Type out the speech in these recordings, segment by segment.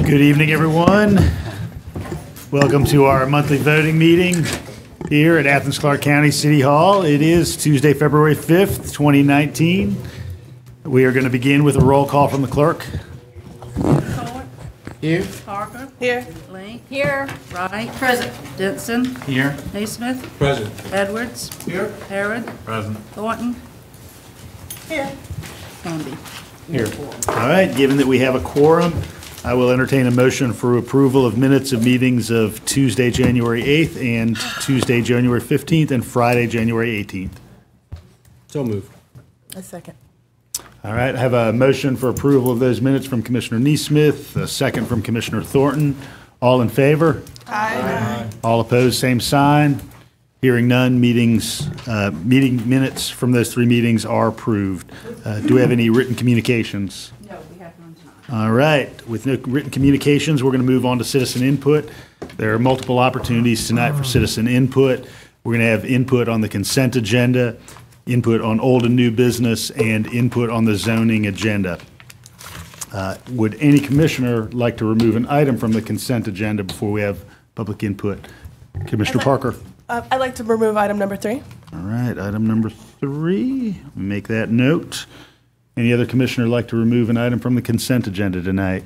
Good evening, everyone. Welcome to our monthly voting meeting here at Athens-Clarke County City Hall. It is Tuesday, February 5th, 2019. We are going to begin with a roll call from the clerk. Here. Parker. Here. Lane. Here. Wright. Present. Denson. Here. Naismith. Present. Edwards. Here. Harrod. Present. Thornton. Here. Hamby. Here. All right, given that we have a quorum, I will entertain a motion for approval of minutes of meetings of Tuesday, January 8th and Tuesday, January 15th and Friday, January 18th. So moved. A second. All right, I have a motion for approval of those minutes from Commissioner Naismith, a second from Commissioner Thornton. All in favor? Aye. All opposed, same sign. Hearing none, meeting minutes from those three meetings are approved. Do we have any written communications? No, we have none tonight. All right, with no written communications, we're going to move on to citizen input. There are multiple opportunities tonight for citizen input. We're going to have input on the consent agenda, input on old and new business, and input on the zoning agenda. Would any commissioner like to remove an item from the consent agenda before we have public input? Commissioner Parker. I'd like to remove item number 3. All right, item number 3. Make that note. Any other commissioner like to remove an item from the consent agenda tonight?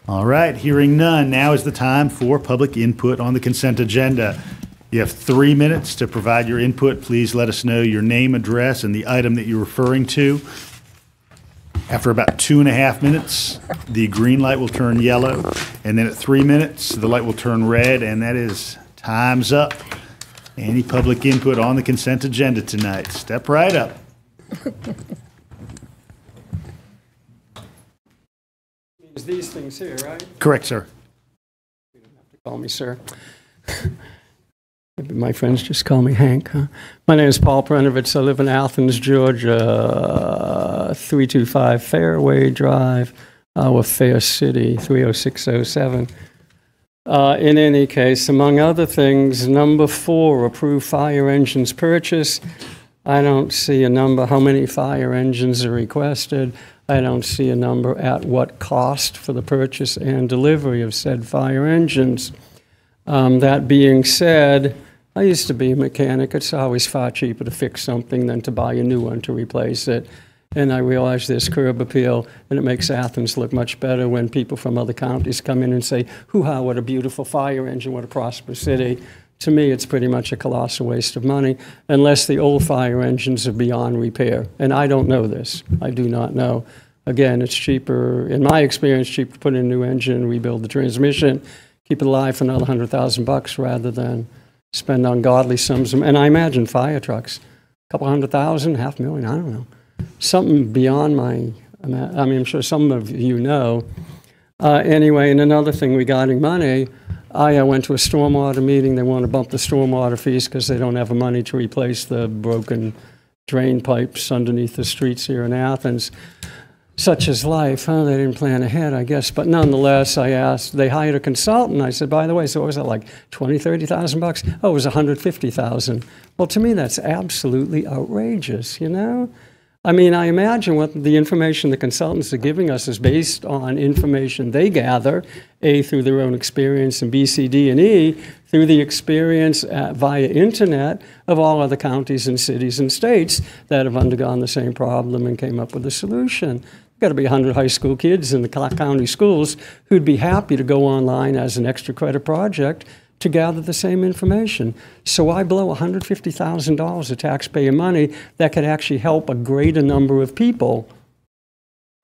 All right, hearing none, now is the time for public input on the consent agenda. You have 3 minutes to provide your input. Please let us know your name, address, and the item that you're referring to. After about 2.5 minutes, the green light will turn yellow, and then at 3 minutes, the light will turn red, and that is time's up. Any public input on the consent agenda tonight? Step right up. It's these things here, right? Correct, sir. You don't have to call me sir. Maybe my friends just call me Hank. Huh? My name is Paul Prenovitz. I live in Athens, Georgia, 325 Fairway Drive, our Fair City, 30607. In any case, among other things, number 4, approve fire engines purchase. I don't see a number how many fire engines are requested. I don't see a number at what cost for the purchase and delivery of said fire engines. That being said, I used to be a mechanic. It's always far cheaper to fix something than to buy a new one to replace it. And I realize there's curb appeal, and it makes Athens look much better when people from other counties come in and say, hoo-ha, what a beautiful fire engine, what a prosperous city. To me, it's pretty much a colossal waste of money, unless the old fire engines are beyond repair. And I don't know this. I do not know. Again, it's cheaper, in my experience, cheaper to put in a new engine, rebuild the transmission, keep it alive for another $100,000 rather than spend ungodly sums. And I imagine fire trucks, a couple $100,000, $500,000, I don't know. Something beyond my, I mean, I'm sure some of you know. Anyway, and another thing regarding money, I went to a stormwater meeting. They want to bump the stormwater fees because they don't have the money to replace the broken drain pipes underneath the streets here in Athens. Such is life, huh? They didn't plan ahead, I guess. But nonetheless, I asked, they hired a consultant. I said, by the way, so what was that, like $20,000, $30,000? Oh, it was $150,000. Well, to me, that's absolutely outrageous, you know? I mean, I imagine what the information the consultants are giving us is based on information they gather, A, through their own experience, and B, C, D, and E, through the experience via internet of all other counties and cities and states that have undergone the same problem and came up with a solution. Got to be 100 high school kids in the Clarke County schools who'd be happy to go online as an extra credit project to gather the same information. So I blow $150,000 of taxpayer money that could actually help a greater number of people.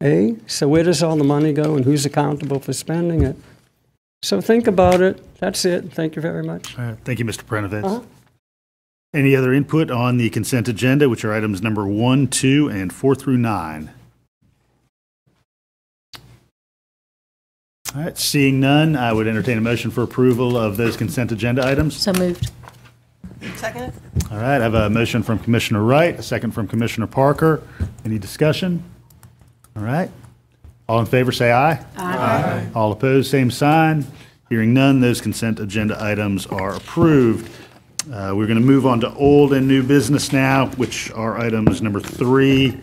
Eh? So where does all the money go and who's accountable for spending it? So think about it. That's it. Thank you very much. Thank you, Mr. Prenovitz. Any other input on the consent agenda, which are items number 1, 2, and 4 through 9? All right, seeing none, I would entertain a motion for approval of those consent agenda items. So moved. Second. All right, I have a motion from Commissioner Wright, a second from Commissioner Parker. Any discussion? All right. All in favor, say aye. Aye. All opposed, same sign. Hearing none, those consent agenda items are approved. We're going to move on to old and new business now, which are items number 3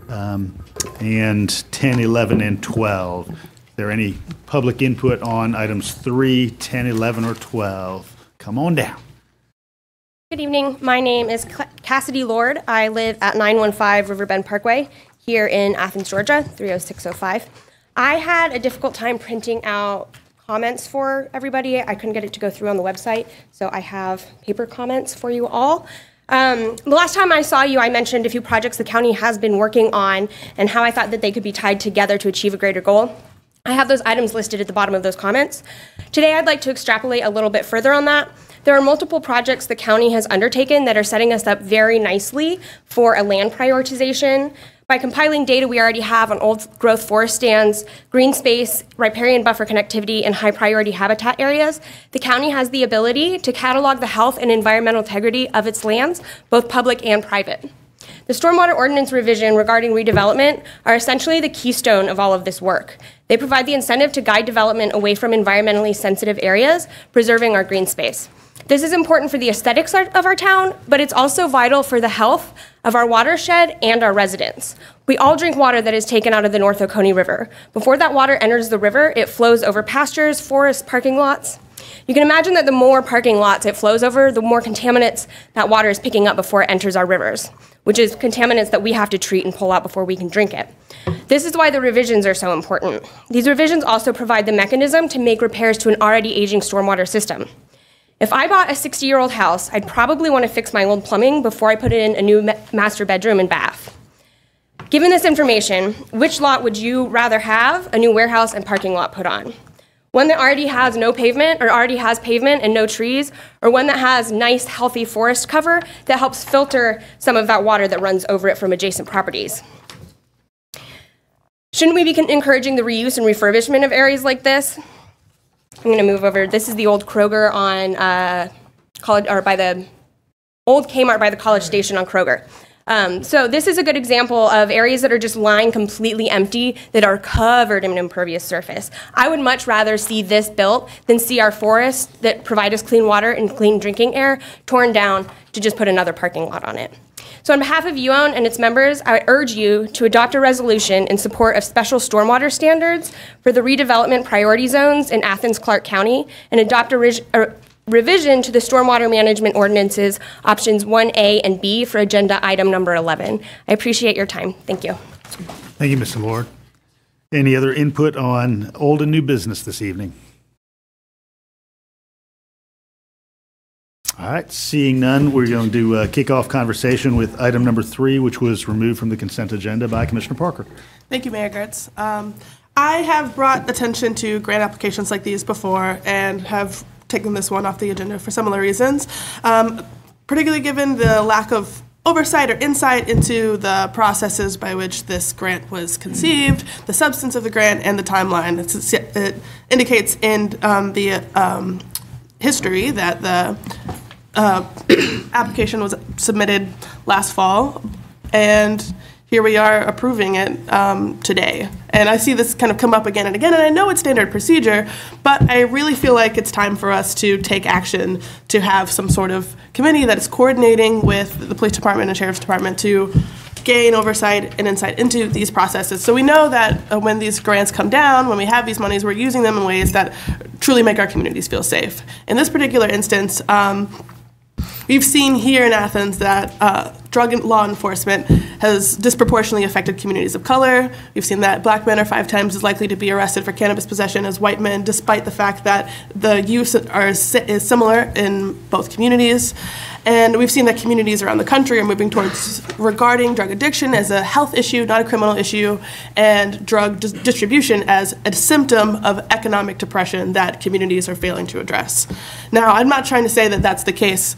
and 10, 11, and 12. there any public input on items 3, 10, 11, or 12? Come on down. Good evening. My name is Cassidy Lord. I live at 915 Riverbend Parkway here in Athens, Georgia, 30605. I had a difficult time printing out comments for everybody. I couldn't get it to go through on the website, so I have paper comments for you all. The last time I saw you, I mentioned a few projects the county has been working on and how I thought that they could be tied together to achieve a greater goal. I have those items listed at the bottom of those comments. Today, I'd like to extrapolate a little bit further on that. There are multiple projects the county has undertaken that are setting us up very nicely for a land prioritization. By compiling data we already have on old growth forest stands, green space, riparian buffer connectivity, and high priority habitat areas, the county has the ability to catalog the health and environmental integrity of its lands, both public and private. The stormwater ordinance revision regarding redevelopment are essentially the keystone of all of this work. They provide the incentive to guide development away from environmentally sensitive areas, preserving our green space. This is important for the aesthetics of our town, but it's also vital for the health of our watershed and our residents. We all drink water that is taken out of the North Oconee River. Before that water enters the river, it flows over pastures, forests, parking lots. You can imagine that the more parking lots it flows over, the more contaminants that water is picking up before it enters our rivers, which is contaminants that we have to treat and pull out before we can drink it. This is why the revisions are so important. These revisions also provide the mechanism to make repairs to an already aging stormwater system. If I bought a 60-year-old house, I'd probably want to fix my old plumbing before I put in a new master bedroom and bath. Given this information, which lot would you rather have a new warehouse and parking lot put on? One that already has no pavement or already has pavement and no trees, or one that has nice, healthy forest cover that helps filter some of that water that runs over it from adjacent properties? Shouldn't we be encouraging the reuse and refurbishment of areas like this? I'm going to move over. This is the old Kroger on College, or by the old Kmart by the College Station on Kroger. So this is a good example of areas that are just lying completely empty that are covered in an impervious surface. I would much rather see this built than see our forests that provide us clean water and clean drinking air torn down to just put another parking lot on it. So on behalf of UON and its members, I urge you to adopt a resolution in support of special stormwater standards for the redevelopment priority zones in Athens-Clarke County and adopt a revision to the stormwater management ordinances options 1A and B for agenda item number 11. I appreciate your time. Thank you. Thank you, Mr. Lord. Any other input on old and new business this evening? All right, seeing none, we're going to kick off conversation with item number 3, which was removed from the consent agenda by Commissioner Parker. Thank you, Mayor Gertz. I have brought attention to grant applications like these before and have taken this one off the agenda for similar reasons, particularly given the lack of oversight or insight into the processes by which this grant was conceived, the substance of the grant, and the timeline. It indicates in the history that the application was submitted last fall, and here we are approving it today. And I see this kind of come up again and again, and I know it's standard procedure, but I really feel like it's time for us to take action to have some sort of committee that is coordinating with the police department and sheriff's department to gain oversight and insight into these processes. So we know that when these grants come down, when we have these monies, we're using them in ways that truly make our communities feel safe. In this particular instance, we've seen here in Athens that drug law enforcement has disproportionately affected communities of color. We've seen that black men are 5 times as likely to be arrested for cannabis possession as white men, despite the fact that the use is similar in both communities. And we've seen that communities around the country are moving towards regarding drug addiction as a health issue, not a criminal issue, and drug distribution as a symptom of economic depression that communities are failing to address. Now, I'm not trying to say that that's the case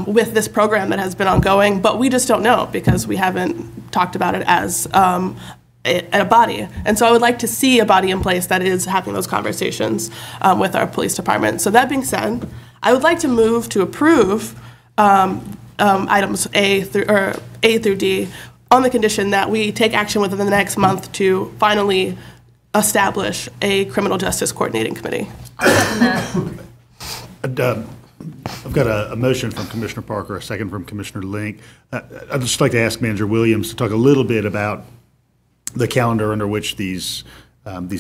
with this program that has been ongoing, but we just don't know because we haven't talked about it as a body. And so I would like to see a body in place that is having those conversations with our police department. So that being said, I would like to move to approve items A through D on the condition that we take action within the next month to finally establish a criminal justice coordinating committee. I've got a motion from Commissioner Parker, a second from Commissioner Link. I'd just like to ask Manager Williams to talk a little bit about the calendar under which these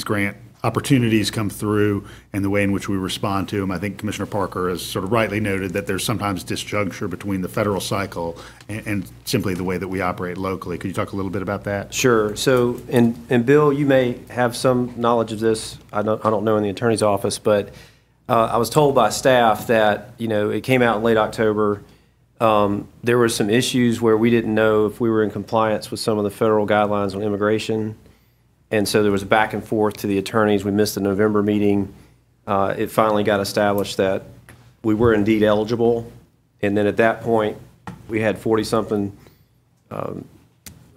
grant opportunities come through and the way in which we respond to them. I think Commissioner Parker has sort of rightly noted that there's sometimes disjuncture between the federal cycle and simply the way that we operate locally. Could you talk a little bit about that? Sure. So, and Bill, you may have some knowledge of this. I don't know in the attorney's office, but I was told by staff that, it came out in late October. There were some issues where we didn't know if we were in compliance with some of the federal guidelines on immigration. And so there was a back and forth to the attorneys. We missed the November meeting. It finally got established that we were indeed eligible. And then at that point, we had 40-something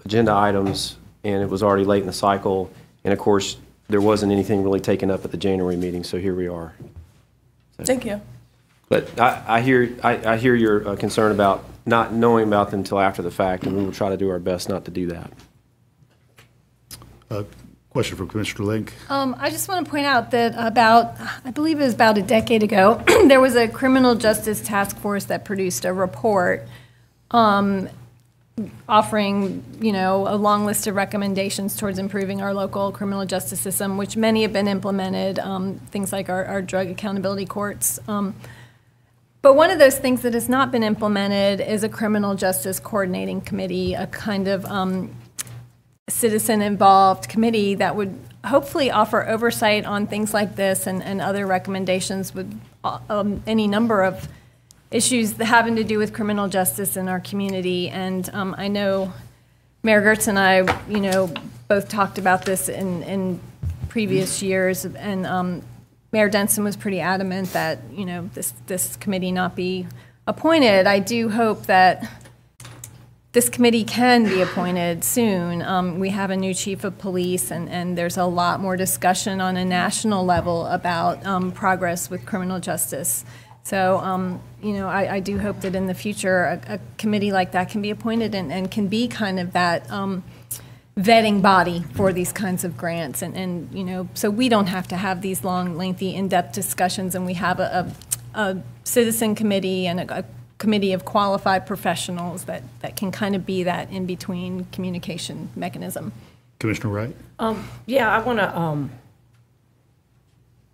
agenda items, and it was already late in the cycle. And of course, there wasn't anything really taken up at the January meeting, so here we are. So. Thank you. But I hear your concern about not knowing about them until after the fact, and we will try to do our best not to do that. Question from Commissioner Link. I just want to point out that I believe it was about a decade ago, there was a criminal justice task force that produced a report offering, a long list of recommendations towards improving our local criminal justice system, which many have been implemented, things like our drug accountability courts. But one of those things that has not been implemented is a criminal justice coordinating committee, a kind of citizen-involved committee that would hopefully offer oversight on things like this and other recommendations with any number of issues that having to do with criminal justice in our community. And I know Mayor Gertz and I, both talked about this in previous years, and Mayor Denson was pretty adamant that, this committee not be appointed. I do hope that this committee can be appointed soon. We have a new chief of police, and there's a lot more discussion on a national level about progress with criminal justice. So, I do hope that in the future a committee like that can be appointed and can be kind of that vetting body for these kinds of grants. And so we don't have to have these long, lengthy, in-depth discussions, and we have a citizen committee and a committee of qualified professionals that can kind of be that in-between communication mechanism. Commissioner Wright? Yeah, I want to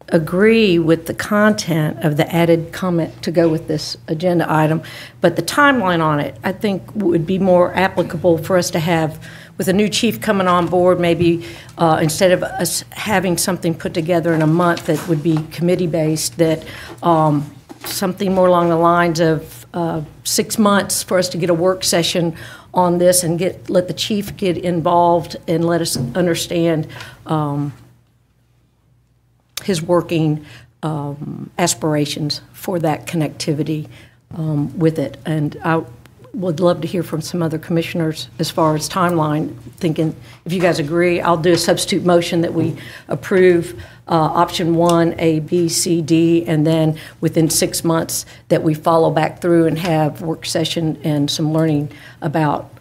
agree with the content of the added comment to go with this agenda item, but the timeline on it, I think, would be more applicable for us to have with a new chief coming on board, maybe instead of us having something put together in a month that would be committee-based, that something more along the lines of 6 months for us to get a work session on this and let the chief get involved and let us understand his working aspirations for that connectivity with it. And I would love to hear from some other commissioners as far as timeline, thinking, if you guys agree, I'll do a substitute motion that we approve option 1, A, B, C, D, and then within 6 months that we follow back through and have work session and some learning about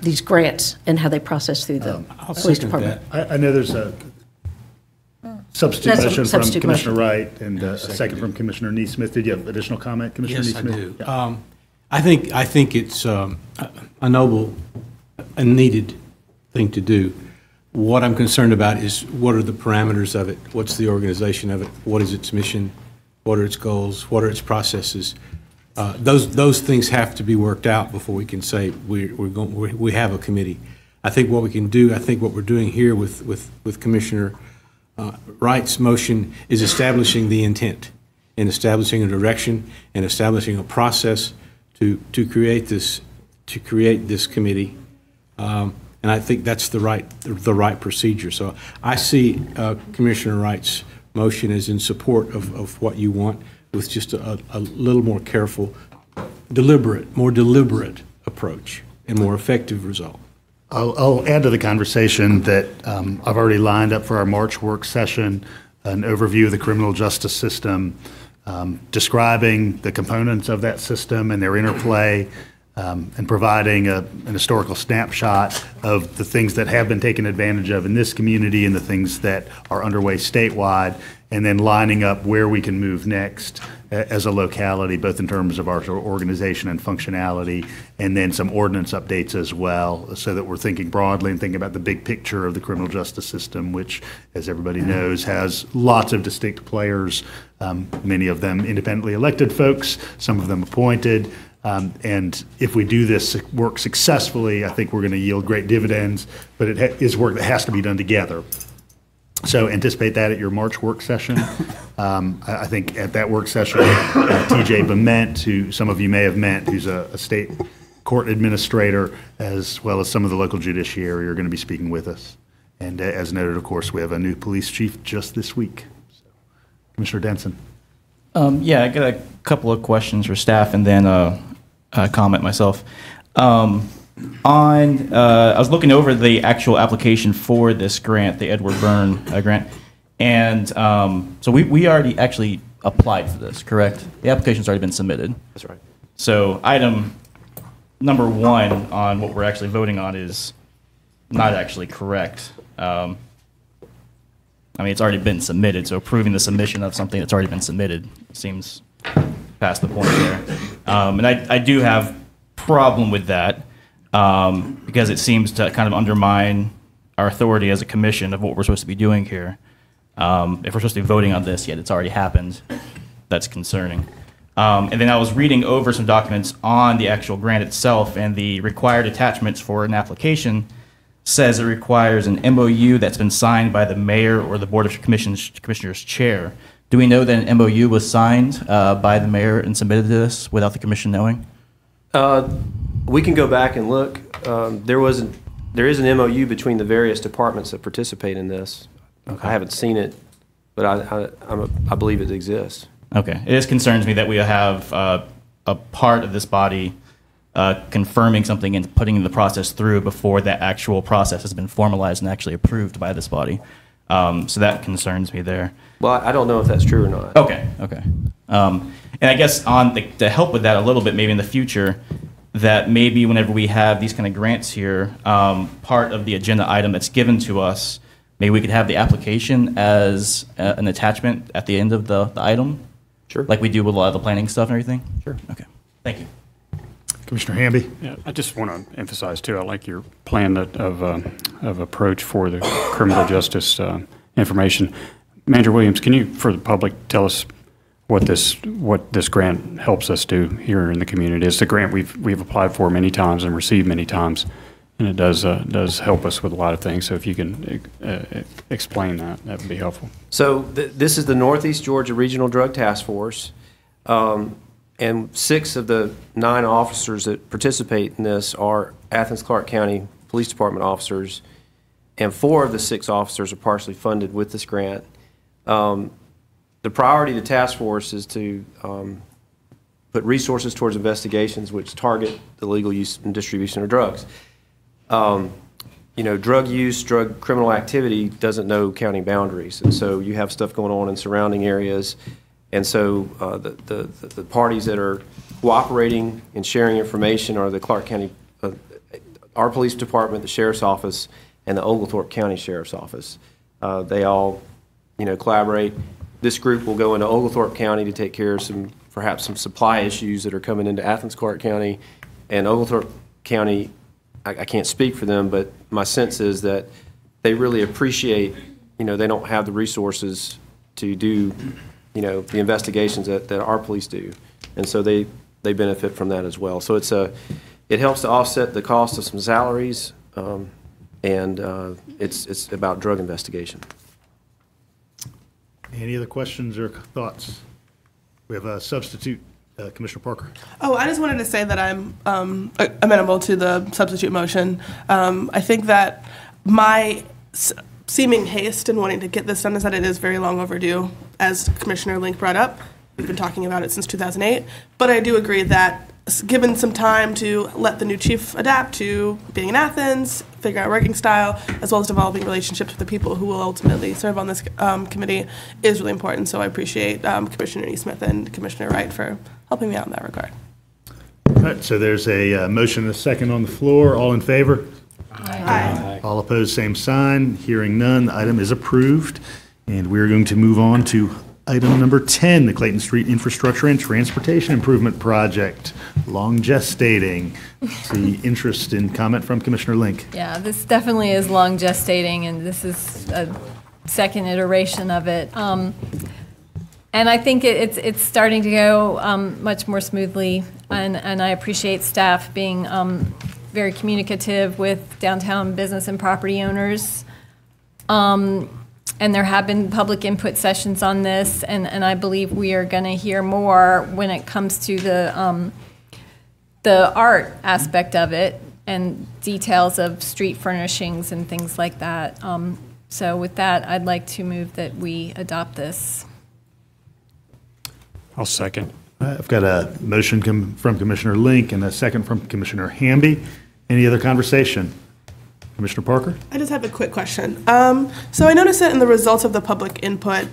these grants and how they process through the police department. I know there's a substitute That's a motion from substitute Commissioner motion. Wright and a second from Commissioner Neesmith. Did you have additional comment, Commissioner Yes, I Neesmith? do. Yeah. I think it's a noble and needed thing to do. What I'm concerned about is what are the parameters of it? What's the organization of it? What is its mission? What are its goals? What are its processes? Those things have to be worked out before we can say we have a committee. I think what we can do, I think what we're doing here with Commissioner Wright's motion is establishing the intent and establishing a direction and establishing a process to create this committee, and I think that's the right procedure. So I see Commissioner Wright's motion as in support of what you want, with just a little more careful, more deliberate approach and more effective result. I'll add to the conversation that I've already lined up for our March work session an overview of the criminal justice system, describing the components of that system and their interplay, and providing an historical snapshot of the things that have been taken advantage of in this community and the things that are underway statewide, and then lining up where we can move next as a locality, both in terms of our organization and functionality, and then some ordinance updates as well, so that we're thinking broadly and thinking about the big picture of the criminal justice system, which, as everybody knows, has lots of distinct players, many of them independently elected folks, some of them appointed. And if we do this work successfully, I think we're going to yield great dividends, but it is work that has to be done together. So anticipate that at your March work session. I think at that work session, TJ Bement, who some of you may have met, who's a state court administrator, as well as some of the local judiciary, are going to be speaking with us. And as noted, of course, we have a new police chief just this week. So, Commissioner Denson. Yeah, I got a couple of questions for staff and then a comment myself. I was looking over the actual application for this grant, the Edward Byrne grant, and so we already actually applied for this, correct? The application's already been submitted. That's right. So item number 1 on what we're actually voting on is not actually correct. I mean, it's already been submitted, so approving the submission of something that's already been submitted seems past the point there. And I do have problem with that because it seems to kind of undermine our authority as a commission of what we're supposed to be doing here. If we're supposed to be voting on this, yet it's already happened, that's concerning. And then I was reading over some documents on the actual grant itself, and the required attachments for an application says it requires an MOU that's been signed by the mayor or the Board of Commissioners chair. Do we know that an MOU was signed by the mayor and submitted to this without the commission knowing? We can go back and look. There is an MOU between the various departments that participate in this. Okay. I haven't seen it, but I believe it exists. Okay. It just concerns me that we have a part of this body confirming something and putting the process through before that actual process has been formalized and actually approved by this body. So that concerns me there. Well, I don't know if that's true or not. Okay, okay. And I guess to help with that a little bit, maybe in the future, that maybe whenever we have these kind of grants here, part of the agenda item that's given to us, maybe we could have the application as an attachment at the end of the item? Sure. Like we do with a lot of the planning stuff and everything? Sure. Okay, thank you. Commissioner Hamby. Yeah, I just want to emphasize too, I like your plan of approach for the criminal justice information. Manager Williams, can you, for the public, tell us what this grant helps us do here in the community? It's a grant we've applied for many times and received many times, and it does help us with a lot of things. So if you can explain that would be helpful. So this is the Northeast Georgia Regional Drug Task Force. And 6 of the 9 officers that participate in this are Athens-Clarke County Police Department officers, and 4 of the 6 officers are partially funded with this grant. The priority of the task force is to put resources towards investigations which target the legal use and distribution of drugs. You know, drug use, drug criminal activity doesn't know county boundaries, and so you have stuff going on in surrounding areas. And so the parties that are cooperating and sharing information are the Clarke County, our police department, the sheriff's office, and the Oglethorpe County Sheriff's Office. They all, collaborate. This group will go into Oglethorpe County to take care of perhaps some supply issues that are coming into Athens-Clarke County. And Oglethorpe County, I can't speak for them, but my sense is that they really appreciate, they don't have the resources to do the investigations that our police do, and so they benefit from that as well. So it helps to offset the cost of some salaries, and it's about drug investigation. Any other questions or thoughts? We have a substitute, Commissioner Parker. Oh, I just wanted to say that I'm amenable to the substitute motion. I think that my seeming haste in wanting to get this done is that it is very long overdue, as Commissioner Link brought up. We've been talking about it since 2008, but I do agree that given some time to let the new chief adapt to being in Athens, figuring out working style, as well as developing relationships with the people who will ultimately serve on this committee is really important. So I appreciate Commissioner E. Smith and Commissioner Wright for helping me out in that regard. right, so there's a motion and a second on the floor. All in favor? Aye. All opposed, same sign. Hearing none, the item is approved. And we're going to move on to item number 10, the Clayton Street Infrastructure and Transportation Improvement Project, long gestating. See interest in comment from Commissioner Link. Yeah, this definitely is long gestating, and this is a second iteration of it. And I think it's starting to go much more smoothly, and I appreciate staff being very communicative with downtown business and property owners. And there have been public input sessions on this, and I believe we are going to hear more when it comes to the art aspect of it and details of street furnishings and things like that. So with that, I'd like to move that we adopt this. I'll second. I've got a motion from Commissioner Link and a second from Commissioner Hamby. Any other conversation? Commissioner Parker? I just have a quick question. So I noticed that in the results of the public input,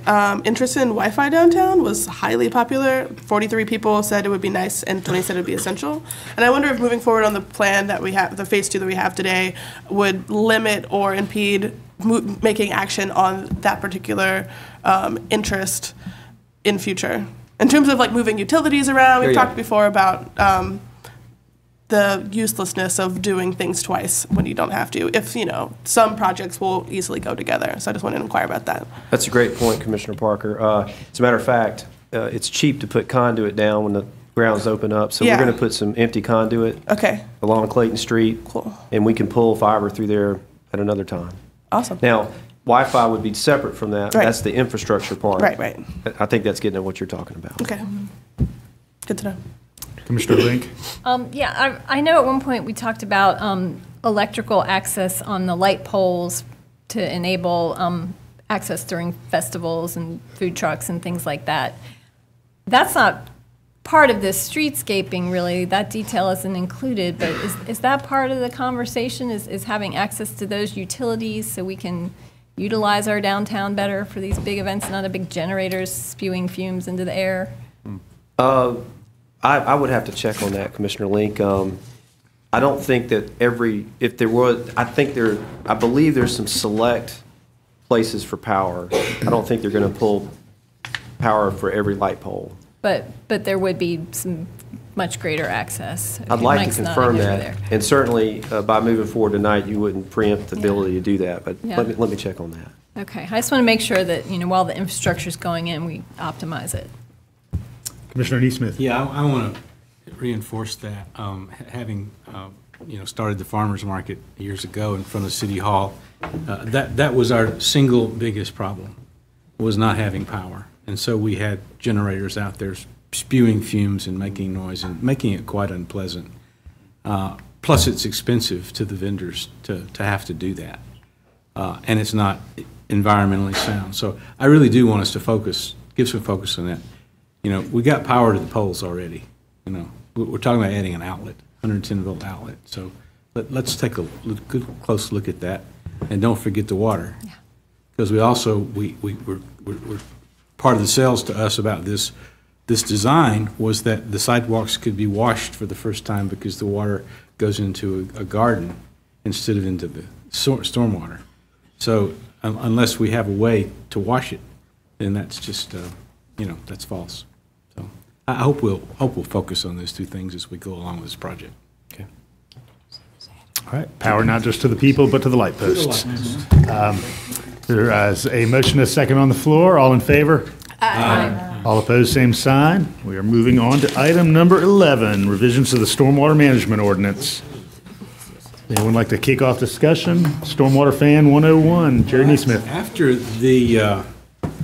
interest in Wi-Fi downtown was highly popular. 43 people said it would be nice, and 20 said it would be essential. And I wonder if moving forward on the plan that we have, the phase 2 that we have today, would limit or impede making action on that particular interest in future. In terms of like moving utilities around, we've talked before about the uselessness of doing things twice when you don't have to. If, you know, some projects will easily go together. So I just wanted to inquire about that. That's a great point, Commissioner Parker. As a matter of fact, it's cheap to put conduit down when the grounds open up. So we're going to put some empty conduit along Clayton Street. Cool. And we can pull fiber through there at another time. Awesome. Now, Wi-Fi would be separate from that. Right. That's the infrastructure part. Right, right. I think that's getting at what you're talking about. Okay. Good to know. Commissioner Link? Yeah, I know at one point we talked about electrical access on the light poles to enable access during festivals and food trucks and things like that. That's not part of this streetscaping, really. That detail isn't included, but is that part of the conversation, is having access to those utilities so we can utilize our downtown better for these big events, not a big generators spewing fumes into the air? I would have to check on that, Commissioner Link. I don't think that if there was, I believe there's some select places for power. I don't think they're going to pull power for every light pole. But there would be some much greater access. I'd like Mike's to confirm nodding over that. there. And certainly, by moving forward tonight, you wouldn't preempt the ability to do that. But let me check on that. Okay, I just want to make sure that, you know, while the infrastructure's going in, we optimize it. Commissioner Neesmith? Yeah, I want to reinforce that. Having started the farmers market years ago in front of City Hall, that was our single biggest problem, was not having power. And so we had generators out there spewing fumes and making noise and making it quite unpleasant. Plus, it's expensive to the vendors to have to do that. And it's not environmentally sound. So I really do want us to give some focus on that. You know, we got power to the poles already. You know, we're talking about adding an outlet, 110-volt outlet. So let's take a good close look at that, and don't forget the water, because we're part of the sales to us about this design was that the sidewalks could be washed for the first time because the water goes into a garden instead of into the stormwater. So unless we have a way to wash it, then that's just that's false. So I hope we'll focus on those two things as we go along with this project. Okay. All right. Power not just to the people, but to the light posts. There is a motion and a second on the floor. All in favor? Aye. All opposed, same sign. We are moving on to item number 11, revisions to the Stormwater Management Ordinance. Anyone like to kick off discussion? Stormwater Fan 101, Jerry Neesmith. After the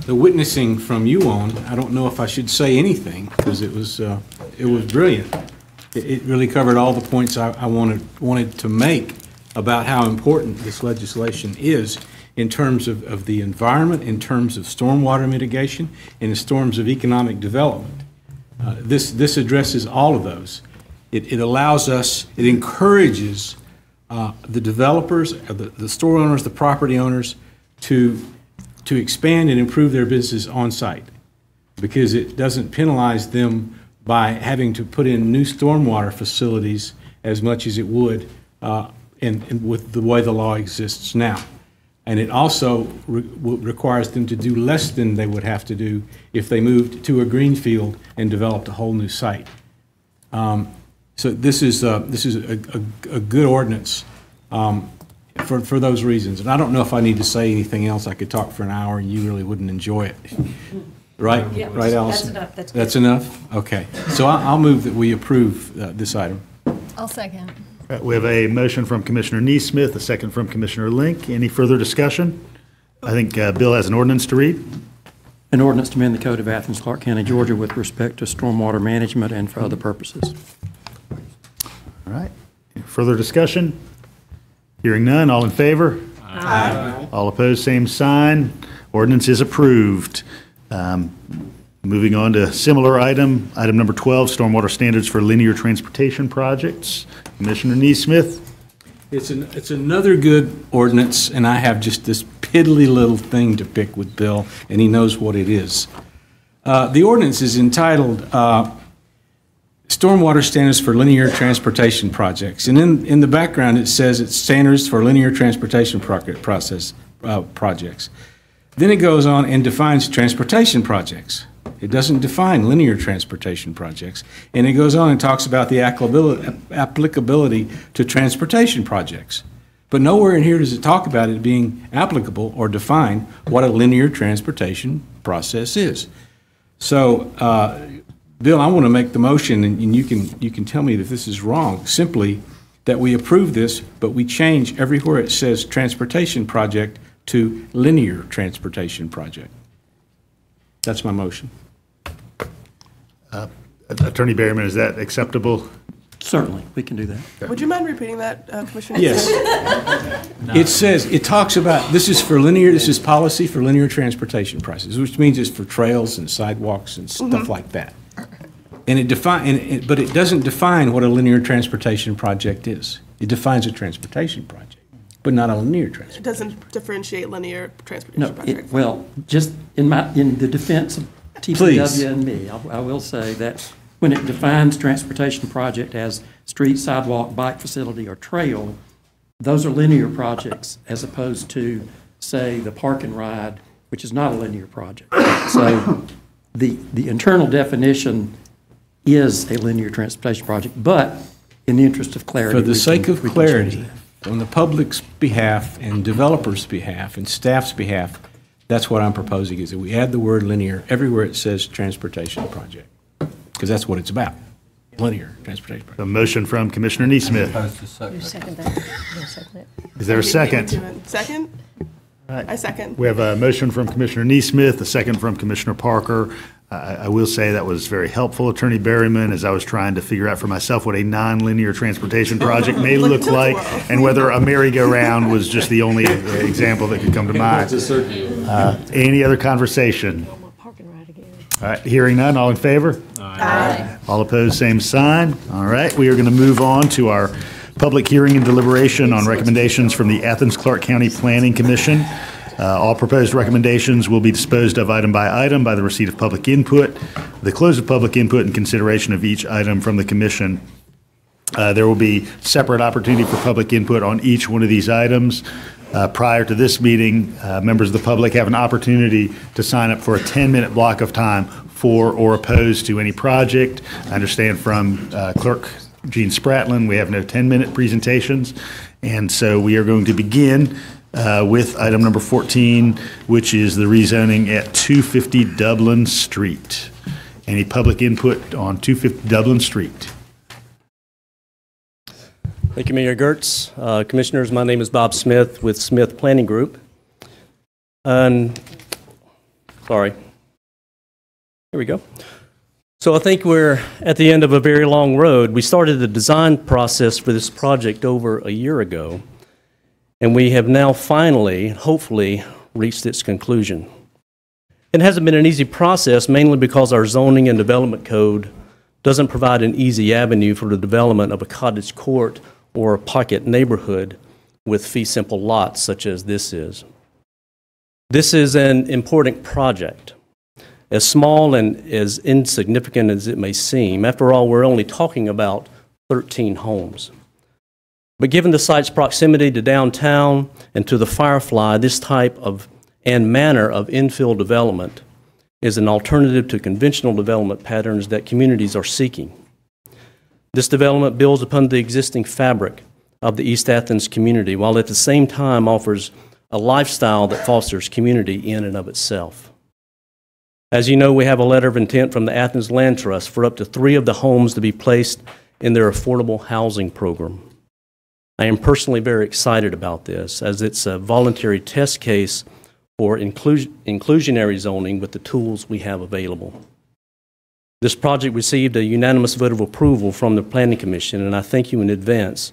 witnessing from you on, I don't know if I should say anything because it was brilliant. It really covered all the points I wanted to make about how important this legislation is in terms of the environment, in terms of stormwater mitigation, and in terms of economic development. This addresses all of those. It allows us, it encourages the developers, the store owners, the property owners to expand and improve their business on site, because it doesn't penalize them by having to put in new stormwater facilities as much as it would with the way the law exists now. And it also requires them to do less than they would have to do if they moved to a greenfield and developed a whole new site. So this is a good ordinance for those reasons. And I don't know if I need to say anything else. I could talk for an hour and you really wouldn't enjoy it. Right? Yeah, Right, Allison? that's enough. That's enough? Okay. So I'll move that we approve this item. I'll second. We have a motion from Commissioner Neesmith, a second from Commissioner Link. Any further discussion? I think Bill has an ordinance to read. An ordinance to amend the code of Athens-Clarke County, Georgia with respect to stormwater management and for other purposes. All right. Any further discussion? Hearing none, all in favor? Aye. All opposed, same sign. Ordinance is approved. Moving on to similar item number 12, stormwater standards for linear transportation projects. Commissioner Neesmith. It's another good ordinance, and I have just this piddly little thing to pick with Bill, and he knows what it is. The ordinance is entitled Stormwater Standards for Linear Transportation Projects. And in the background, it says it's standards for linear transportation projects. Then it goes on and defines transportation projects. It doesn't define linear transportation projects. And it goes on and talks about the applicability to transportation projects. But nowhere in here does it talk about it being applicable or define what a linear transportation process is. So, Bill, I want to make the motion, and you can tell me if this is wrong, simply that we approve this, but we change everywhere it says transportation project to linear transportation project. That's my motion. Attorney Berryman, is that acceptable? Certainly, we can do that. Would you mind repeating that, Commissioner? Yes. It says, it talks about, this is policy for linear transportation prices, which means it's for trails and sidewalks and stuff like that. And but it doesn't define what a linear transportation project is. It defines a transportation project, but not a linear transportation. It doesn't differentiate linear transportation No, projects. well, just in the defense of TPW and me, I will say that when it defines transportation project as street, sidewalk, bike facility, or trail, those are linear projects as opposed to, say, the park and ride, which is not a linear project. So the internal definition is a linear transportation project, but in the interest of clarity. For the sake of clarity, on the public's behalf and developers' behalf and staff's behalf, that's what I'm proposing, is that we add the word linear everywhere it says transportation project, because that's what it's about, linear transportation project. A motion from Commissioner Neesmith. You second that? You second it? Is there a second? Second? Right. I second. We have a motion from Commissioner Neesmith, a second from Commissioner Parker. I will say that was very helpful, Attorney Berryman, as I was trying to figure out for myself what a non-linear transportation project may look like, and whether a merry-go-round was just the only example that could come to mind. Any other conversation? All right, hearing none, all in favor? Aye. All opposed, same sign. All right, we are going to move on to our public hearing and deliberation on recommendations from the Athens-Clarke County Planning Commission. All proposed recommendations will be disposed of item by item by the receipt of public input, the close of public input, and consideration of each item from the commission. There will be separate opportunity for public input on each one of these items. Prior to this meeting, members of the public have an opportunity to sign up for a 10-minute block of time for or opposed to any project. I understand from Clerk Gene Spratlin, we have no 10-minute presentations, and so we are going to begin with item number 14, which is the rezoning at 250 Dublin Street. Any public input on 250 Dublin Street? Thank you, Mayor Gertz. Commissioners, my name is Bob Smith with Smith Planning Group. Sorry. Here we go. So I think we're at the end of a very long road. We started the design process for this project over a year ago, and we have now finally, hopefully, reached its conclusion. It hasn't been an easy process, mainly because our zoning and development code doesn't provide an easy avenue for the development of a cottage court or a pocket neighborhood with fee simple lots such as this is. This is an important project. As small and as insignificant as it may seem, after all, we're only talking about 13 homes. But given the site's proximity to downtown and to the Firefly, this type of and manner of infill development is an alternative to conventional development patterns that communities are seeking. This development builds upon the existing fabric of the East Athens community, while at the same time offers a lifestyle that fosters community in and of itself. As you know, we have a letter of intent from the Athens Land Trust for up to 3 of the homes to be placed in their affordable housing program. I am personally very excited about this, as it's a voluntary test case for inclusionary zoning with the tools we have available. This project received a unanimous vote of approval from the Planning Commission, and I thank you in advance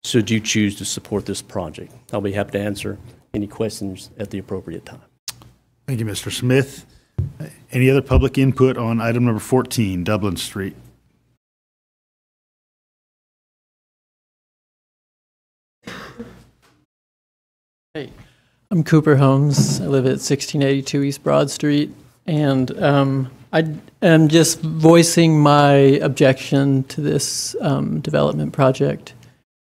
should you choose to support this project. I'll be happy to answer any questions at the appropriate time. Thank you, Mr. Smith. Any other public input on item number 14, Dublin Street? Hey, I'm Cooper Holmes. I live at 1682 East Broad Street, and I am just voicing my objection to this development project.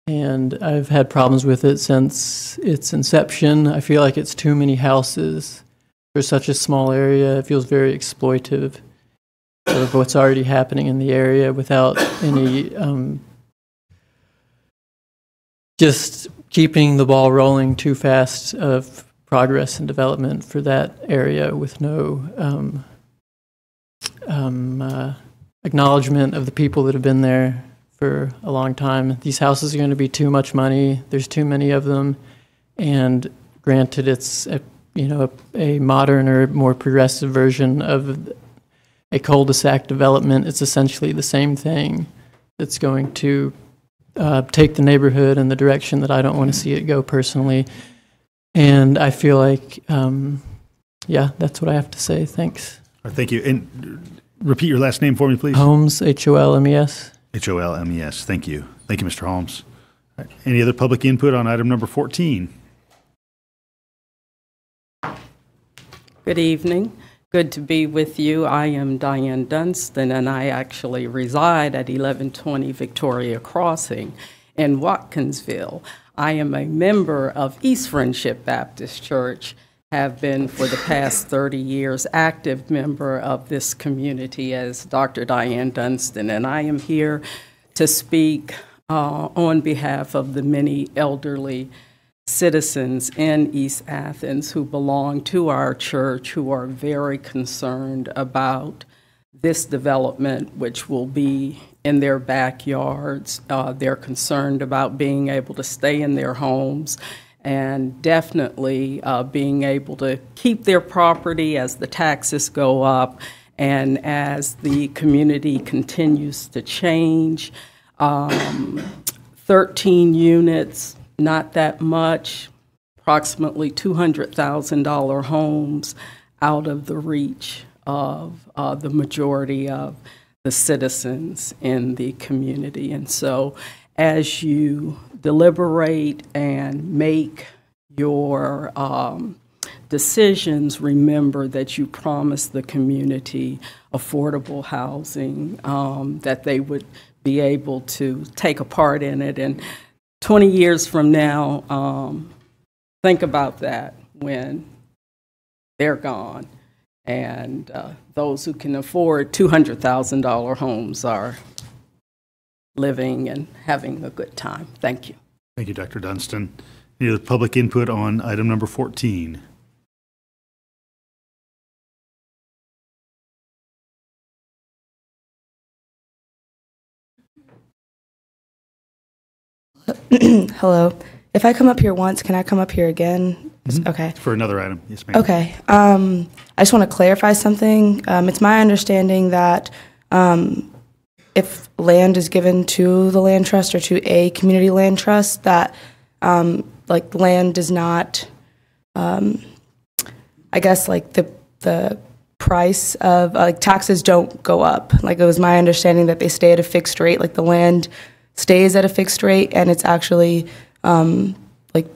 And I've had problems with it since its inception. I feel like it's too many houses for such a small area. It feels very exploitive of what's already happening in the area without any just keeping the ball rolling too fast of progress and development for that area with no acknowledgement of the people that have been there for a long time. These houses are going to be too much money. There's too many of them, and granted, it's a modern or more progressive version of a cul-de-sac development. It's essentially the same thing. It's going to take the neighborhood in the direction that I don't want to see it go personally. And I feel like, yeah, that's what I have to say. Thanks. Thank you. And repeat your last name for me, please. Holmes, Holmes. Holmes. Thank you. Thank you, Mr. Holmes. All right. Any other public input on item number 14? Good evening. Good to be with you. I am Diane Dunstan, and I actually reside at 1120 Victoria Crossing in Watkinsville. I am a member of East Friendship Baptist Church, have been for the past 30 years active member of this community as Dr. Diane Dunstan, and I am here to speak on behalf of the many elderly citizens in East Athens who belong to our church, who are very concerned about this development, which will be in their backyards. They're concerned about being able to stay in their homes and definitely being able to keep their property as the taxes go up and as the community continues to change. 13 units, not that much, approximately $200,000 homes out of the reach of the majority of the citizens in the community. And so as you deliberate and make your decisions, remember that you promised the community affordable housing, that they would be able to take a part in it. And 20 years from now, think about that when they're gone. And those who can afford $200,000 homes are living and having a good time. Thank you. Thank you, Dr. Dunstan. Any other public input on item number 14? Hello. If I come up here once, can I come up here again? Mm-hmm. Okay. For another item. Yes, ma'am. Okay. I just want to clarify something. It's my understanding that if land is given to the land trust or to a community land trust, that like land does not, I guess like the price of like taxes don't go up. Like it was my understanding that they stay at a fixed rate, like the land stays at a fixed rate, and it's actually like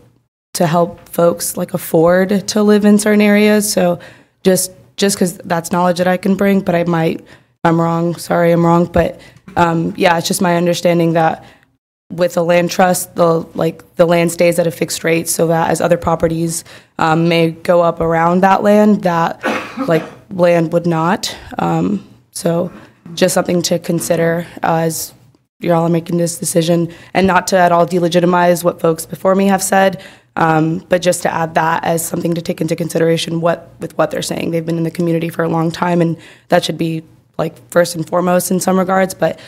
to help folks like afford to live in certain areas. So just just because that's knowledge that I can bring, but I'm wrong, sorry, I'm wrong, but yeah, it's just my understanding that with a land trust, the land stays at a fixed rate, so that as other properties may go up around that land, that land would not. So just something to consider as you all are making this decision, and not to at all delegitimize what folks before me have said, but just to add that as something to take into consideration with what they're saying. They've been in the community for a long time, and that should be first and foremost in some regards, but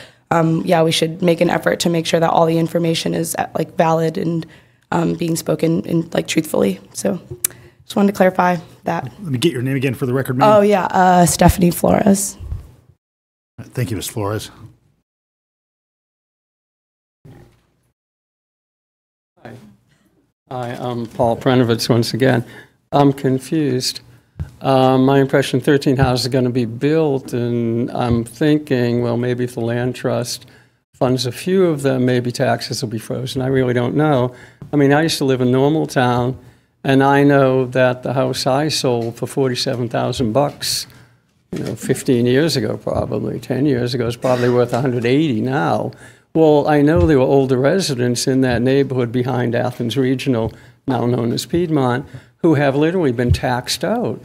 yeah, we should make an effort to make sure that all the information is valid and being spoken in truthfully. So just wanted to clarify that. Let me get your name again for the record, ma'am. Oh yeah, Stephanie Flores. Thank you, Ms. Flores. Hi, I'm Paul Prenovitz once again. I'm confused. My impression 13 houses are going to be built, and I'm thinking, well, maybe if the land trust funds a few of them, maybe taxes will be frozen. I really don't know. I mean, I used to live in Normal Town, and I know that the house I sold for $47,000, 15 years ago, probably 10 years ago, is probably worth 180 now. Well, I know there were older residents in that neighborhood behind Athens Regional, now known as Piedmont, who have literally been taxed out.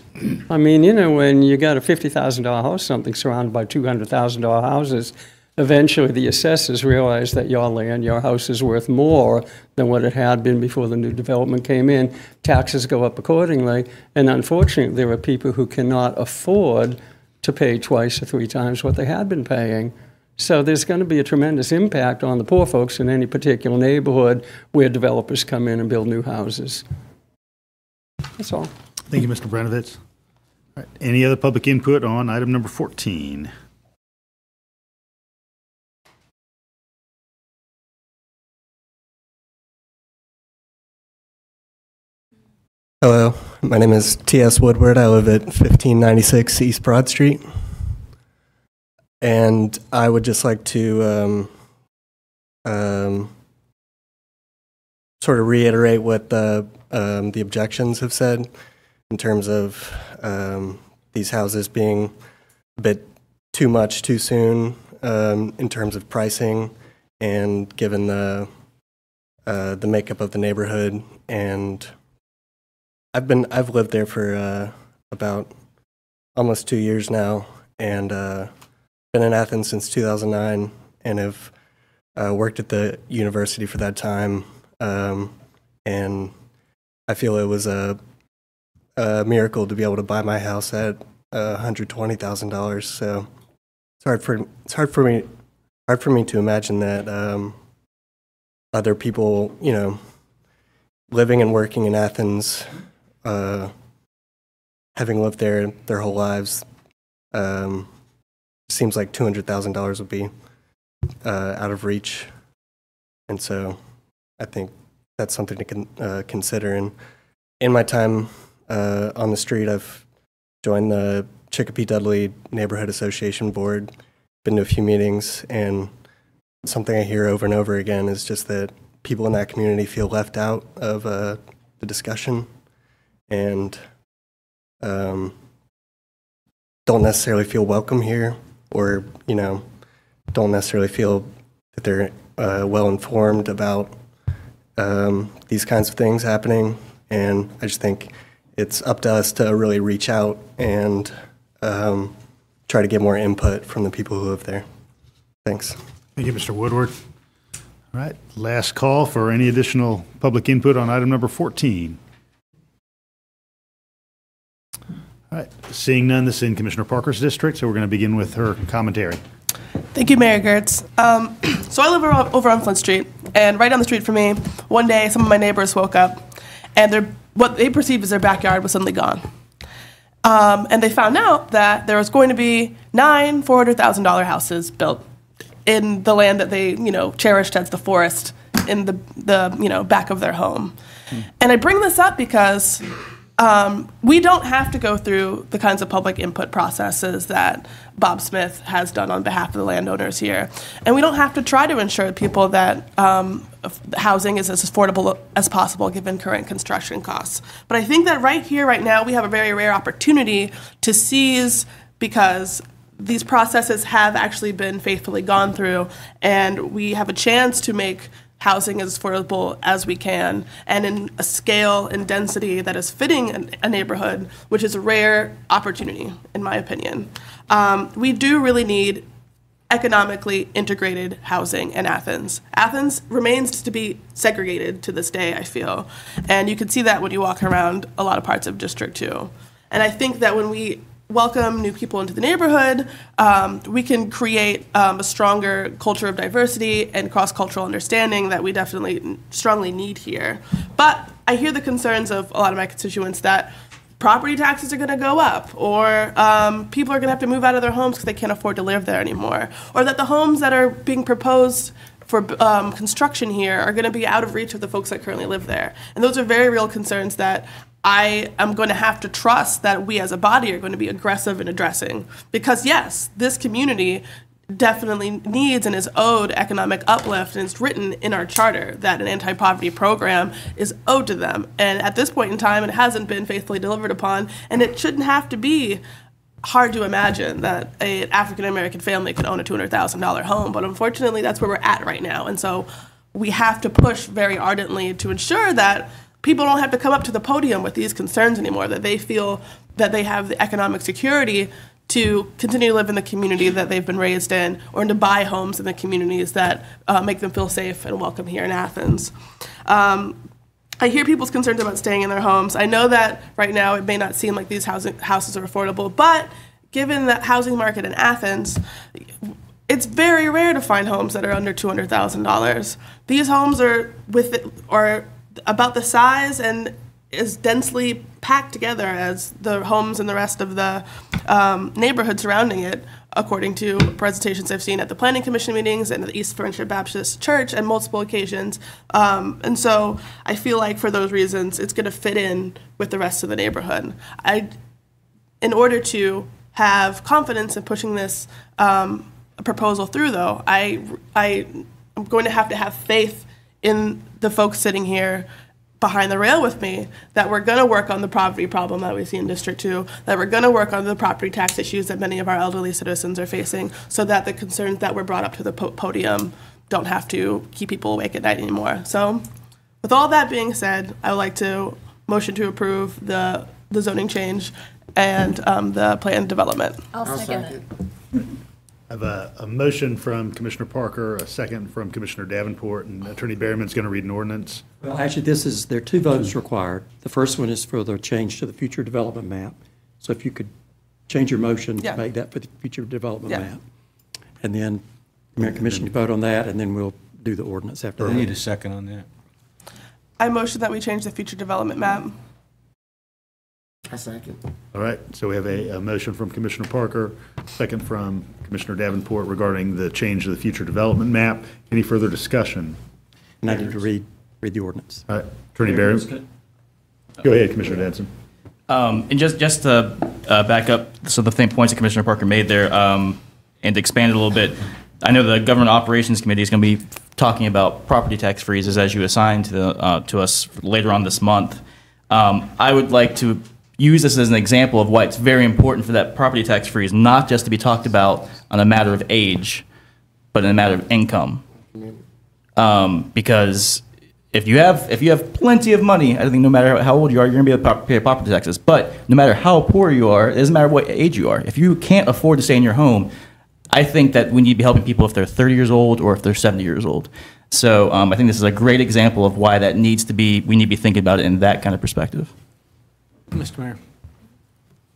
I mean, when you got a $50,000 house, something surrounded by $200,000 houses, eventually the assessors realize that your land, your house is worth more than what it had been before the new development came in. Taxes go up accordingly, and unfortunately, there are people who cannot afford to pay twice or three times what they had been paying. So there's going to be a tremendous impact on the poor folks in any particular neighborhood where developers come in and build new houses. That's all. Thank you, Mr. Brenovitz. All right. Any other public input on item number 14? Hello, my name is T.S. Woodward. I live at 1596 East Broad Street. And I would just like to sort of reiterate what the objections have said in terms of these houses being a bit too much too soon in terms of pricing, and given the makeup of the neighborhood. And I've lived there for about almost 2 years now, and been in Athens since 2009, and have worked at the university for that time. And I feel it was a miracle to be able to buy my house at $120,000. So it's hard for me to imagine that other people, living and working in Athens, having lived there their whole lives, seems like $200,000 would be out of reach. And so I think that's something to consider. And in my time on the street, I've joined the Chicopee Dudley Neighborhood Association Board, been to a few meetings, and something I hear over and over again is just that people in that community feel left out of the discussion, and don't necessarily feel welcome here, or don't necessarily feel that they're well informed about these kinds of things happening. And I just think it's up to us to really reach out and try to get more input from the people who live there. Thanks. Thank you, Mr. Woodward. All right, last call for any additional public input on item number 14. All right, seeing none, this is in Commissioner Parker's district, so we're going to begin with her commentary. Thank you, Mayor Gertz. So I live over on Flint Street, and right down the street from me, one day some of my neighbors woke up, and what they perceived as their backyard was suddenly gone. And they found out that there was going to be 9 $400,000 houses built in the land that they, cherished as the forest in the back of their home. And I bring this up because we don't have to go through the kinds of public input processes that Bob Smith has done on behalf of the landowners here. And we don't have to try to ensure people that housing is as affordable as possible given current construction costs. But I think that right here, right now, we have a very rare opportunity to seize, because these processes have actually been faithfully gone through, and we have a chance to make housing as affordable as we can, and in a scale and density that is fitting a neighborhood, which is a rare opportunity, in my opinion. We do really need economically integrated housing in Athens. Athens remains to be segregated to this day, I feel, and you can see that when you walk around a lot of parts of District 2. And I think that when we welcome new people into the neighborhood, we can create a stronger culture of diversity and cross-cultural understanding that we definitely strongly need here. But I hear the concerns of a lot of my constituents that property taxes are going to go up, or people are going to have to move out of their homes because they can't afford to live there anymore, or that the homes that are being proposed for construction here are going to be out of reach of the folks that currently live there. And those are very real concerns that I am going to have to trust that we as a body are going to be aggressive in addressing. Because yes, this community definitely needs and is owed economic uplift, and it's written in our charter that an anti-poverty program is owed to them. And at this point in time, it hasn't been faithfully delivered upon, and it shouldn't have to be hard to imagine that an African-American family could own a $200,000 home, but unfortunately that's where we're at right now. And so we have to push very ardently to ensure that people don't have to come up to the podium with these concerns anymore, that they feel that they have the economic security to continue to live in the community that they've been raised in, or to buy homes in the communities that make them feel safe and welcome here in Athens. I hear people's concerns about staying in their homes. I know that right now it may not seem like these houses are affordable, but given the housing market in Athens, it's very rare to find homes that are under $200,000. These homes are about the size and is densely packed together as the homes in the rest of the neighborhood surrounding it, according to presentations I've seen at the Planning Commission meetings and the East Friendship Baptist Church on multiple occasions. And so I feel like for those reasons, it's going to fit in with the rest of the neighborhood. In order to have confidence in pushing this proposal through, though, I'm going to have faith in the folks sitting here behind the rail with me, that we're going to work on the poverty problem that we see in District 2, that we're going to work on the property tax issues that many of our elderly citizens are facing, so that the concerns that were brought up to the podium don't have to keep people awake at night anymore. So with all that being said, I would like to motion to approve the zoning change and the planned development. I'll second it. I have a motion from Commissioner Parker, a second from Commissioner Davenport, and Attorney Berryman's going to read an ordinance. Well, actually, there are two votes required. The first one is for the change to the future development map. So if you could change your motion to make that for the future development map. And then the Mayor Commission can vote on that, and then we'll do the ordinance after that. I need a second on that. I motion that we change the future development map. A second. All right, so we have a motion from Commissioner Parker, second from Commissioner Davenport regarding the change to the future development map. Any further discussion? And I need to read the ordinance. All right, Attorney Berryman. Go ahead, Commissioner Danson. And just to back up, so the same points that Commissioner Parker made there, and to expand it a little bit, I know the Government Operations Committee is going to be talking about property tax freezes as you assigned to us later on this month. I would like to use this as an example of why it's very important for that property tax freeze not just to be talked about on a matter of age, but in a matter of income. Because if you have plenty of money, I think no matter how old you are, you're going to be able to pay property taxes. But no matter how poor you are, it doesn't matter what age you are. If you can't afford to stay in your home, I think that we need to be helping people if they're 30 years old or if they're 70 years old. So I think this is a great example of why that needs to be, we need to be thinking about it in that kind of perspective. Mr. Mayor.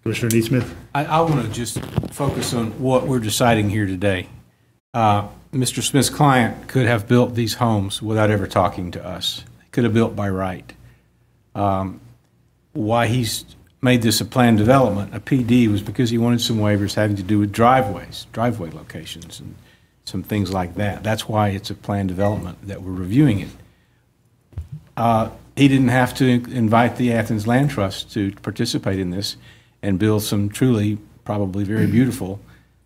Commissioner Neesmith. I want to just focus on what we're deciding here today. Mr. Smith's client could have built these homes without ever talking to us. They could have built by right. Why he's made this a planned development, a PD, was because he wanted some waivers having to do with driveways, driveway locations, and some things like that. That's why it's a planned development that we're reviewing it. he didn't have to invite the Athens Land Trust to participate in this and build some truly, probably very beautiful,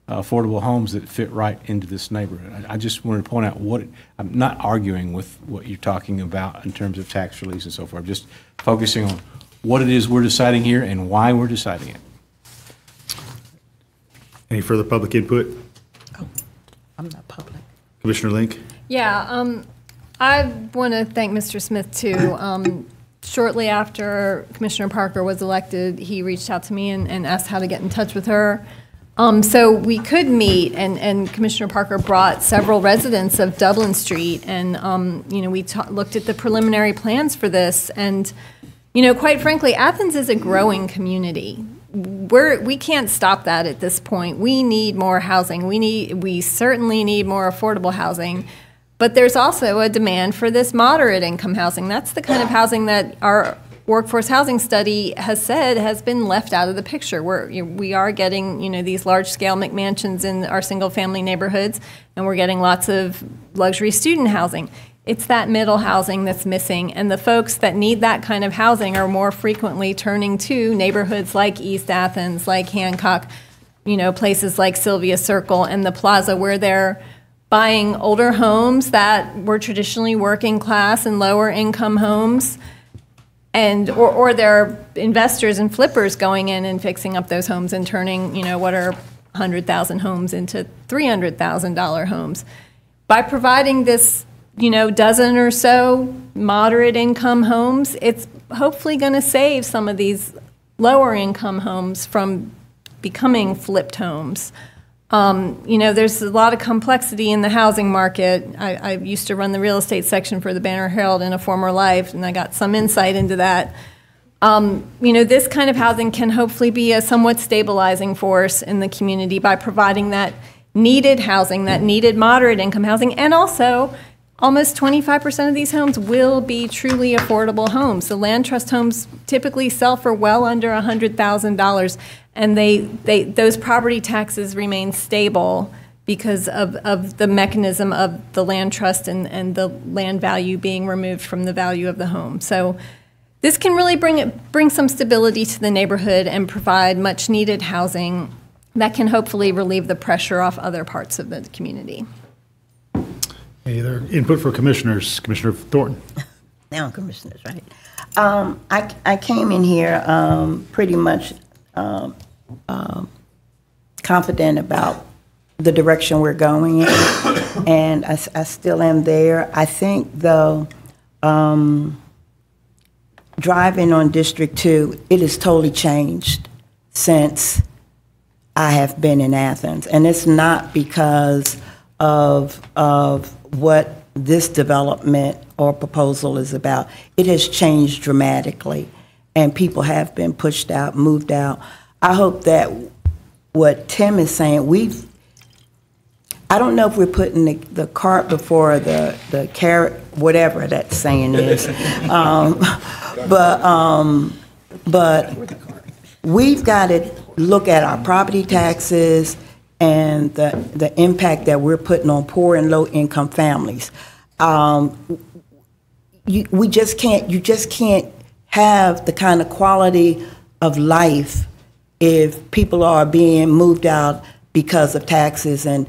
affordable homes that fit right into this neighborhood. I just wanted to point out I'm not arguing with what you're talking about in terms of tax relief and so forth. I'm just focusing on what it is we're deciding here and why we're deciding it. Any further public input? Oh, I'm not public. Commissioner Link? Yeah, I want to thank Mr. Smith too. Shortly after Commissioner Parker was elected, he reached out to me and asked how to get in touch with her. So we could meet, and Commissioner Parker brought several residents of Dublin Street, and we looked at the preliminary plans for this, and quite frankly, Athens is a growing community. We can't stop that at this point. We need more housing. We certainly need more affordable housing. But there's also a demand for this moderate income housing. That's the kind of housing that our workforce housing study has said has been left out of the picture. We are getting these large scale McMansions in our single family neighborhoods, and we're getting lots of luxury student housing. It's that middle housing that's missing, and the folks that need that kind of housing are more frequently turning to neighborhoods like East Athens, like Hancock, places like Sylvia Circle and the Plaza, where they're buying older homes that were traditionally working class and lower income homes, and or they're investors and flippers going in and fixing up those homes and turning what are 100,000 homes into $300,000 homes. By providing this dozen or so moderate income homes, it's hopefully going to save some of these lower income homes from becoming flipped homes. There's a lot of complexity in the housing market. I used to run the real estate section for the Banner Herald in a former life, and I got some insight into that. This kind of housing can hopefully be a somewhat stabilizing force in the community by providing that needed housing, that needed moderate income housing, and also almost 25% of these homes will be truly affordable homes. The land trust homes typically sell for well under $100,000, and those property taxes remain stable because of the mechanism of the land trust and the land value being removed from the value of the home. So this can really bring some stability to the neighborhood and provide much needed housing that can hopefully relieve the pressure off other parts of the community. Any other input for commissioners? Commissioner Thornton. Now commissioners, right? I came in here pretty much confident about the direction we're going in, and I still am there. I think, though, driving on District 2, it has totally changed since I have been in Athens, and it's not because of what this development or proposal is about. It has changed dramatically, and people have been pushed out, moved out. I hope that what Tim is saying, I don't know if we're putting the cart before the carrot, whatever that saying is, but we've got to look at our property taxes and the impact that we're putting on poor and low-income families. You just can't have the kind of quality of life if people are being moved out because of taxes and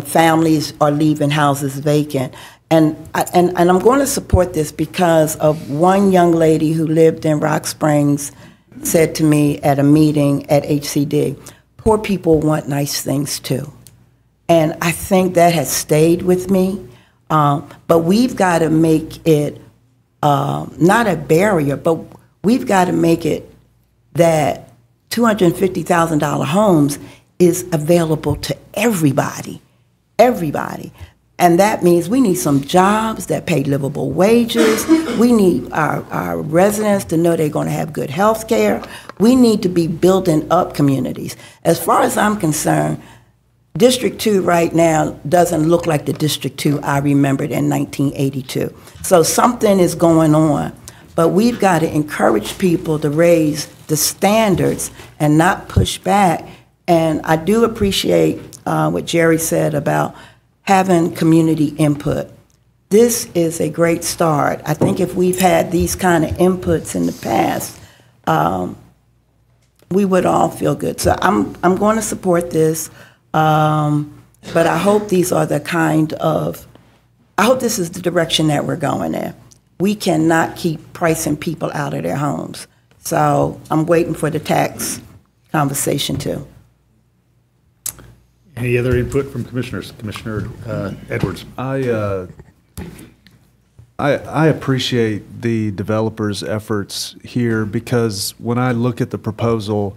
families are leaving houses vacant. And I'm going to support this because of one young lady who lived in Rock Springs said to me at a meeting at HCD, poor people want nice things too. And I think that has stayed with me. But we've got to make it not a barrier, but we've got to make it that $250,000 homes is available to everybody, everybody. And that means we need some jobs that pay livable wages. We need our residents to know they're going to have good health care. We need to be building up communities. As far as I'm concerned, District 2 right now doesn't look like the District 2 I remembered in 1982. So something is going on, but we've got to encourage people to raise the standards and not push back. And I do appreciate what Jerry said about having community input. this is a great start. I think if we've had these kind of inputs in the past, we would all feel good. So I'm going to support this, but I hope these are the I hope this is the direction that we're going in. We cannot keep pricing people out of their homes. So I'm waiting for the tax conversation too. Any other input from commissioners? Commissioner Edwards. I appreciate the developers' efforts here, because when I look at the proposal,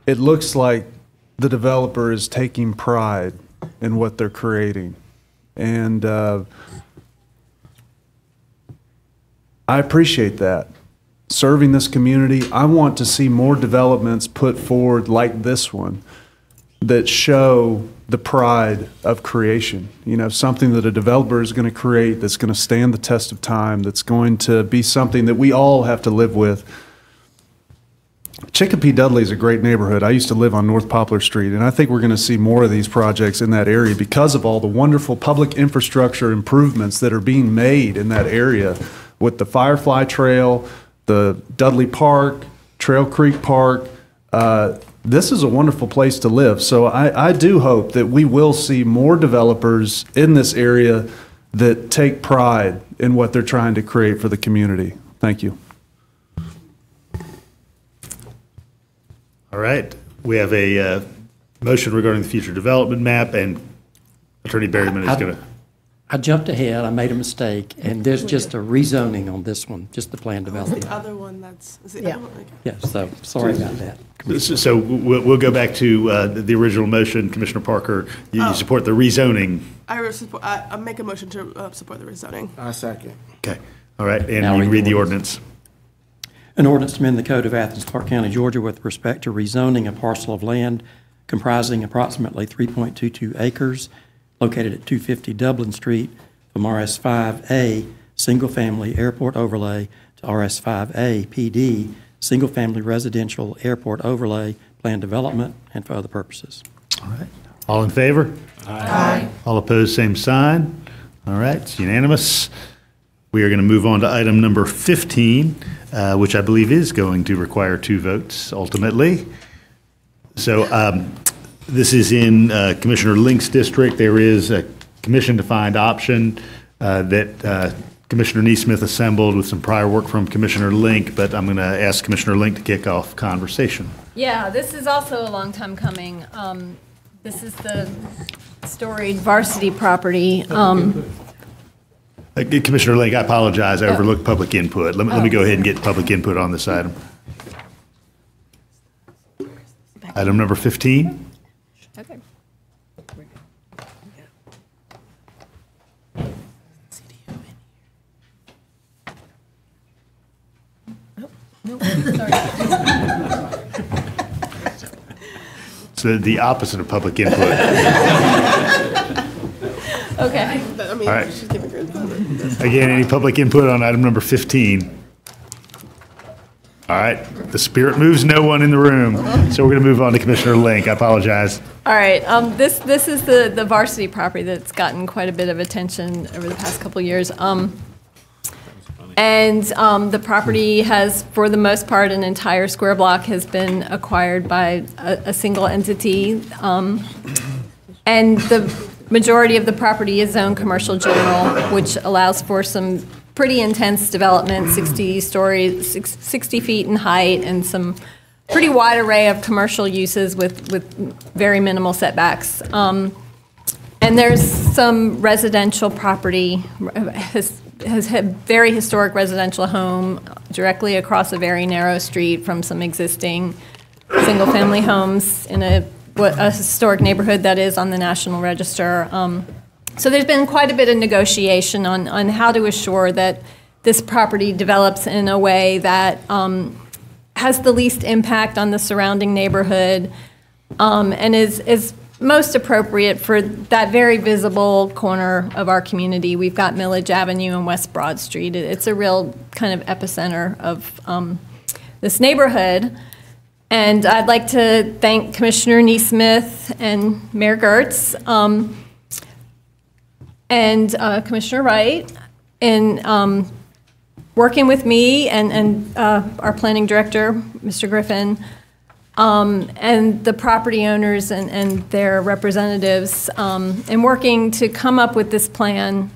it looks like the developer is taking pride in what they're creating. And I appreciate that. Serving this community, I want to see more developments put forward like this one that show the pride of creation. You know, something that a developer is going to create that's going to stand the test of time, that's going to be something that we all have to live with. Chicopee Dudley is a great neighborhood. I used to live on North Poplar Street, and I think we're going to see more of these projects in that area because of all the wonderful public infrastructure improvements that are being made in that area with the Firefly Trail, the Dudley Park, Trail Creek Park. This is a wonderful place to live. So I do hope that we will see more developers in this area that take pride in what they're trying to create for the community. Thank you. All right. We have a motion regarding the future development map, and Attorney Berryman is going to. I jumped ahead, I made a mistake, and there's just a rezoning on this one, just the plan development. The other one that's, is it Yeah. other one? Okay. Yeah, so, sorry about that. So we'll go back to the original motion. Commissioner Parker, you support the rezoning. I make a motion to support the rezoning. I second. Okay. All right. And Now you read read the the ordinance. An ordinance to amend the code of Athens-Clarke County, Georgia with respect to rezoning a parcel of land comprising approximately 3.22 acres located at 250 Dublin Street from RS5A, single-family airport overlay, to RS5A PD, single-family residential airport overlay, plan development, and for other purposes. All right. All in favor? Aye. All opposed, same sign. All right, it's unanimous. We are going to move on to item number 15, which I believe is going to require 2 votes ultimately. So this is in Commissioner Link's district. There is a commission-defined option that Commissioner Neesmith assembled with some prior work from Commissioner Link, but I'm going to ask Commissioner Link to kick off conversation. Yeah, this is also a long time coming. This is the storied Varsity property. Commissioner Link, I apologize. I overlooked public input. Let me go ahead and get public input on this item. Item number 15. Okay. So the opposite of public input. Okay. I mean, All right. she's giving her Again, any public input on item number 15? All right, the spirit moves no one in the room, so we're going to move on to Commissioner Link. I apologize. All right, this is the Varsity property that's gotten quite a bit of attention over the past couple of years. The property has, for the most part, an entire square block has been acquired by a single entity. And the majority of the property is zoned commercial general, which allows for some pretty intense development, 60 stories, 60 feet in height, and some pretty wide array of commercial uses with very minimal setbacks. And there's some residential property, has had very historic residential home directly across a very narrow street from some existing single-family homes in a historic neighborhood that is on the National Register. So there's been quite a bit of negotiation on how to assure that this property develops in a way that has the least impact on the surrounding neighborhood and is most appropriate for that very visible corner of our community. We've got Millage Avenue and West Broad Street. It's a real kind of epicenter of this neighborhood. And I'd like to thank Commissioner Neesmith and Mayor Gertz. and Commissioner Wright, in working with me and our planning director, Mr. Griffin, and the property owners and their representatives, in working to come up with this plan,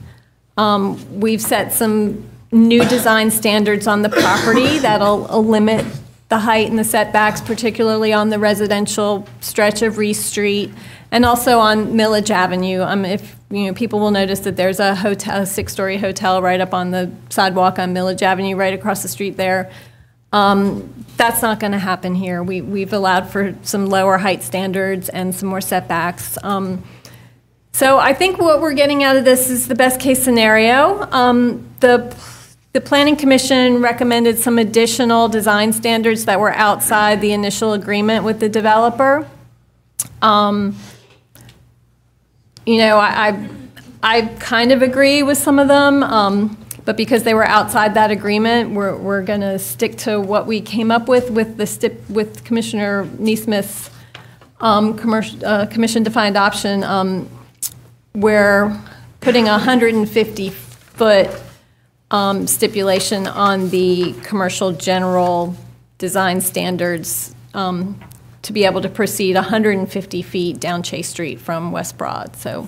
we've set some new design standards on the property that'll limit the height and the setbacks, particularly on the residential stretch of Reese Street, and also on Millage Avenue. If people will notice that there's a hotel, a 6-story hotel right up on the sidewalk on Millage Avenue, right across the street there. That's not going to happen here. We've allowed for some lower height standards and some more setbacks. So I think what we're getting out of this is the best case scenario. The Planning Commission recommended some additional design standards that were outside the initial agreement with the developer. I kind of agree with some of them, but because they were outside that agreement, we're going to stick to what we came up with Commissioner Neesmith's commission-defined option. We're putting a 150-foot stipulation on the commercial general design standards to be able to proceed 150 feet down Chase Street from West Broad. So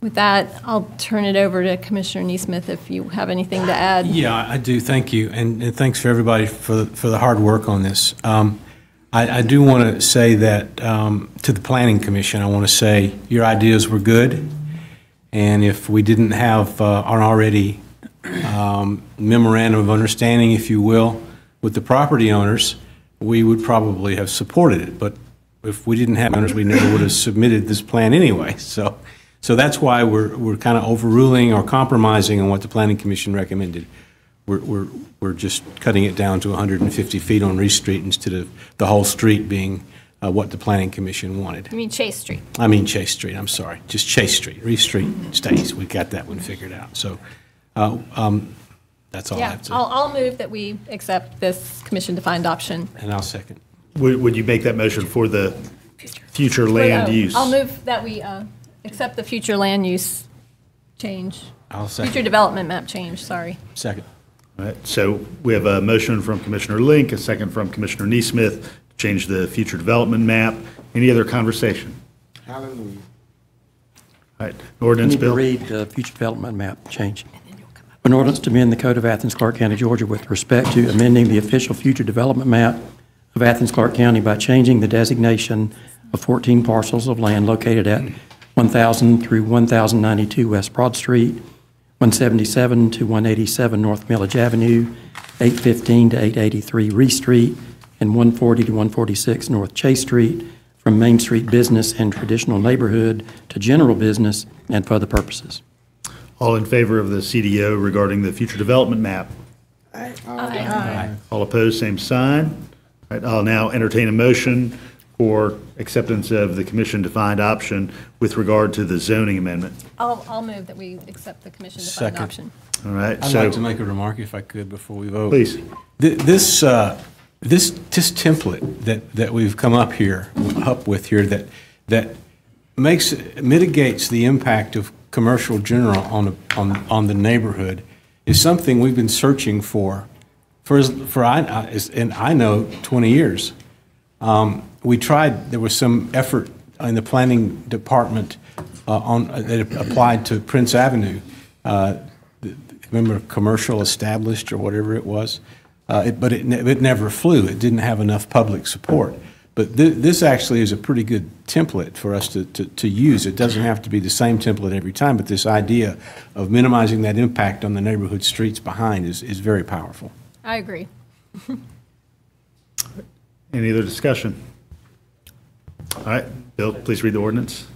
with that, I'll turn it over to Commissioner Neesmith if you have anything to add. Yeah, I do. Thank you. And thanks for everybody for the hard work on this. I do want to say that to the Planning Commission, I want to say your ideas were good. And if we didn't have an already memorandum of understanding, if you will, with the property owners, we would probably have supported it. But if we didn't have owners, we never would have submitted this plan anyway. So that's why we're kind of overruling or compromising on what the Planning Commission recommended. We're just cutting it down to 150 feet on Reese Street instead of the whole street being what the Planning Commission wanted. You mean Chase Street? I mean Chase Street, I'm sorry. Just Chase Street. Reese Street stays. We got that one figured out. So that's all I have to say. I'll move that we accept this commission-defined option. And I'll second. Would you make that motion for the future land use? I'll move that we accept the future land use change. I'll second. Future development map change, sorry. Second. All right, so we have a motion from Commissioner Link, a second from Commissioner Neesmith to change the future development map. Any other conversation? Hallelujah. All right, ordinance bill. Read the future development map change. An ordinance to amend the Code of Athens-Clarke County, Georgia with respect to amending the official future development map of Athens-Clarke County by changing the designation of 14 parcels of land located at 1,000 through 1,092 West Broad Street, 177 to 187 North Millage Avenue, 815 to 883 Reese Street, and 140 to 146 North Chase Street from Main Street business and traditional neighborhood to general business and for other purposes. All in favor of the CDO regarding the future development map? Aye. Aye. All opposed, same sign. All right, I'll now entertain a motion for acceptance of the commission-defined option with regard to the zoning amendment. I'll move that we accept the commission-defined option. All right. I'd like to make a remark if I could before we vote. Please. This template that we've come up with here that mitigates the impact of commercial general on the neighborhood is something we've been searching for and I know 20 years. We tried. There was some effort in the planning department that applied to Prince Avenue. Remember, commercial established or whatever it was, but it never flew. It didn't have enough public support. But this actually is a pretty good template for us to use. It doesn't have to be the same template every time, but this idea of minimizing that impact on the neighborhood streets behind is very powerful. I agree. Any other discussion? All right, Bill, please read the ordinance.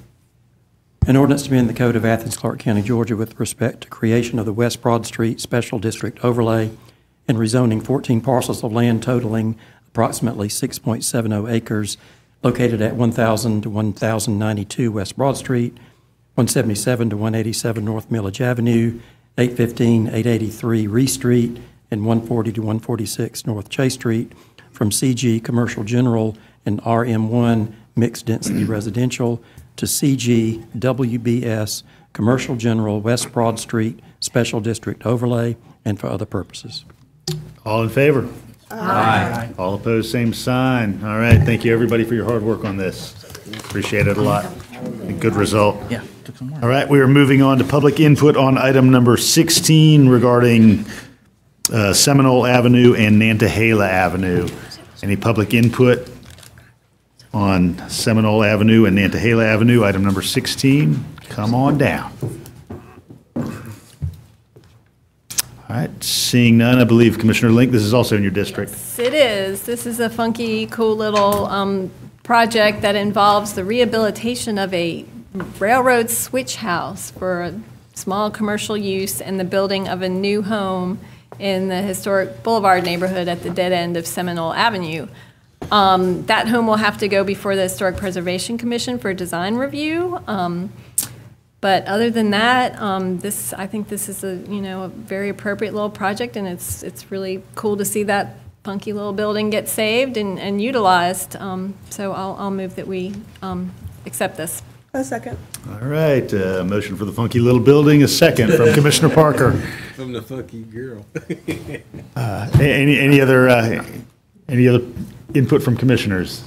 An ordinance to amend the Code of Athens-Clarke County, Georgia with respect to creation of the West Broad Street Special District Overlay and rezoning 14 parcels of land totaling approximately 6.70 acres located at 1,000 to 1,092 West Broad Street, 177 to 187 North Millage Avenue, 815, 883 Reese Street, and 140 to 146 North Chase Street from CG Commercial General and RM1 Mixed Density Residential to CG WBS Commercial General West Broad Street Special District Overlay and for other purposes. All in favor? Aye. All opposed, same sign. All right, thank you, everybody, for your hard work on this. Appreciate it a lot. Good result. Yeah, took some work. All right, we are moving on to public input on item number 16 regarding Seminole Avenue and Nantahala Avenue. Any public input on Seminole Avenue and Nantahala Avenue, item number 16? Come on down. All right, seeing none, I believe Commissioner Link, this is also in your district. Yes, it is. This is a funky, cool little project that involves the rehabilitation of a railroad switch house for a small commercial use and the building of a new home in the historic Boulevard neighborhood at the dead end of Seminole Avenue. That home will have to go before the Historic Preservation Commission for design review. But other than that, I think this is a very appropriate little project, and it's really cool to see that funky little building get saved and utilized. So I'll move that we accept this. A second. All right, motion for the funky little building, a second from Commissioner Parker. From the funky girl. Any other input from commissioners?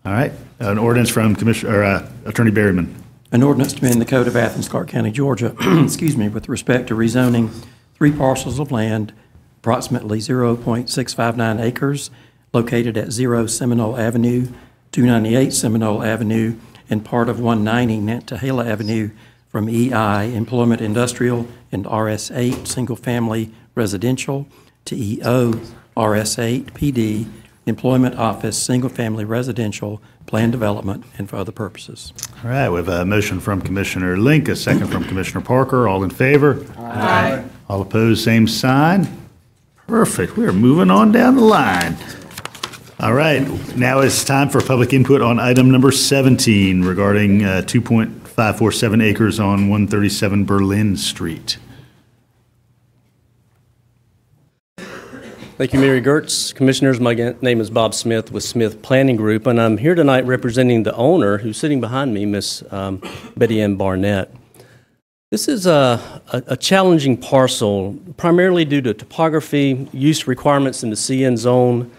All right, an ordinance from Attorney Berryman. An ordinance to amend the Code of Athens-Clarke County, Georgia, excuse me, with respect to rezoning 3 parcels of land, approximately 0.659 acres, located at 0 Seminole Avenue, 298 Seminole Avenue, and part of 190 Nantahala Avenue from EI, Employment Industrial, and RS8, Single Family Residential, to EO, RS8, PD, Employment Office, Single Family Residential, Plan Development, and for other purposes. All right, we have a motion from Commissioner Link, a second from Commissioner Parker. All in favor? Aye. All opposed, same sign. Perfect. We are moving on down the line. All right, now it's time for public input on item number 17 regarding 2.547 acres on 137 Berlin Street. Thank you, Mary Gertz. Commissioners, my name is Bob Smith with Smith Planning Group, and I'm here tonight representing the owner who's sitting behind me, Miss Betty Ann Barnett. This is a challenging parcel, primarily due to topography, use requirements in the CN zone,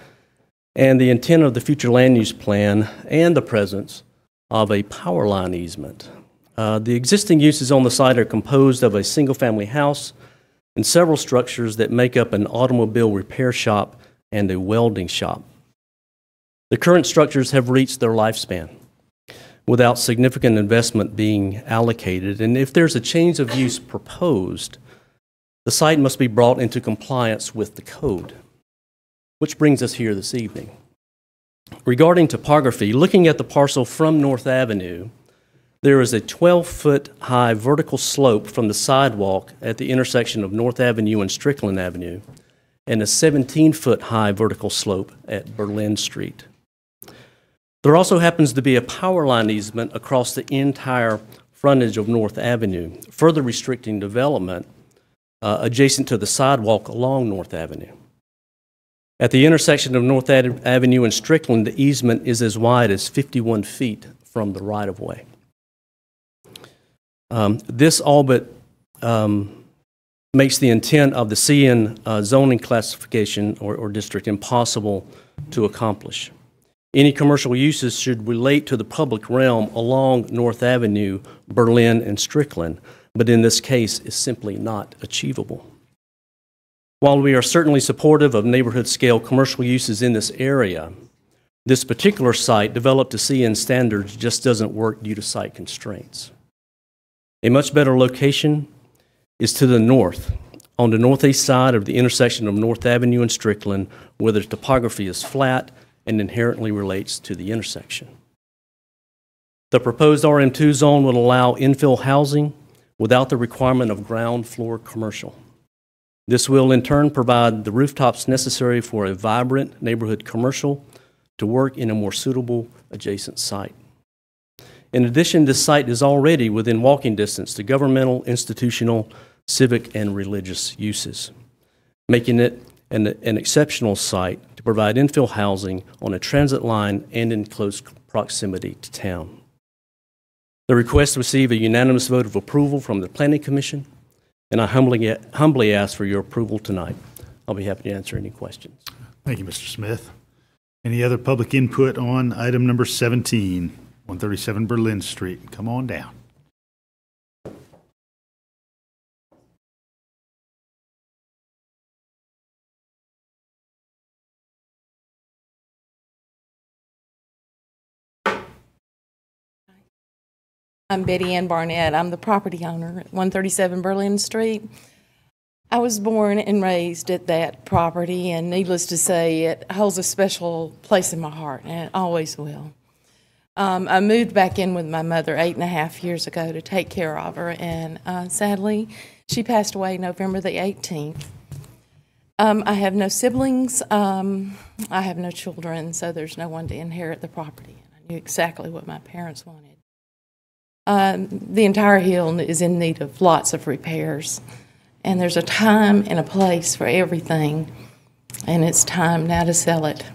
and the intent of the future land use plan, and the presence of a power line easement. The existing uses on the site are composed of a single-family house and several structures that make up an automobile repair shop and a welding shop. The current structures have reached their lifespan without significant investment being allocated, and if there's a change of use proposed, the site must be brought into compliance with the code, which brings us here this evening. Regarding topography, looking at the parcel from North Avenue, there is a 12-foot high vertical slope from the sidewalk at the intersection of North Avenue and Strickland Avenue, and a 17-foot high vertical slope at Berlin Street. There also happens to be a power line easement across the entire frontage of North Avenue, further restricting development adjacent to the sidewalk along North Avenue. At the intersection of North Avenue and Strickland, the easement is as wide as 51 feet from the right-of-way. This all but makes the intent of the CN zoning classification or district impossible to accomplish. Any commercial uses should relate to the public realm along North Avenue, Berlin, and Strickland, but in this case is simply not achievable. While we are certainly supportive of neighborhood-scale commercial uses in this area, this particular site, developed to CN standards, just doesn't work due to site constraints. A much better location is to the north, on the northeast side of the intersection of North Avenue and Strickland, where the topography is flat and inherently relates to the intersection. The proposed RM2 zone would allow infill housing without the requirement of ground floor commercial. This will in turn provide the rooftops necessary for a vibrant neighborhood commercial to work in a more suitable adjacent site. In addition, this site is already within walking distance to governmental, institutional, civic, and religious uses, making it an exceptional site to provide infill housing on a transit line and in close proximity to town. The request received a unanimous vote of approval from the Planning Commission, and I humbly ask for your approval tonight. I'll be happy to answer any questions. Thank you, Mr. Smith. Any other public input on item number 17, 137 Berlin Street? Come on down. I'm Betty Ann Barnett. I'm the property owner at 137 Berlin Street. I was born and raised at that property, and needless to say, it holds a special place in my heart, and it always will. I moved back in with my mother 8.5 years ago to take care of her, and sadly, she passed away November the 18th. I have no siblings. I have no children, so there's no one to inherit the property. I knew exactly what my parents wanted. The entire hill is in need of lots of repairs, and there's a time and a place for everything, and it's time now to sell it.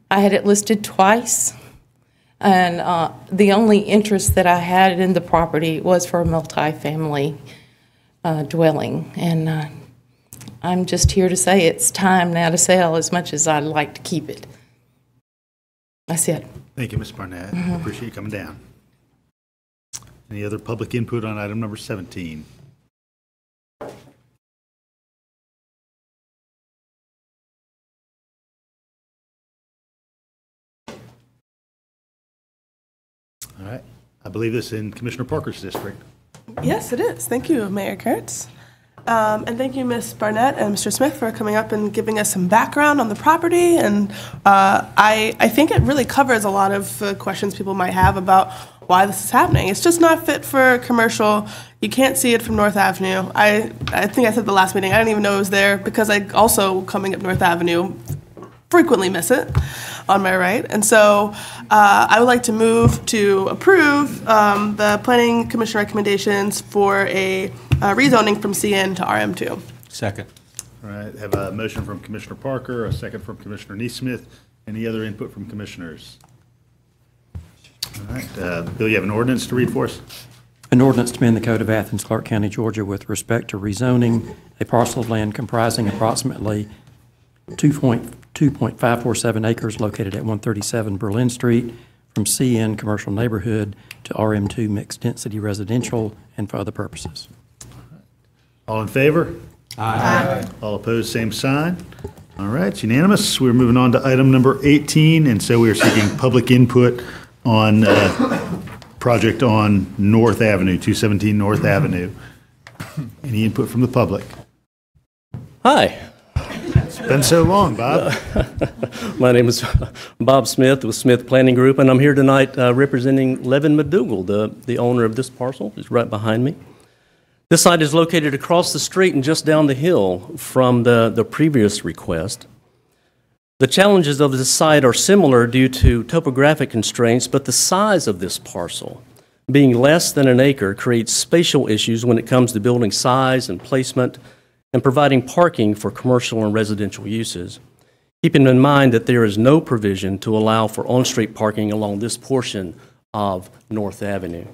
I had it listed twice, and the only interest that I had in the property was for a multifamily dwelling, and I'm just here to say it's time now to sell as much as I'd like to keep it. That's it. Thank you, Ms. Barnett. Appreciate you coming down. Any other public input on item number 17? All right. I believe this is in Commissioner Parker's district. Yes, it is. Thank you, Mayor Kurtz. And thank you, Ms. Barnett and Mr. Smith, for coming up and giving us some background on the property. And I think it really covers a lot of questions people might have about why this is happening. It's just not fit for commercial. You can't see it from North Avenue. I think I said the last meeting, I didn't even know it was there because I also, coming up North Avenue, frequently miss it on my right. And so I would like to move to approve the Planning Commission recommendations for a rezoning from CN to RM2. Second. All right, I have a motion from Commissioner Parker, a second from Commissioner Neesmith. Any other input from commissioners? All right, Bill, you have an ordinance to read for us? An ordinance to amend the Code of Athens-Clarke County, Georgia with respect to rezoning a parcel of land comprising approximately 2.547 acres located at 137 Berlin Street from CN Commercial Neighborhood to RM2 Mixed Density Residential and for other purposes. All in favor? Aye. All opposed, same sign. All right, it's unanimous. We're moving on to item number 18, and so we are seeking public input on project on North Avenue, 217 North Avenue. Any input from the public? Hi. It's been so long, Bob. My name is Bob Smith with Smith Planning Group, and I'm here tonight representing Levin McDougall, the owner of this parcel. He's right behind me. This site is located across the street and just down the hill from the previous request. The challenges of this site are similar due to topographic constraints, but the size of this parcel, being less than an acre, creates spatial issues when it comes to building size and placement and providing parking for commercial and residential uses, keeping in mind that there is no provision to allow for on-street parking along this portion of North Avenue.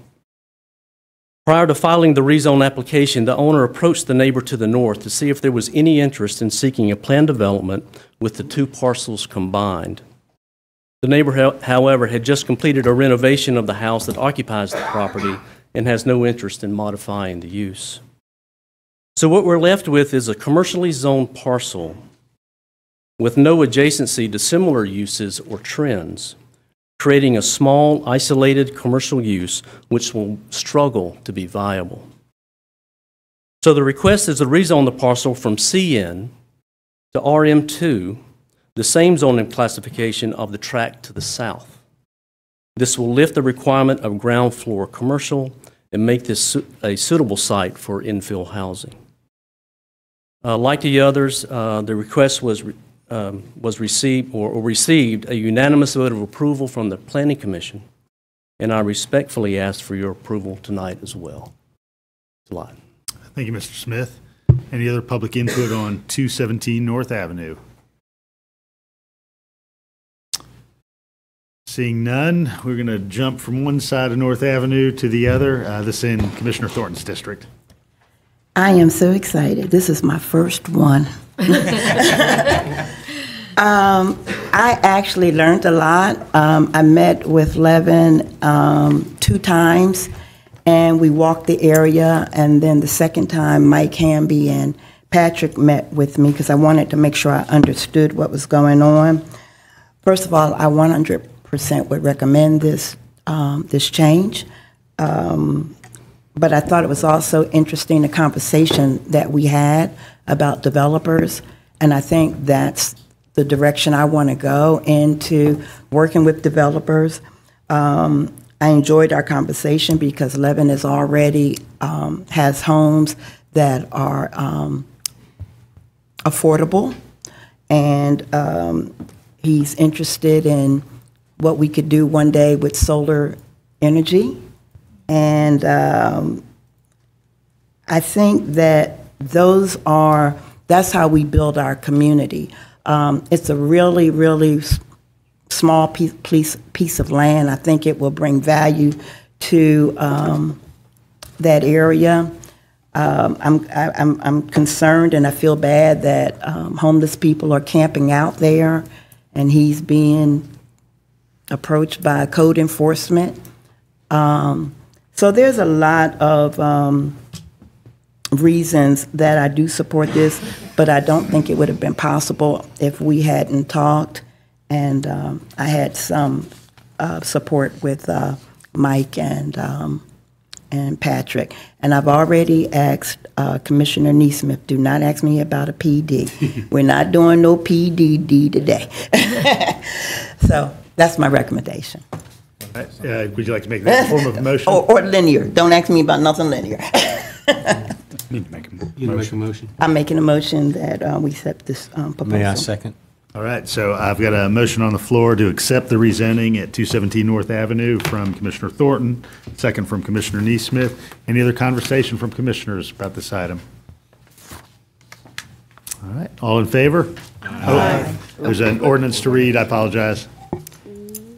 Prior to filing the rezone application, the owner approached the neighbor to the north to see if there was any interest in seeking a planned development with the two parcels combined. The neighbor, however, had just completed a renovation of the house that occupies the property and has no interest in modifying the use. So what we're left with is a commercially zoned parcel with no adjacency to similar uses or trends, creating a small, isolated commercial use which will struggle to be viable. So the request is to rezone the parcel from CN to RM2, the same zoning classification of the tract to the south. This will lift the requirement of ground floor commercial and make this a suitable site for infill housing. Like the others, the request was received a unanimous vote of approval from the Planning Commission, and I respectfully ask for your approval tonight as well. Thanks a lot. Thank you, Mr. Smith. Any other public input on 217 North Avenue? Seeing none, we're going to jump from one side of North Avenue to the other. This in Commissioner Thornton's district. I am so excited. This is my first one. I actually learned a lot. I met with Levin 2 times, and we walked the area, and then the second time, Mike Hamby and Patrick met with me because I wanted to make sure I understood what was going on. First of all, I 100% would recommend this change. But I thought it was also interesting, the conversation that we had about developers, and I think that's the direction I want to go into, working with developers. I enjoyed our conversation because Levin is already has homes that are affordable, and he's interested in what we could do one day with solar energy. And I think that that's how we build our community. It's a really, really small piece of land. I think it will bring value to that area. I'm concerned, and I feel bad that homeless people are camping out there, and he's being approached by code enforcement. So there's a lot of reasons that I do support this, but I don't think it would have been possible if we hadn't talked. And I had some support with Mike and Patrick. And I've already asked Commissioner Neesmith, do not ask me about a PD. We're not doing no PDD today. So that's my recommendation. Would you like to make that in the form of a motion? Or linear. Don't ask me about nothing linear. You need to make a motion. I'm making a motion that we accept this proposal. May I second? All right, so I've got a motion on the floor to accept the rezoning at 217 North Avenue from Commissioner Thornton, second from Commissioner Neesmith. Any other conversation from commissioners about this item? All right, all in favor? Aye. Oh, there's an ordinance to read. I apologize.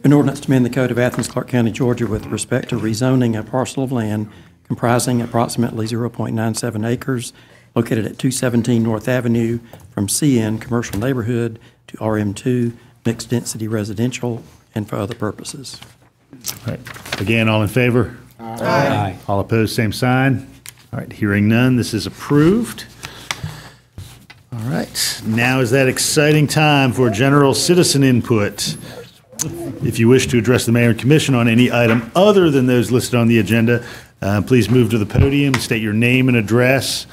An ordinance to amend the code of Athens-Clarke County, Georgia with respect to rezoning a parcel of land comprising approximately 0.97 acres located at 217 North Avenue from CN Commercial Neighborhood to RM2 Mixed Density Residential and for other purposes. All right. Again, all in favor? Aye. All opposed, same sign. All right, hearing none, this is approved. All right, now is that exciting time for general citizen input. If you wish to address the mayor and commission on any item other than those listed on the agenda, please move to the podium, state your name and address.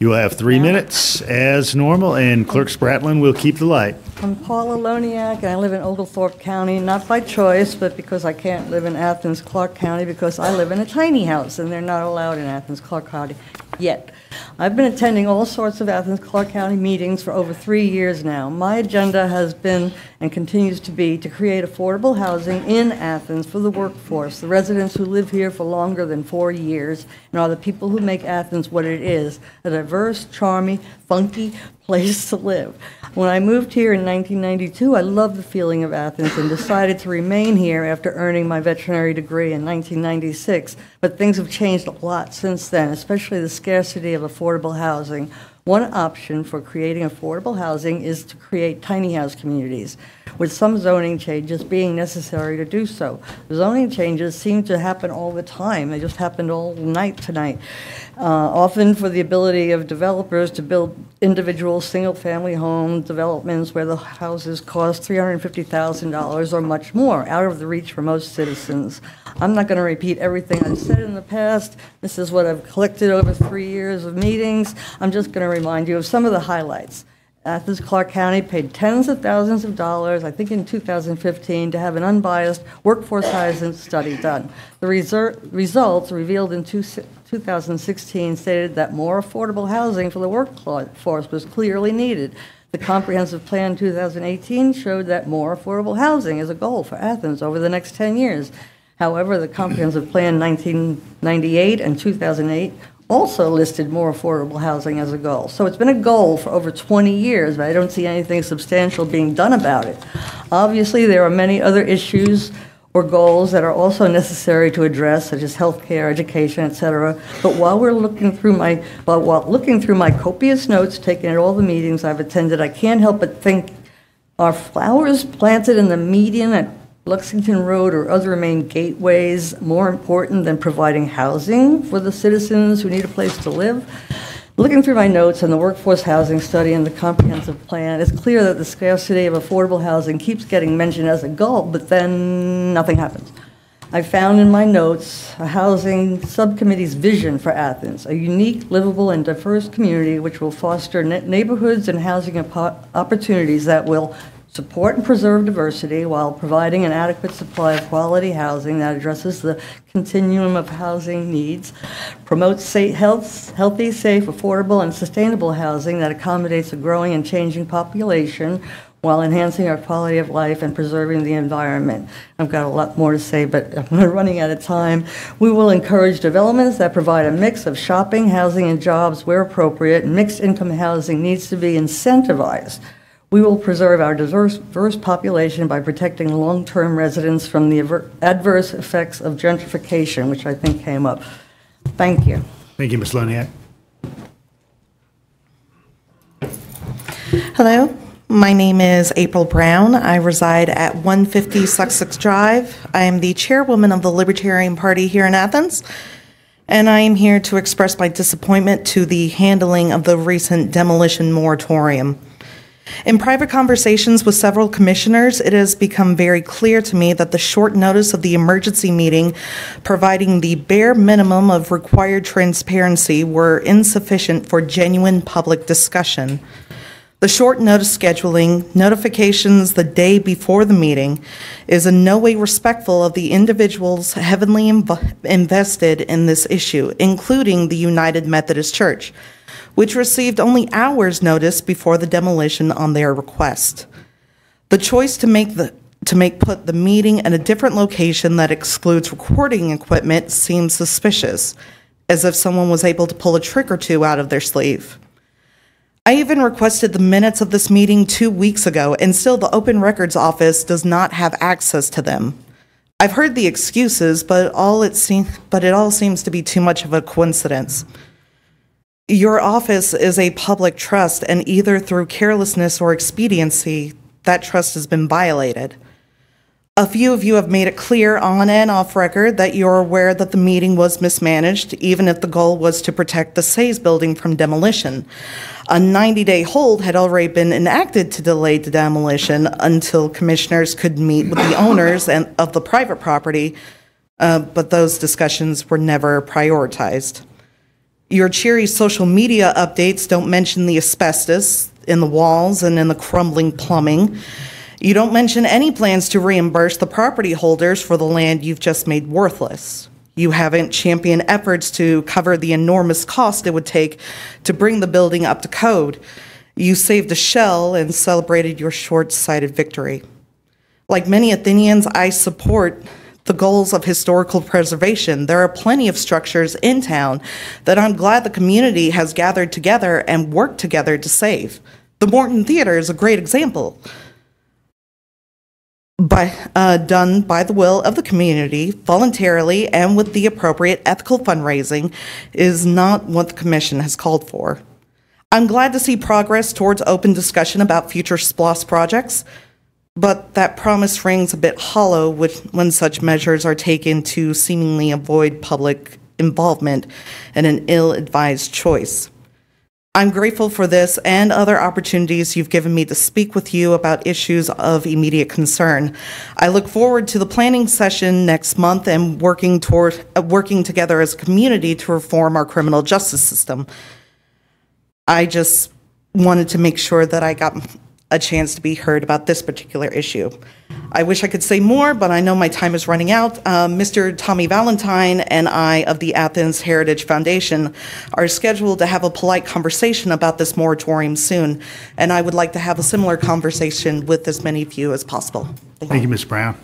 You will have 3 minutes as normal, and Clerk Spratlin will keep the light. I'm Paula Loniak, and I live in Oglethorpe County, not by choice, but because I can't live in Athens-Clarke County because I live in a tiny house, and they're not allowed in Athens-Clarke County yet. I've been attending all sorts of Athens-Clarke County meetings for over 3 years now. My agenda has been and continues to be to create affordable housing in Athens for the workforce, the residents who live here for longer than 4 years, and are the people who make Athens what it is, a diverse, charming, funky place to live. When I moved here in 1992, I loved the feeling of Athens and decided to remain here after earning my veterinary degree in 1996. But things have changed a lot since then, especially the scarcity of affordable housing. One option for creating affordable housing is to create tiny house communities, with some zoning changes being necessary to do so. The zoning changes seem to happen all the time. They just happened all night tonight. Often for the ability of developers to build individual single-family home developments where the houses cost $350,000 or much more, out of the reach for most citizens. I'm not going to repeat everything I've said in the past. This is what I've collected over 3 years of meetings. I'm just going to remind you of some of the highlights. Athens-Clarke County paid tens of thousands of dollars, I think in 2015, to have an unbiased workforce housing study done. The results revealed in 2016 stated that more affordable housing for the workforce was clearly needed. The Comprehensive Plan 2018 showed that more affordable housing is a goal for Athens over the next 10 years. However, the Comprehensive Plan 1998 and 2008 also listed more affordable housing as a goal. So it's been a goal for over 20 years, but I don't see anything substantial being done about it. Obviously, there are many other issues or goals that are also necessary to address, such as healthcare, education, et cetera. But while looking through my copious notes taken at all the meetings I've attended, I can't help but think, are flowers planted in the median at Lexington Road or other main gateways more important than providing housing for the citizens who need a place to live? Looking through my notes on the workforce housing study and the comprehensive plan, it's clear that the scarcity of affordable housing keeps getting mentioned as a goal, but then nothing happens. I found in my notes a housing subcommittee's vision for Athens, a unique, livable, and diverse community which will foster neighborhoods and housing opportunities that will support and preserve diversity while providing an adequate supply of quality housing that addresses the continuum of housing needs, promotes healthy, safe, affordable, and sustainable housing that accommodates a growing and changing population while enhancing our quality of life and preserving the environment. I've got a lot more to say, but I'm running out of time. We will encourage developments that provide a mix of shopping, housing, and jobs where appropriate. Mixed income housing needs to be incentivized. We will preserve our diverse population by protecting long-term residents from the adverse effects of gentrification, which I think came up. Thank you. Thank you, Ms. Loniak. Hello, my name is April Brown. I reside at 150 Sussex Drive. I am the chairwoman of the Libertarian Party here in Athens, and I am here to express my disappointment to the handling of the recent demolition moratorium. In private conversations with several commissioners, it has become very clear to me that the short notice of the emergency meeting providing the bare minimum of required transparency were insufficient for genuine public discussion. The short notice scheduling, notifications the day before the meeting, is in no way respectful of the individuals heavily invested in this issue, including the United Methodist Church, which received only hours' notice before the demolition on their request. The choice to put the meeting in a different location that excludes recording equipment seems suspicious, as if someone was able to pull a trick or two out of their sleeve. I even requested the minutes of this meeting 2 weeks ago, and still the Open Records Office does not have access to them. I've heard the excuses, but it all seems to be too much of a coincidence. Your office is a public trust, and either through carelessness or expediency, that trust has been violated. A few of you have made it clear on and off record that you're aware that the meeting was mismanaged, even if the goal was to protect the Sayes building from demolition. A 90-day hold had already been enacted to delay the demolition until commissioners could meet with the owners of the private property, but those discussions were never prioritized. Your cheery social media updates don't mention the asbestos in the walls and in the crumbling plumbing. You don't mention any plans to reimburse the property holders for the land you've just made worthless. You haven't championed efforts to cover the enormous cost it would take to bring the building up to code. You saved a shell and celebrated your short-sighted victory. Like many Athenians, I support the goals of historical preservation. There are plenty of structures in town that I'm glad the community has gathered together and worked together to save. The Morton Theater is a great example. Done by the will of the community, voluntarily, and with the appropriate ethical fundraising, is not what the Commission has called for. I'm glad to see progress towards open discussion about future SPLOST projects, but that promise rings a bit hollow when such measures are taken to seemingly avoid public involvement and an ill-advised choice. I'm grateful for this and other opportunities you've given me to speak with you about issues of immediate concern. I look forward to the planning session next month and working together as a community to reform our criminal justice system. I just wanted to make sure that I got a chance to be heard about this particular issue. I wish I could say more, but I know my time is running out. Mr. Tommy Valentine and I of the Athens Heritage Foundation are scheduled to have a polite conversation about this moratorium soon, and I would like to have a similar conversation with as many of you as possible. Thank you. Ms. Brown.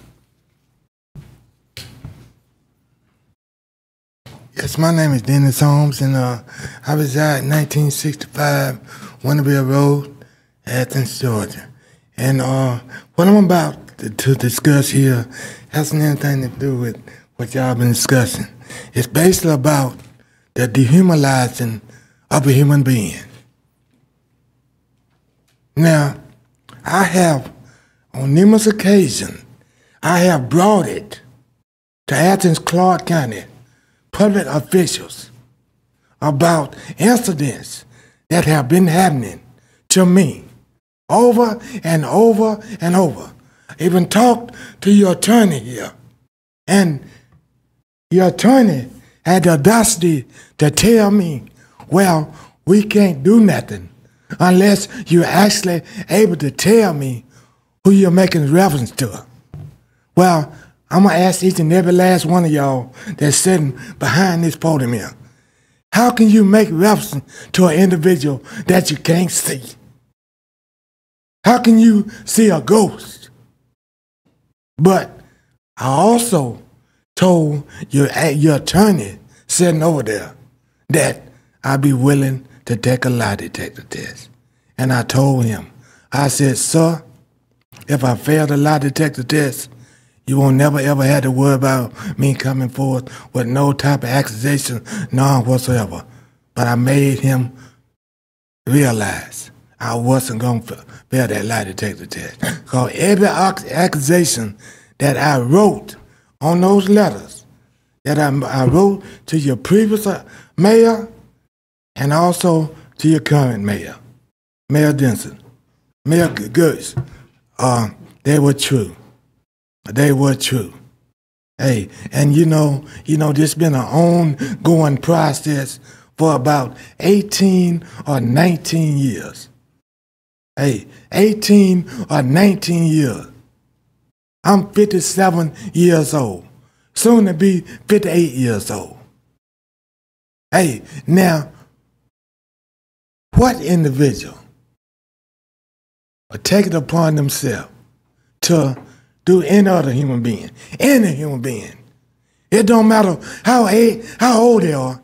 Yes, my name is Dennis Holmes, and I reside at 1965 Winterville Road, Athens, Georgia. And what I'm about to discuss here hasn't anything to do with what y'all been discussing. It's basically about the dehumanizing of a human being. Now, I have, on numerous occasions, I have brought it to Athens-Clarke County public officials about incidents that have been happening to me over and over and over. Even talked to your attorney here, and your attorney had the audacity to tell me, well, we can't do nothing unless you're actually able to tell me who you're making reference to. Well, I'm going to ask each and every last one of y'all that's sitting behind this podium here, how can you make reference to an individual that you can't see? How can you see a ghost? But I also told your attorney sitting over there that I'd be willing to take a lie detector test. And I told him, I said, sir, if I fail the lie detector test, you won't never ever have to worry about me coming forth with no type of accusation, none whatsoever. But I made him realize I wasn't going to fail that lie detector test. Because every accusation that I wrote on those letters, that I wrote to your previous mayor and also to your current mayor, Mayor Denson, Mayor Gertz, they were true. They were true. Hey, and you know, this been an ongoing process for about 18 or 19 years. Hey, 18 or 19 years. I'm 57 years old, soon to be 58 years old. Hey, now, what individual would take it upon themselves to do any other human being, any human being? It don't matter how old they are,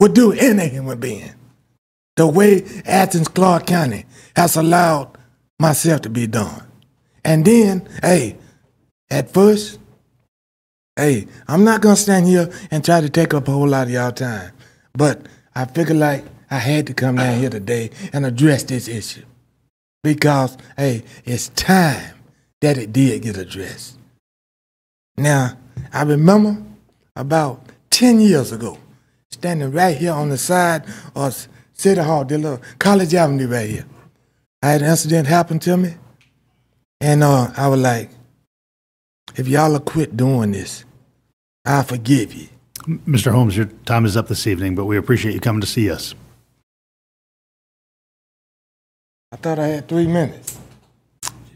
would do any human being the way Athens-Clarke County has allowed myself to be done. And then, hey, at first, hey, I'm not going to stand here and try to take up a whole lot of y'all time, but I figured like I had to come down here today and address this issue because, hey, it's time that it did get addressed. Now, I remember about 10 years ago, standing right here on the side of City Hall, the little College Avenue right here. I had an incident happen to me, and I was like, if y'all will quit doing this, I'll forgive you. Mr. Holmes, your time is up this evening, but we appreciate you coming to see us. I thought I had 3 minutes.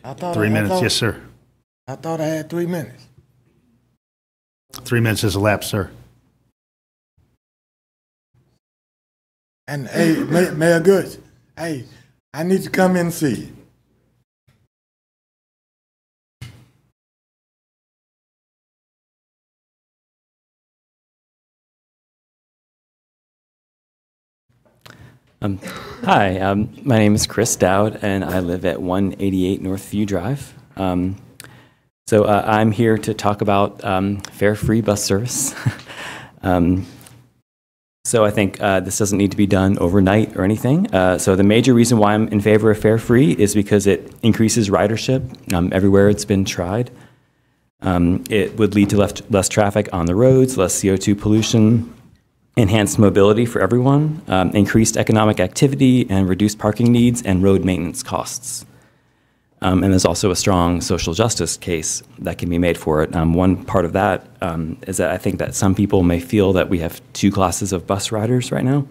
3 minutes, yes, sir. I thought I had 3 minutes. 3 minutes has elapsed, sir. And hey, Mayor Goods, hey, I need to come in and see you. Hi, my name is Chris Dowd, and I live at 188 Northview Drive. So I'm here to talk about fare-free bus service. So I think this doesn't need to be done overnight or anything. So the major reason why I'm in favor of fare-free is because it increases ridership everywhere it's been tried. It would lead to less traffic on the roads, less CO2 pollution, enhanced mobility for everyone, increased economic activity, and reduced parking needs and road maintenance costs. And there's also a strong social justice case that can be made for it. One part of that is that I think that some people may feel that we have two classes of bus riders right now,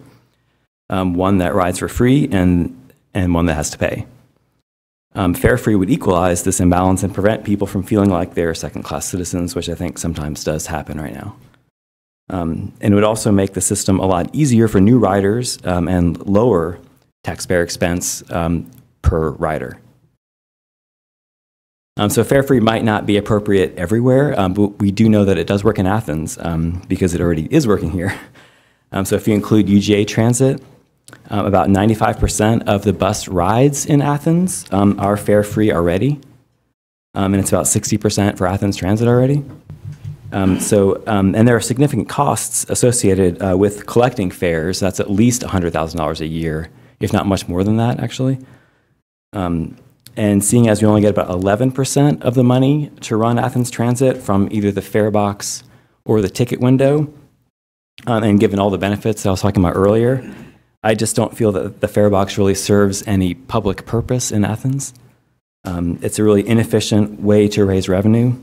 one that rides for free and one that has to pay. Fare-free would equalize this imbalance and prevent people from feeling like they're second-class citizens, which I think sometimes does happen right now. And it would also make the system a lot easier for new riders and lower taxpayer expense per rider. So fare-free might not be appropriate everywhere, but we do know that it does work in Athens because it already is working here. So if you include UGA transit, about 95% of the bus rides in Athens are fare-free already, and it's about 60% for Athens Transit already. And there are significant costs associated with collecting fares. That's at least $100,000 a year, if not much more than that, actually. And seeing as we only get about 11% of the money to run Athens Transit from either the fare box or the ticket window, and given all the benefits I was talking about earlier, I just don't feel that the fare box really serves any public purpose in Athens. It's a really inefficient way to raise revenue,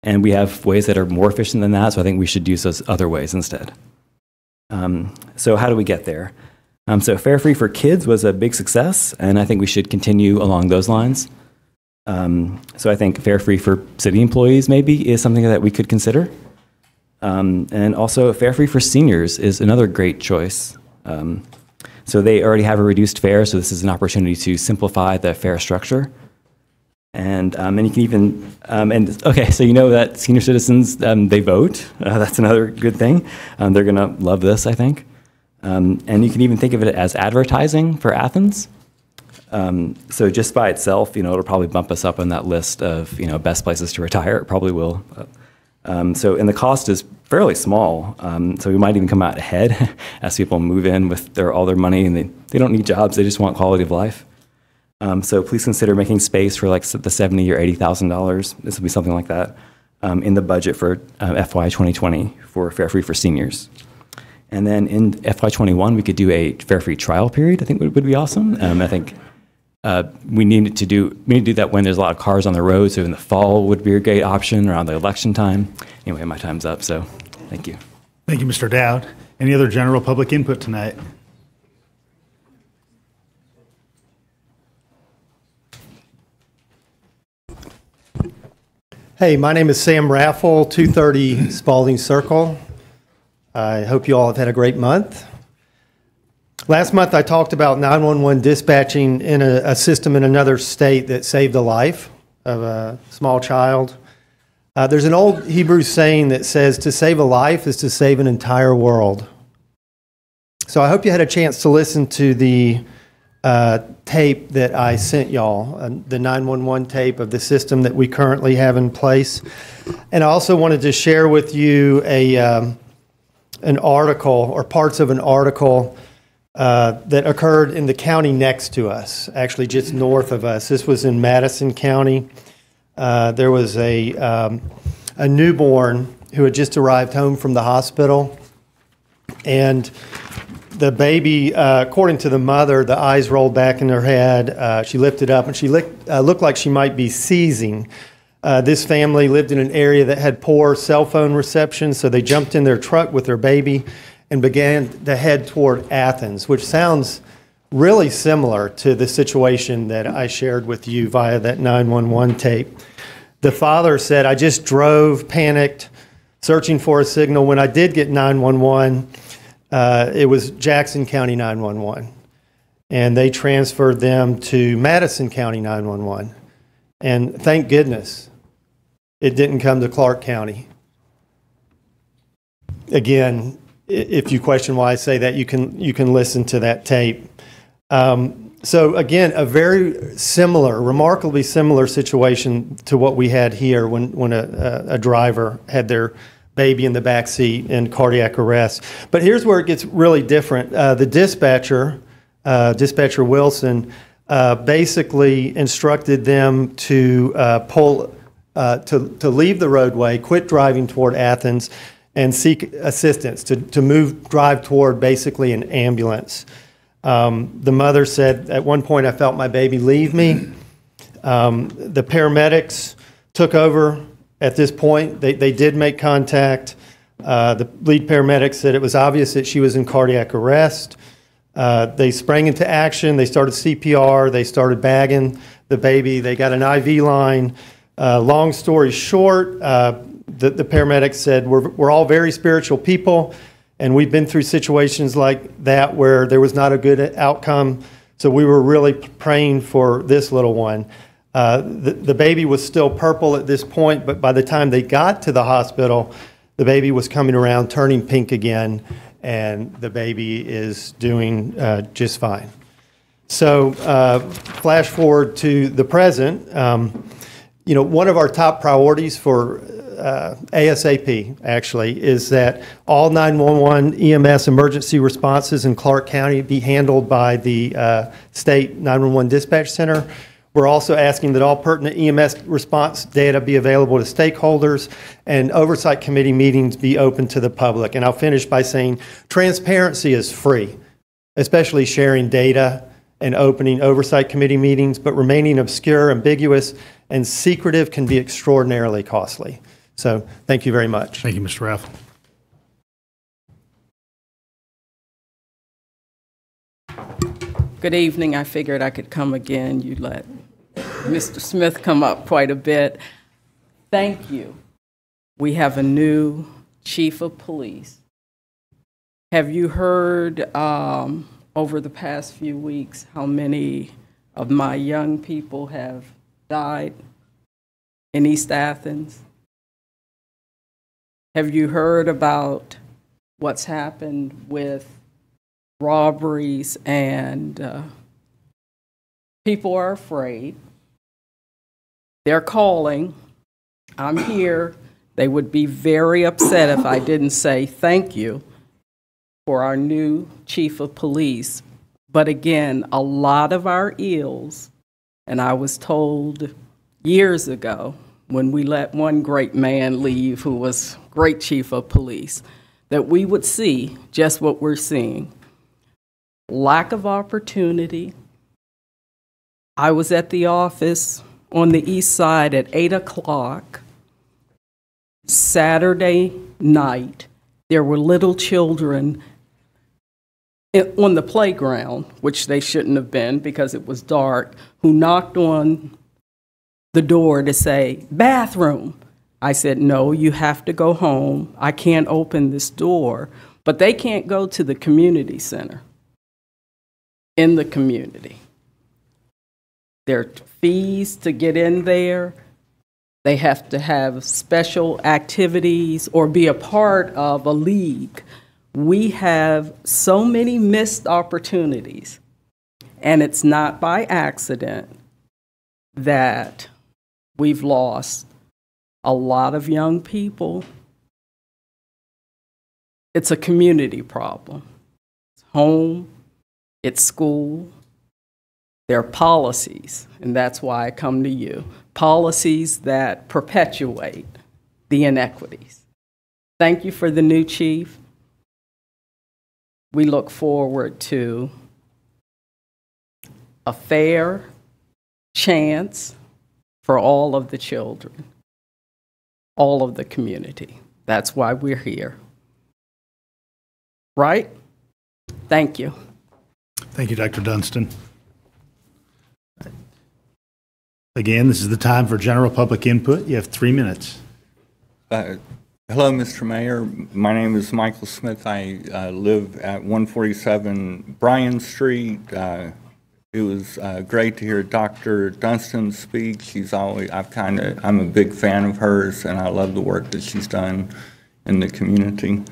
and we have ways that are more efficient than that, so I think we should use those other ways instead. So how do we get there? So fare-free for kids was a big success, and I think we should continue along those lines. So I think fare-free for city employees maybe is something that we could consider. And also fare-free for seniors is another great choice. So they already have a reduced fare, so this is an opportunity to simplify the fare structure. And you can even, okay, so you know that senior citizens, they vote. That's another good thing. They're going to love this, I think. And you can even think of it as advertising for Athens. So just by itself, it'll probably bump us up on that list of, best places to retire. It probably will. And the cost is fairly small. So we might even come out ahead as people move in with all their money, and they don't need jobs. They just want quality of life. So please consider making space for like the $70,000 or $80,000. This will be something like that in the budget for FY 2020 for fare-free for seniors. And then in FY21, we could do a fare-free trial period. I think would be awesome. I think we need to do that when there's a lot of cars on the road. So in the fall would be a great option around the election time. Anyway, my time's up. So thank you. Thank you, Mr. Dowd. Any other general public input tonight? Hey, my name is Sam Raffle, 230 Spalding Circle. I hope you all have had a great month. Last month I talked about 911 dispatching in a system in another state that saved the life of a small child. There's an old Hebrew saying that says to save a life is to save an entire world. So I hope you had a chance to listen to the tape that I sent y'all, the 911 tape of the system that we currently have in place. And I also wanted to share with you an article or parts of an article that occurred in the county next to us, actually just north of us. This was in Madison County. There was a newborn who had just arrived home from the hospital, and the baby, according to the mother, the eyes rolled back in her head. She lifted up, and she looked like she might be seizing. This family lived in an area that had poor cell phone reception, so they jumped in their truck with their baby and began to head toward Athens, which sounds really similar to the situation that I shared with you via that 911 tape. The father said, I just drove, panicked, searching for a signal. When I did get 911, it was Jackson County 911, and they transferred them to Madison County 911. And thank goodness it didn't come to Clarke County. Again, if you question why I say that, you can listen to that tape. So again, a very similar, remarkably similar situation to what we had here when a driver had their baby in the back seat in cardiac arrest. But here's where it gets really different. The dispatcher Wilson, basically instructed them to to leave the roadway, quit driving toward Athens, and seek assistance to drive toward basically an ambulance. The mother said, at one point, I felt my baby leave me. The paramedics took over at this point. They did make contact. The lead paramedic said it was obvious that she was in cardiac arrest. They sprang into action. They started CPR. They started bagging the baby. They got an IV line. Long story short, the paramedics said, we're all very spiritual people, and we've been through situations like that where there was not a good outcome, so we were really praying for this little one. The baby was still purple at this point, but by the time they got to the hospital, the baby was coming around, turning pink again, and the baby is doing just fine. So flash forward to the present. One of our top priorities for ASAP, actually, is that all 911 EMS emergency responses in Clarke County be handled by the state 911 dispatch center. We're also asking that all pertinent EMS response data be available to stakeholders and oversight committee meetings be open to the public. And I'll finish by saying transparency is free, especially sharing data and opening oversight committee meetings, but remaining obscure, ambiguous, and secretive can be extraordinarily costly. So thank you very much. Thank you, Mr. Raffel. Good evening. I figured I could come again. You let Mr. Smith come up quite a bit. Thank you. We have a new chief of police. Have you heard over the past few weeks how many of my young people have died in East Athens? Have you heard about what's happened with robberies and people are afraid? They're calling. I'm here. They would be very upset if I didn't say thank you for our new chief of police. But again, a lot of our ills, and I was told years ago when we let one great man leave who was great chief of police, that we would see just what we're seeing. Lack of opportunity. I was at the office on the east side at 8 o'clock Saturday night. There were little children on the playground, which they shouldn't have been because it was dark, who knocked on the door to say, bathroom. I said, no, you have to go home. I can't open this door. But they can't go to the community center in the community. There are fees to get in there. They have to have special activities or be a part of a league. We have so many missed opportunities, and it's not by accident that we've lost a lot of young people. It's a community problem. It's home, it's school. There are policies, and that's why I come to you. Policies that perpetuate the inequities. Thank you for the new chief. We look forward to a fair chance for all of the children, all of the community. That's why we're here. Right? Thank you. Thank you, Dr. Dunstan. Again, this is the time for general public input. You have 3 minutes. Hello, Mr. Mayor. My name is Michael Smith. I live at 147 Bryan Street. It was great to hear Dr. Dunstan speak. I'm a big fan of hers, and I love the work that she's done in the community.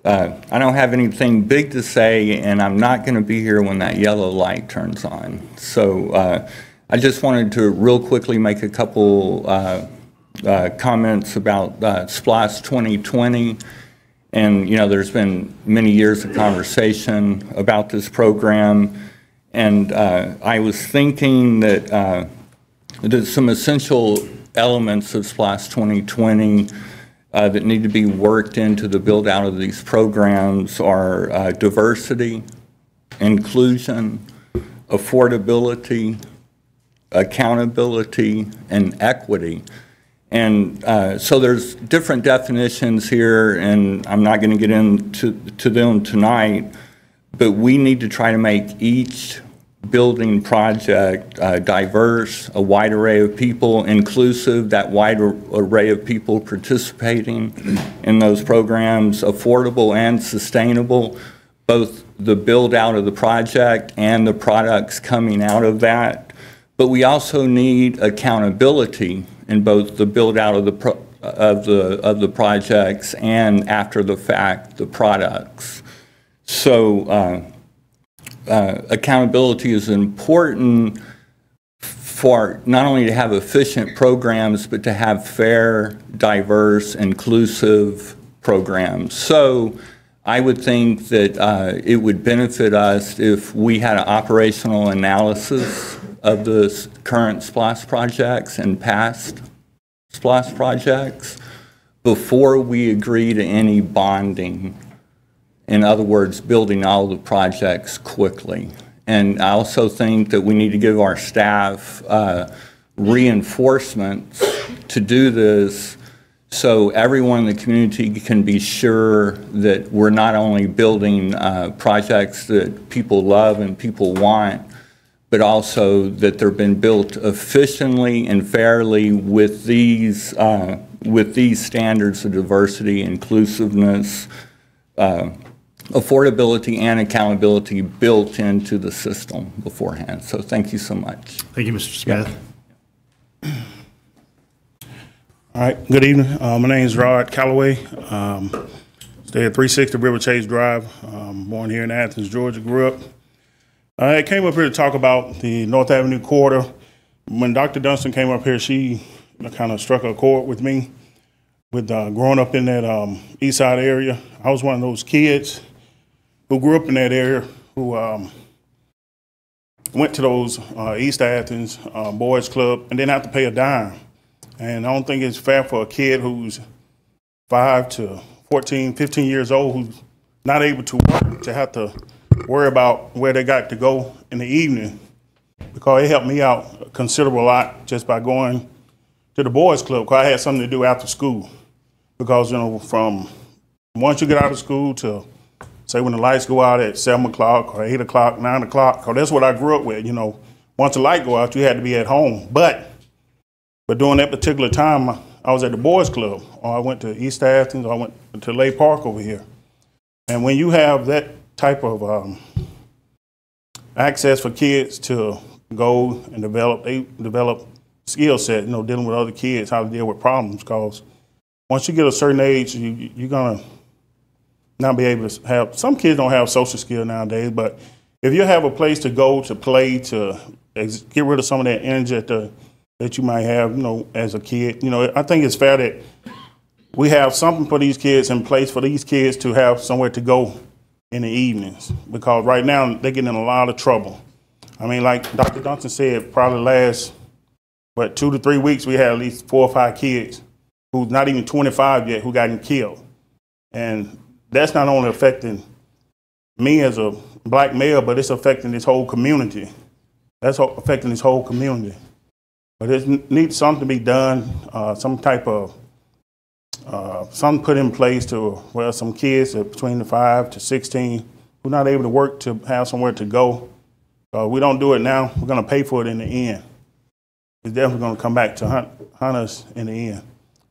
I don't have anything big to say, and I'm not going to be here when that yellow light turns on. So I just wanted to real quickly make a couple comments about SPLOST 2020. And, there's been many years of conversation about this program. And I was thinking that there's some essential elements of SPLOST 2020 that need to be worked into the build out of these programs are diversity, inclusion, affordability, accountability, and equity. And so there's different definitions here, and I'm not going to get into them tonight, but we need to try to make each building project diverse, a wide array of people, inclusive, that wide array of people participating in those programs, affordable and sustainable, both the build out of the project and the products coming out of that. but we also need accountability in both the build out of the projects and after the fact, the products. So accountability is important for not only to have efficient programs, but to have fair, diverse, inclusive programs. So I would think that it would benefit us if we had an operational analysis of the current SPLOST projects and past SPLOST projects before we agree to any bonding. In other words, building all the projects quickly. And I also think that we need to give our staff reinforcements to do this so everyone in the community can be sure that we're not only building projects that people love and people want, but also that they've been built efficiently and fairly with these standards of diversity, inclusiveness, affordability, and accountability built into the system beforehand. So thank you so much. Thank you, Mr. Smith. All right, good evening. My name is Rod Calloway. Stay at 360 River Chase Drive. Born here in Athens, Georgia, grew up. I came up here to talk about the North Avenue corridor. When Dr. Dunstan came up here, she kind of struck a chord with me with growing up in that east side area. I was one of those kids who grew up in that area, who went to those East Athens Boys Club and didn't have to pay a dime. And I don't think it's fair for a kid who's 5 to 14, 15 years old, who's not able to work, to have to worry about where they got to go in the evening, because it helped me out a considerable lot just by going to the Boys Club, because I had something to do after school. Because, you know, from once you get out of school to, say, when the lights go out at 7 o'clock or 8 o'clock, 9 o'clock, because that's what I grew up with, you know. Once the light go out, you had to be at home. But during that particular time, I was at the Boys Club, or I went to East Athens, or I went to Lay Park over here. And when you have that type of access for kids to go and develop skill set, you know, dealing with other kids, how to deal with problems, because once you get a certain age, you're gonna not be able to have, some kids don't have social skill nowadays, but if you have a place to go, to play, to get rid of some of that energy that you might have, you know, as a kid, you know, I think it's fair that we have something for these kids in place for these kids to have somewhere to go in the evenings, because right now they're getting in a lot of trouble. I mean, like Dr. Dunstan said, probably last, 2 to 3 weeks, we had at least 4 or 5 kids who's not even 25 yet who gotten killed. And that's not only affecting me as a black male, but it's affecting this whole community. That's affecting this whole community. But it needs something to be done, some type of, something put in place to where some kids between the 5 to 16 who are not able to work to have somewhere to go. We don't do it now, we're gonna pay for it in the end. It's definitely gonna come back to hunt us in the end.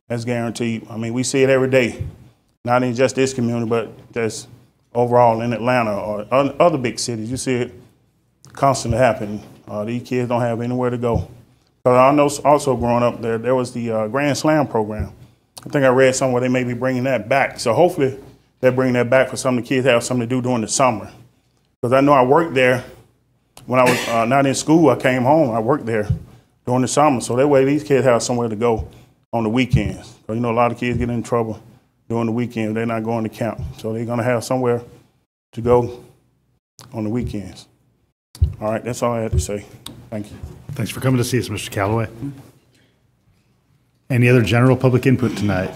That's guaranteed. I mean, we see it every day, not in just this community, but just overall in Atlanta or other big cities. You see it constantly happening. These kids don't have anywhere to go. But I know also growing up there was the Grand Slam program. I think I read somewhere they may be bringing that back. So hopefully they're bringing that back for some of the kids to have something to do during the summer. Because I know I worked there when I was not in school. I came home, I worked there during the summer. So that way these kids have somewhere to go on the weekends. You know, a lot of kids get in trouble during the weekend. They're not going to camp. So they're going to have somewhere to go on the weekends. All right, that's all I had to say. Thank you. Thanks for coming to see us, Mr. Calloway. Any other general public input tonight?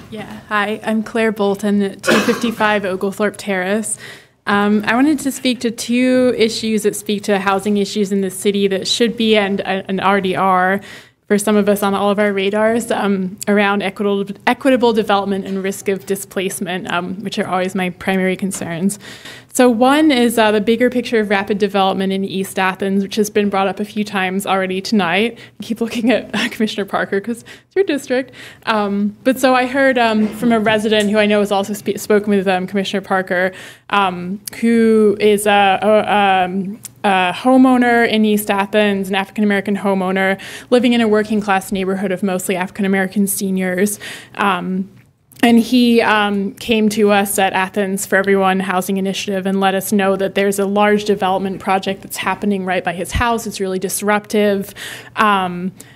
Yeah, hi, I'm Claire Bolton at 255 Oglethorpe Terrace. I wanted to speak to 2 issues that speak to housing issues in the city that should be and already are, for some of us on all of our radars, around equitable development and risk of displacement, which are always my primary concerns. So one is the bigger picture of rapid development in East Athens, which has been brought up a few times already tonight. I keep looking at Commissioner Parker because it's your district. But so I heard from a resident who I know has also spoken with Commissioner Parker, who is a homeowner in East Athens, an African-American homeowner living in a working-class neighborhood of mostly African-American seniors. And he came to us at Athens for Everyone Housing Initiative and let us know that there's a large development project that's happening right by his house. It's really disruptive.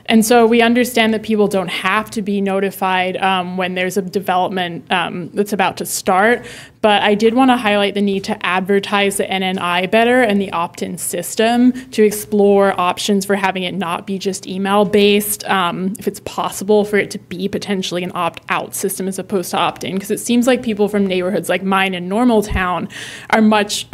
And so we understand that people don't have to be notified when there's a development that's about to start. But I did want to highlight the need to advertise the NNI better and the opt-in system to explore options for having it not be just email-based, if it's possible for it to be potentially an opt-out system as opposed to opt-in, because it seems like people from neighborhoods like mine in Normaltown are much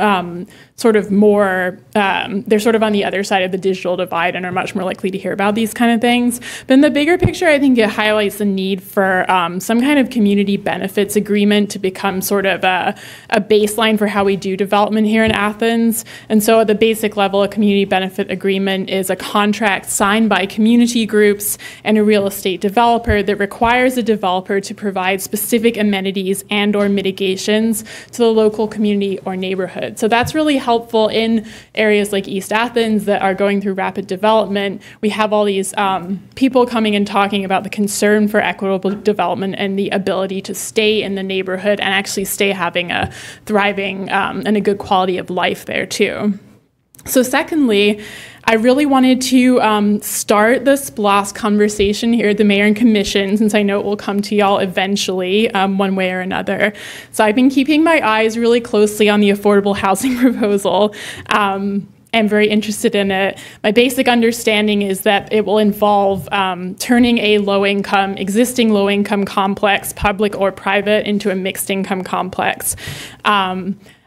sort of more, they're sort of on the other side of the digital divide and are much more likely to hear about these kind of things. But in the bigger picture, I think it highlights the need for some kind of community benefits agreement to become sort of a baseline for how we do development here in Athens. And so at the basic level, a community benefit agreement is a contract signed by community groups and a real estate developer that requires a developer to provide specific amenities and or mitigations to the local community or neighborhood. So that's really helpful in areas like East Athens that are going through rapid development. We have all these people coming and talking about the concern for equitable development and the ability to stay in the neighborhood and actually stay having a thriving and a good quality of life there too. So secondly, I really wanted to start the SPLOST conversation here at the Mayor and Commission, since I know it will come to y'all eventually, one way or another. So I've been keeping my eyes really closely on the affordable housing proposal. I'm very interested in it. My basic understanding is that it will involve turning a existing low-income complex, public or private, into a mixed-income complex.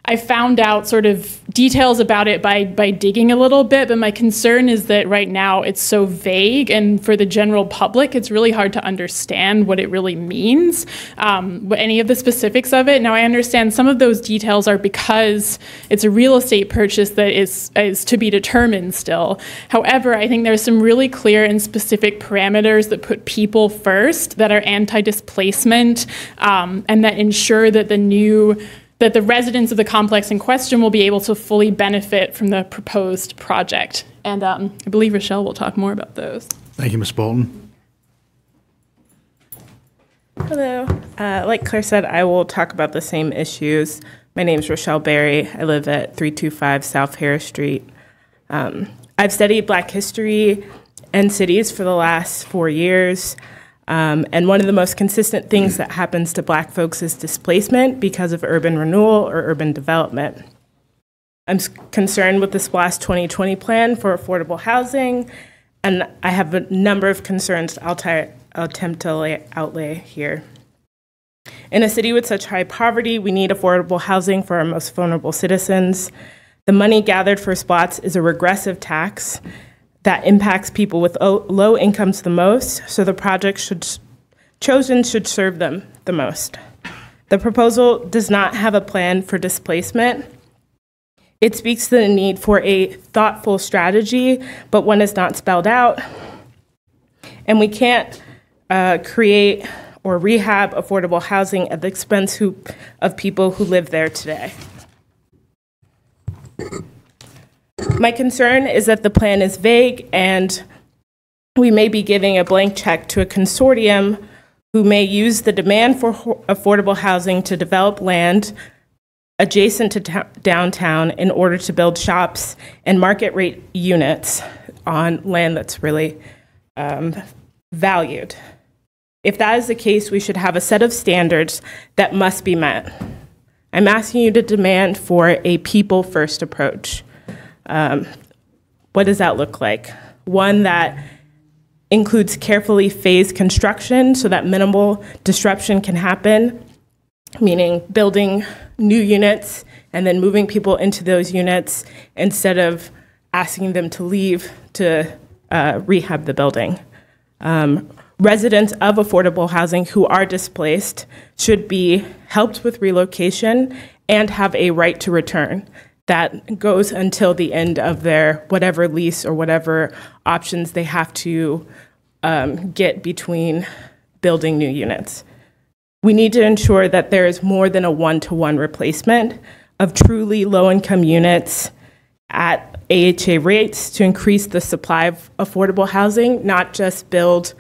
I found out sort of details about it by digging a little bit, but my concern is that right now it's so vague, and for the general public, it's really hard to understand what it really means, any of the specifics of it. Now, I understand some of those details are because it's a real estate purchase that is to be determined still. However, I think there's some really clear and specific parameters that put people first, that are anti-displacement, and that ensure that the residents of the complex in question will be able to fully benefit from the proposed project. And I believe Rochelle will talk more about those. Thank you, Ms. Bolton. Hello. Like Claire said, I will talk about the same issues. My name is Rochelle Berry. I live at 325 South Harris Street. I've studied Black history and cities for the last 4 years. And one of the most consistent things that happens to Black folks is displacement because of urban renewal or urban development. I'm concerned with the SPLOST 2020 plan for affordable housing, and I have a number of concerns I'll attempt to outlay here. In a city with such high poverty, we need affordable housing for our most vulnerable citizens. The money gathered for SPLOST is a regressive tax that impacts people with low incomes the most, so the project chosen should serve them the most. The proposal does not have a plan for displacement. It speaks to the need for a thoughtful strategy, but one is not spelled out. And we can't create or rehab affordable housing at the expense of people who live there today. My concern is that the plan is vague and we may be giving a blank check to a consortium who may use the demand for affordable housing to develop land adjacent to downtown in order to build shops and market rate units on land that's really valued. If that is the case, we should have a set of standards that must be met. I'm asking you to demand for a people-first approach. What does that look like? One that includes carefully phased construction so that minimal disruption can happen, meaning building new units and then moving people into those units instead of asking them to leave to rehab the building. Residents of affordable housing who are displaced should be helped with relocation and have a right to return that goes until the end of their whatever lease or whatever options they have to get between building new units. We need to ensure that there is more than a one-to-one replacement of truly low-income units at AHA rates to increase the supply of affordable housing, not just build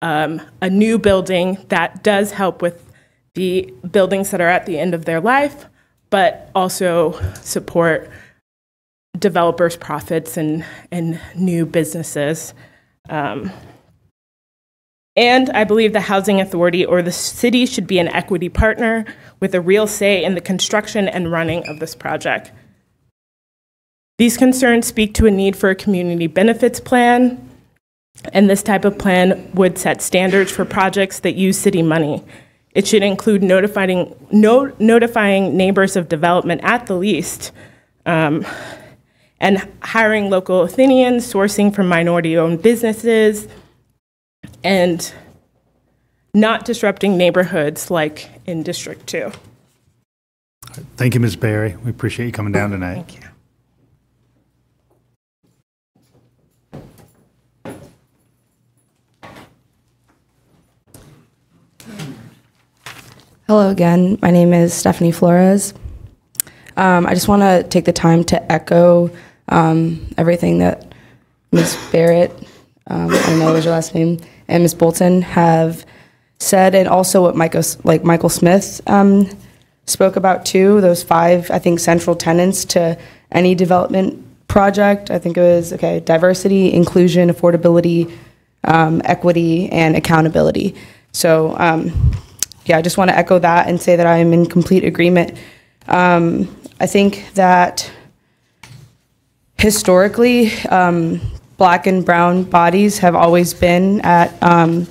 a new building that does help with the buildings that are at the end of their life, but also support developers' profits and new businesses. And I believe the Housing Authority or the city should be an equity partner with a real say in the construction and running of this project. These concerns speak to a need for a community benefits plan, and this type of plan would set standards for projects that use city money. It should include notifying neighbors of development at the least, and hiring local Athenians, sourcing from minority-owned businesses, and not disrupting neighborhoods like in District 2. Thank you, Ms. Berry. We appreciate you coming down tonight. Thank you. Hello again. My name is Stephanie Flores. I just want to take the time to echo everything that Ms. Barrett, I don't know what was your last name, and Ms. Bolton have said, and also what Michael Smith spoke about too, those 5, I think, central tenets to any development project. I think it was, diversity, inclusion, affordability, equity, and accountability. So, yeah, I just want to echo that and say that I am in complete agreement. I think that historically, Black and brown bodies have always been at, I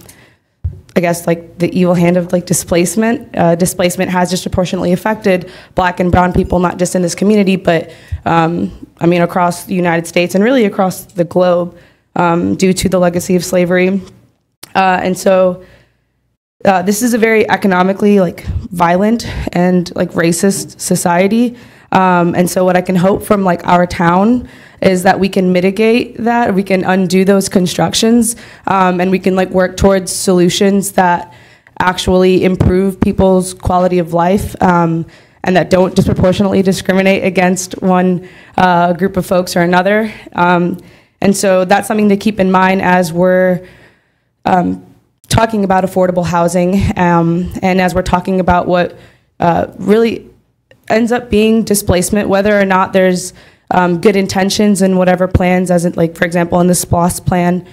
guess, like the evil hand of like displacement. Displacement has disproportionately affected Black and brown people, not just in this community, but I mean across the United States and really across the globe due to the legacy of slavery. And so this is a very economically like violent and like racist society. And so what I can hope from like our town is that we can mitigate that, we can undo those constructions, and we can like work towards solutions that actually improve people's quality of life, and that don't disproportionately discriminate against one group of folks or another. And so that's something to keep in mind as we're talking about affordable housing, and as we're talking about what really ends up being displacement, whether or not there's good intentions in whatever plans, as in, like, for example, in the SPLOST plan,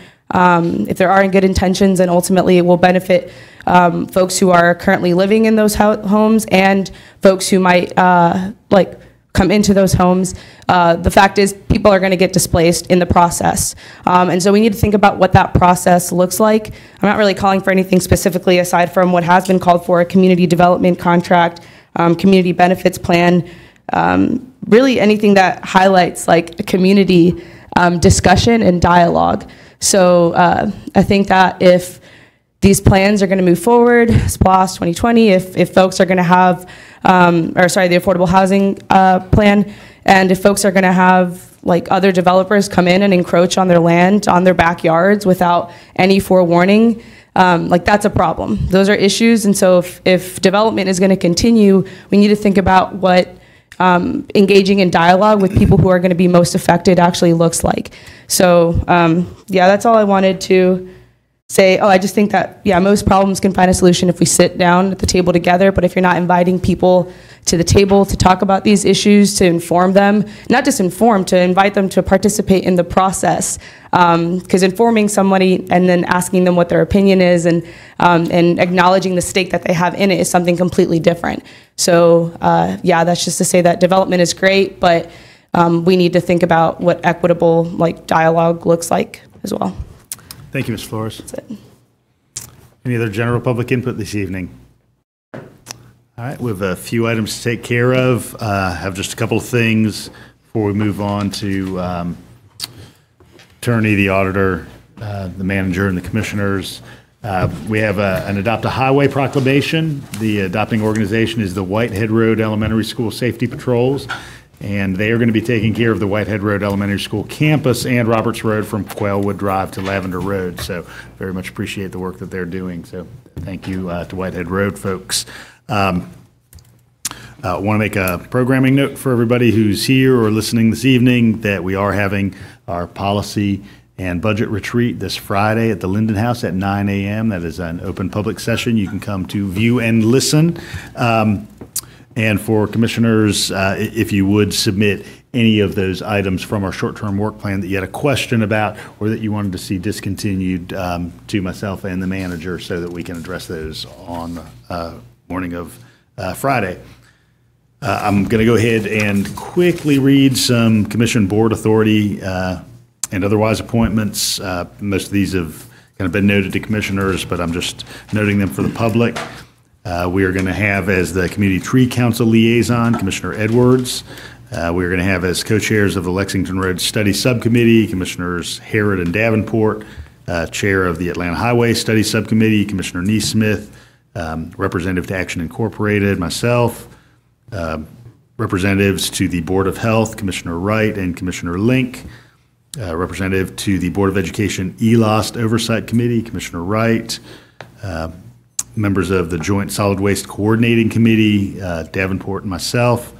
if there aren't good intentions, then ultimately it will benefit folks who are currently living in those homes and folks who might like come into those homes. The fact is people are going to get displaced in the process. And so we need to think about what that process looks like. I'm not really calling for anything specifically aside from what has been called for, a community development contract, community benefits plan, really anything that highlights like a community discussion and dialogue. So I think that if these plans are going to move forward, SPLOST 2020, if folks are going to have, the affordable housing plan, and if folks are going to have like other developers come in and encroach on their land, on their backyards without any forewarning, like that's a problem. Those are issues, and so if development is going to continue, we need to think about what engaging in dialogue with people who are going to be most affected actually looks like. So yeah, that's all I wanted to say. I just think that, yeah, most problems can find a solution if we sit down at the table together, but if you're not inviting people to the table to talk about these issues, to inform them, not just inform, to invite them to participate in the process, because informing somebody and then asking them what their opinion is and acknowledging the stake that they have in it is something completely different. So yeah, that's just to say that development is great, but we need to think about what equitable like dialogue looks like as well. Thank you, Ms. Flores. That's it. Any other general public input this evening? All right, we have a few items to take care of. Have just a couple of things before we move on to attorney, the auditor, the manager, and the commissioners. We have an Adopt a Highway proclamation. The adopting organization is the Whitehead Road Elementary School Safety Patrols, and they are going to be taking care of the Whitehead Road Elementary School campus and Roberts Road from Quailwood Drive to Lavender Road. So very much appreciate the work that they're doing. So thank you to Whitehead Road folks. Want to make a programming note for everybody who's here or listening this evening that we are having our policy and budget retreat this Friday at the Linden House at 9 a.m. That is an open public session. You can come to view and listen. And for commissioners, if you would submit any of those items from our short-term work plan that you had a question about or that you wanted to see discontinued to myself and the manager so that we can address those on the morning of Friday. I'm going to go ahead and quickly read some commission board authority and otherwise appointments. Most of these have kind of been noted to commissioners, but I'm just noting them for the public. We are going to have as the Community Tree Council liaison, Commissioner Edwards. We are going to have as co-chairs of the Lexington Road Study Subcommittee, Commissioners Harrod and Davenport, Chair of the Atlanta Highway Study Subcommittee, Commissioner Neesmith, Representative to Action Incorporated, myself, representatives to the Board of Health, Commissioner Wright and Commissioner Link, representative to the Board of Education ELOST Oversight Committee, Commissioner Wright, members of the Joint Solid Waste Coordinating Committee, Davenport and myself,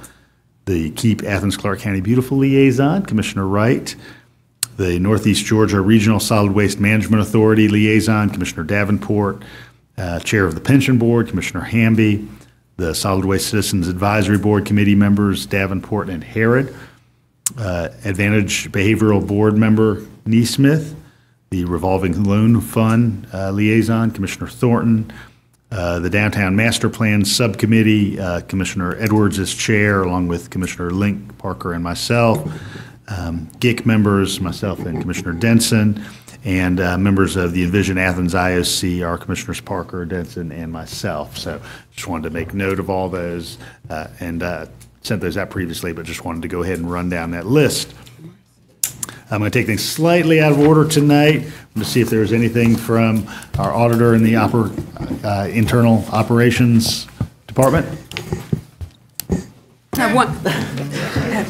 the Keep Athens-Clarke County Beautiful Liaison, Commissioner Wright, the Northeast Georgia Regional Solid Waste Management Authority Liaison, Commissioner Davenport, Chair of the Pension Board, Commissioner Hamby, the Solid Waste Citizens Advisory Board Committee members, Davenport and Harrod, Advantage Behavioral Board member, Neesmith, the Revolving Loan Fund Liaison, Commissioner Thornton, the Downtown Master Plan Subcommittee, Commissioner Edwards is chair, along with Commissioner Link, Parker, and myself. GIC members, myself and Commissioner Denson, and members of the Envision Athens IOC are Commissioners Parker, Denson, and myself. So just wanted to make note of all those and sent those out previously, but just wanted to go ahead and run down that list. I'm going to take things slightly out of order tonight. I'm going to see if there's anything from our auditor in the internal operations department. I have one.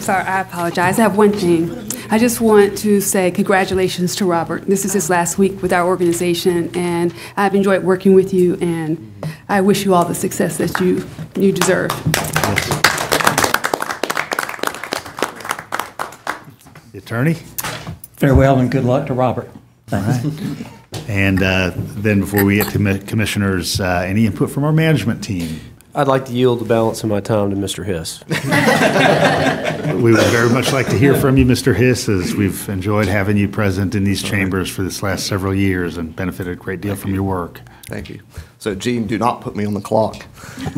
Sorry, I apologize. I have one thing. I just want to say congratulations to Robert. This is his last week with our organization, and I've enjoyed working with you, and I wish you all the success that you deserve. The attorney. Farewell and good luck to Robert. Thanks. All right. And then before we get to commissioners, any input from our management team? I'd like to yield the balance of my time to Mr. Hiss. We would very much like to hear from you, Mr. Hiss, as we've enjoyed having you present in these chambers for this last several years and benefited a great deal from your work. Thank you. So, Gene, do not put me on the clock.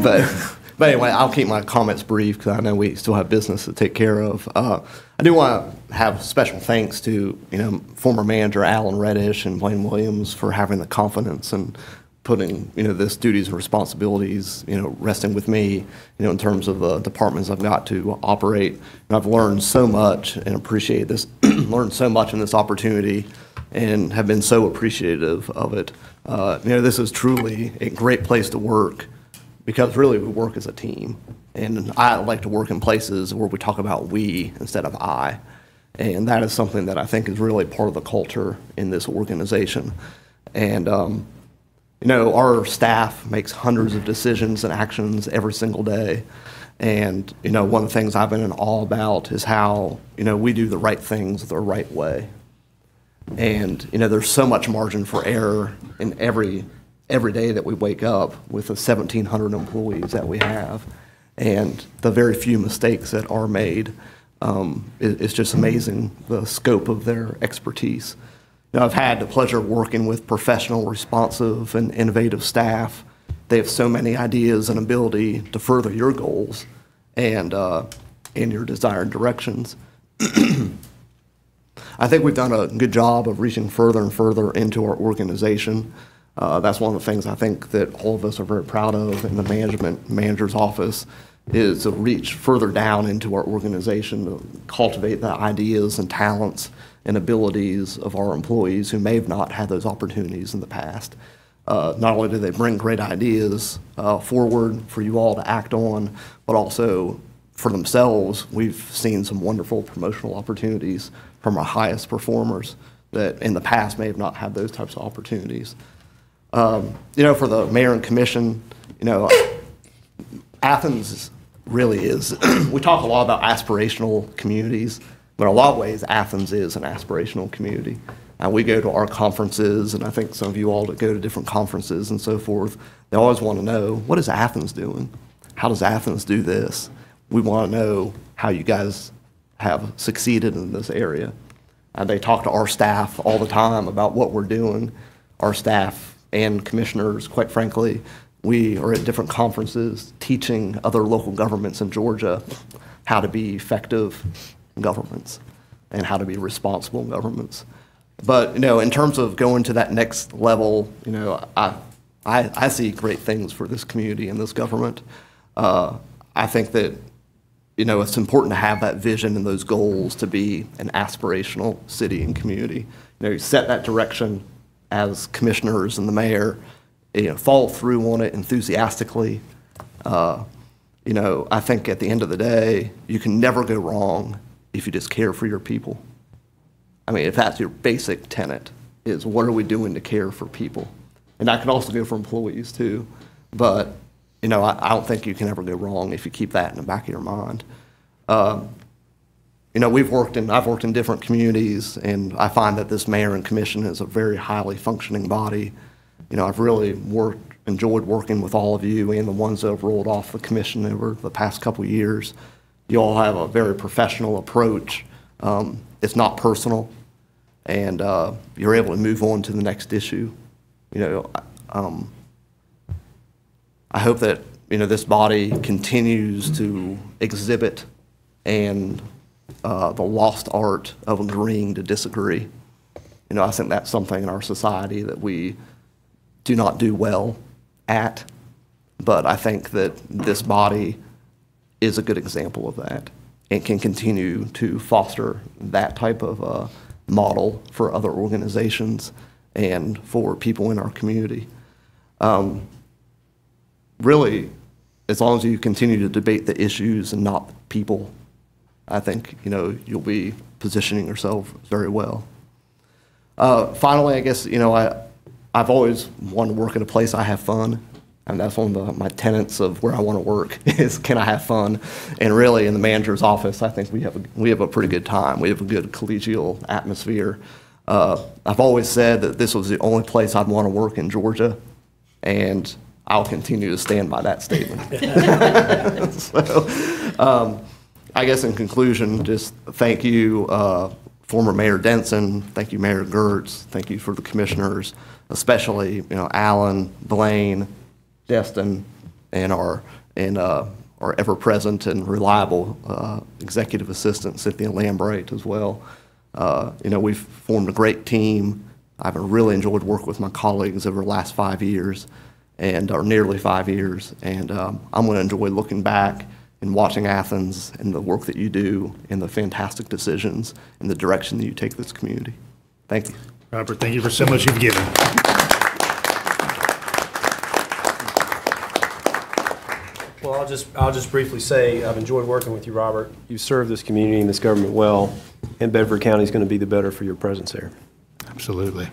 But anyway, I'll keep my comments brief because I know we still have business to take care of. I do want to have special thanks to former manager Alan Reddish and Blaine Williams for having the confidence and putting this duties and responsibilities resting with me in terms of the departments I've got to operate. And I've learned so much and appreciate this. Learned so much in this opportunity and have been so appreciative of it. This is truly a great place to work because really we work as a team. And I like to work in places where we talk about we instead of I. And that is something that I think is really part of the culture in this organization. And, our staff makes hundreds of decisions and actions every single day. And, one of the things I've been in awe about is how, we do the right things the right way. And, there's so much margin for error in every day that we wake up with the 1,700 employees that we have. And the very few mistakes that are made, it's just amazing the scope of their expertise. I've had the pleasure of working with professional, responsive, and innovative staff. They have so many ideas and ability to further your goals and in your desired directions. I think we've done a good job of reaching further and further into our organization. That's one of the things I think that all of us are very proud of in the manager's office is to reach further down into our organization to cultivate the ideas and talents and abilities of our employees who may have not had those opportunities in the past. Not only do they bring great ideas forward for you all to act on, but also for themselves, we've seen some wonderful promotional opportunities from our highest performers that in the past may have not had those types of opportunities. For the mayor and commission, Athens really is, we talk a lot about aspirational communities, but in a lot of ways, Athens is an aspirational community. We go to our conferences, and I think some of you all that go to different conferences and so forth, they always want to know, what is Athens doing? How does Athens do this? We want to know how you guys have succeeded in this area. They talk to our staff all the time about what we're doing. Our staff and commissioners, quite frankly, we are at different conferences teaching other local governments in Georgia how to be effective governments and how to be responsible governments. But, in terms of going to that next level, I see great things for this community and this government. I think that, it's important to have that vision and those goals to be an aspirational city and community. You set that direction as commissioners and the mayor, follow through on it enthusiastically. I think at the end of the day, you can never go wrong if you just care for your people. I mean, if that's your basic tenet, is what are we doing to care for people? And that can also go for employees too. But, I don't think you can ever go wrong if you keep that in the back of your mind. I've worked in different communities, and I find that this mayor and commission is a very highly functioning body. I've really enjoyed working with all of you and the ones that have rolled off the commission over the past couple of years. You all have a very professional approach. It's not personal, and you're able to move on to the next issue. I hope that this body continues to exhibit the lost art of agreeing to disagree. I think that's something in our society that we do not do well at, but I think that this body is a good example of that and can continue to foster that type of model for other organizations and for people in our community. Really, as long as you continue to debate the issues and not the people, I think, you'll be positioning yourself very well. Finally, I guess, I've always wanted to work at a place I have fun. And that's one of my tenets of where I want to work is, can I have fun? And really, in the manager's office, I think we have a pretty good time. We have a good collegial atmosphere. I've always said that this was the only place I'd want to work in Georgia, and I'll continue to stand by that statement. So, I guess in conclusion, just thank you, former Mayor Denson, thank you, Mayor Gertz, thank you for the commissioners, especially Alan, Blaine, Destin, and our ever-present and reliable executive assistant, Cynthia Lambright, as well. We've formed a great team. I've really enjoyed working with my colleagues over the last 5 years, or nearly 5 years, and I'm going to enjoy looking back and watching Athens and the work that you do and the fantastic decisions and the direction that you take this community. Thank you. Robert, thank you for so much you've given. Well, I'll just briefly say I've enjoyed working with you, Robert. You serve this community and this government well, and Bedford County is going to be the better for your presence there. Absolutely.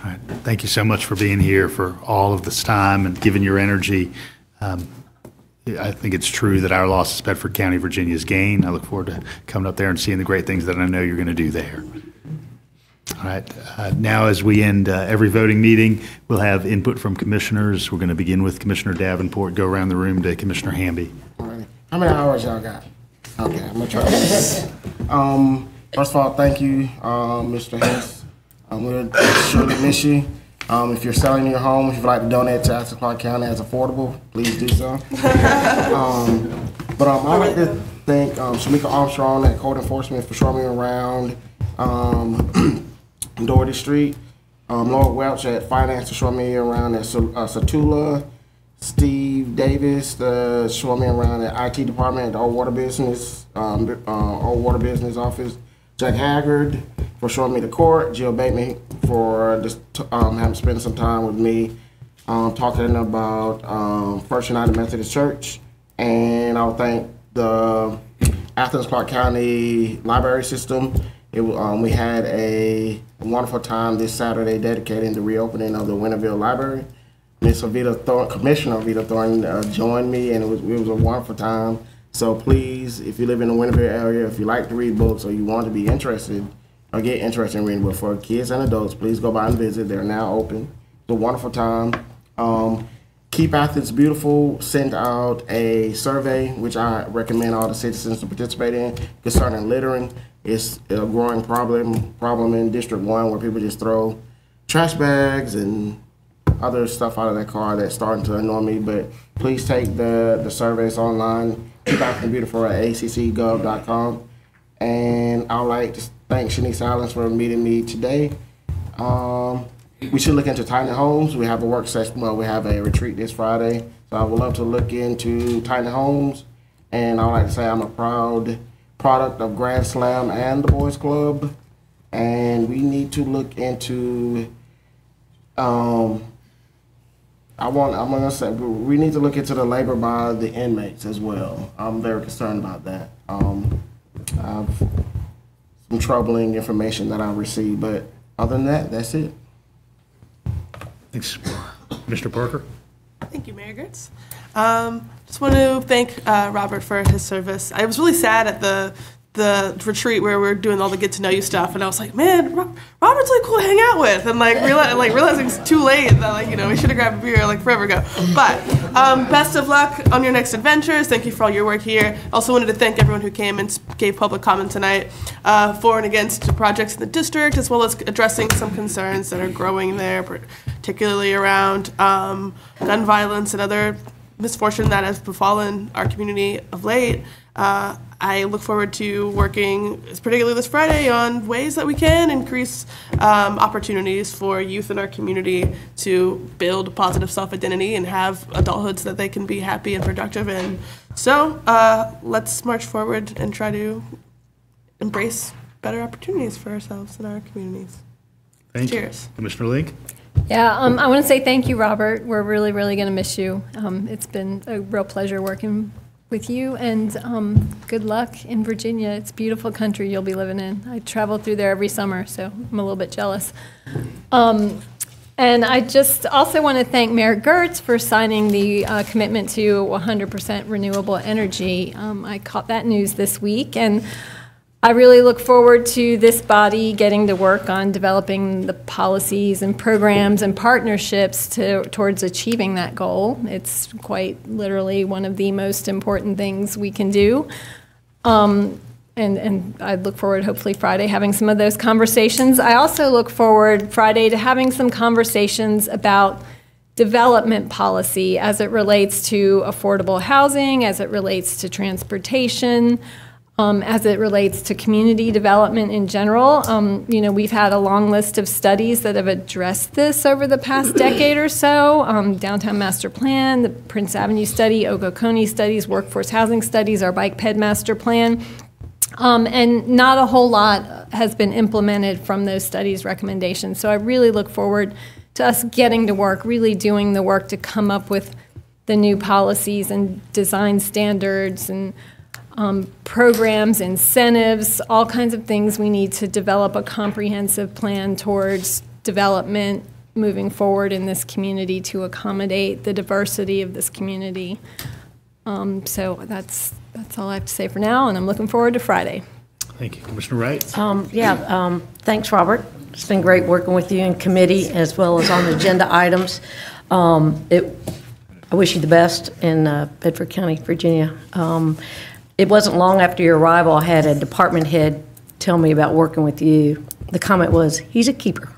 All right. Thank you so much for being here, for all of this time and giving your energy. I think it's true that our loss is Bedford County, Virginia's gain. I look forward to coming up there and seeing the great things that I know you're going to do there. All right. Now, as we end every voting meeting, we'll have input from commissioners. We're going to begin with Commissioner Davenport, go around the room to Commissioner Hamby. All right. How many hours y'all got? Okay, I'm going to try this. First of all, thank you, Mr. Hess. We'll surely miss you. If you're selling your home, if you'd like to donate to Athens-Clarke County as affordable, please do so. But I'd like to thank Shamika Armstrong at Code Enforcement for showing me around Doherty Street, Lord Welch at Finance to show me around at Satula, Steve Davis to show me around at IT Department, the Old Water Business Office, Jack Haggard for showing me the court, Jill Bateman for just having spent some time with me talking about First United Methodist Church, and I'll thank the Athens-Clarke County Library System. We had a wonderful time this Saturday dedicating the reopening of the Winterville Library. Miss Avita Thornton, Commissioner Avita Thornton, joined me, and it was a wonderful time. So please, if you live in the Winterville area, if you like to read books or you want to be interested or get interested in reading books for kids and adults, please go by and visit. They're now open. It's a wonderful time. Keep Athens Beautiful sent out a survey, which I recommend all the citizens to participate in, concerning littering. It's a growing problem in District 1 where people just throw trash bags and other stuff out of their car that's starting to annoy me. But please take the surveys online. Keep Athens Beautiful at accgov.com. And I would like to thank Shanice Allen for meeting me today. We should look into tiny homes. We have a work session, well, we have a retreat this Friday. So I would love to look into tiny homes. And I would like to say I'm a proud product of Grand Slam and the Boys Club. And we need to look into, I'm gonna say, we need to look into the labor by the inmates as well. I'm very concerned about that. I have some troubling information that I received, but other than that, that's it. Thanks. Mr. Parker? Thank you, Mayor Gertz. Just want to thank Robert for his service. I was really sad at the retreat where we were doing all the get to know you stuff, and I was like, man, Robert's really cool to hang out with, and realizing it's too late that we should have grabbed a beer forever ago. But best of luck on your next adventures. Thank you for all your work here. Also wanted to thank everyone who came and gave public comment tonight for and against projects in the district, as well as addressing some concerns that are growing there, particularly around gun violence and other misfortune that has befallen our community of late. I look forward to working, particularly this Friday, on ways that we can increase opportunities for youth in our community to build positive self-identity and have adulthoods that they can be happy and productive in. So let's march forward and try to embrace better opportunities for ourselves and our communities. Thank Cheers. you. Commissioner Link? Yeah, I want to say thank you, Robert. We're really, really going to miss you. It's been a real pleasure working with you, and good luck in Virginia. It's a beautiful country you'll be living in. I travel through there every summer, so I'm a little bit jealous. And I just also want to thank Mayor Gertz for signing the commitment to 100% renewable energy. I caught that news this week, and I really look forward to this body getting to work on developing the policies and programs and partnerships towards achieving that goal. It's quite literally one of the most important things we can do. And I look forward, hopefully Friday, having some of those conversations. I also look forward Friday to having some conversations about development policy as it relates to affordable housing, as it relates to transportation, as it relates to community development in general. We've had a long list of studies that have addressed this over the past decade or so. Downtown Master Plan, the Prince Avenue Study, Okokonee Studies, Workforce Housing Studies, our Bike Ped Master Plan. And not a whole lot has been implemented from those studies' recommendations. So I really look forward to us getting to work, really doing the work to come up with the new policies and design standards and programs, incentives, all kinds of things we need to develop a comprehensive plan towards development moving forward in this community to accommodate the diversity of this community. So that's all I have to say for now, and I'm looking forward to Friday. Thank you. Commissioner Wright? Thanks, Robert. It's been great working with you in committee as well as on agenda items. I wish you the best in Bedford County, Virginia. It wasn't long after your arrival, I had a department head tell me about working with you. The comment was, he's a keeper.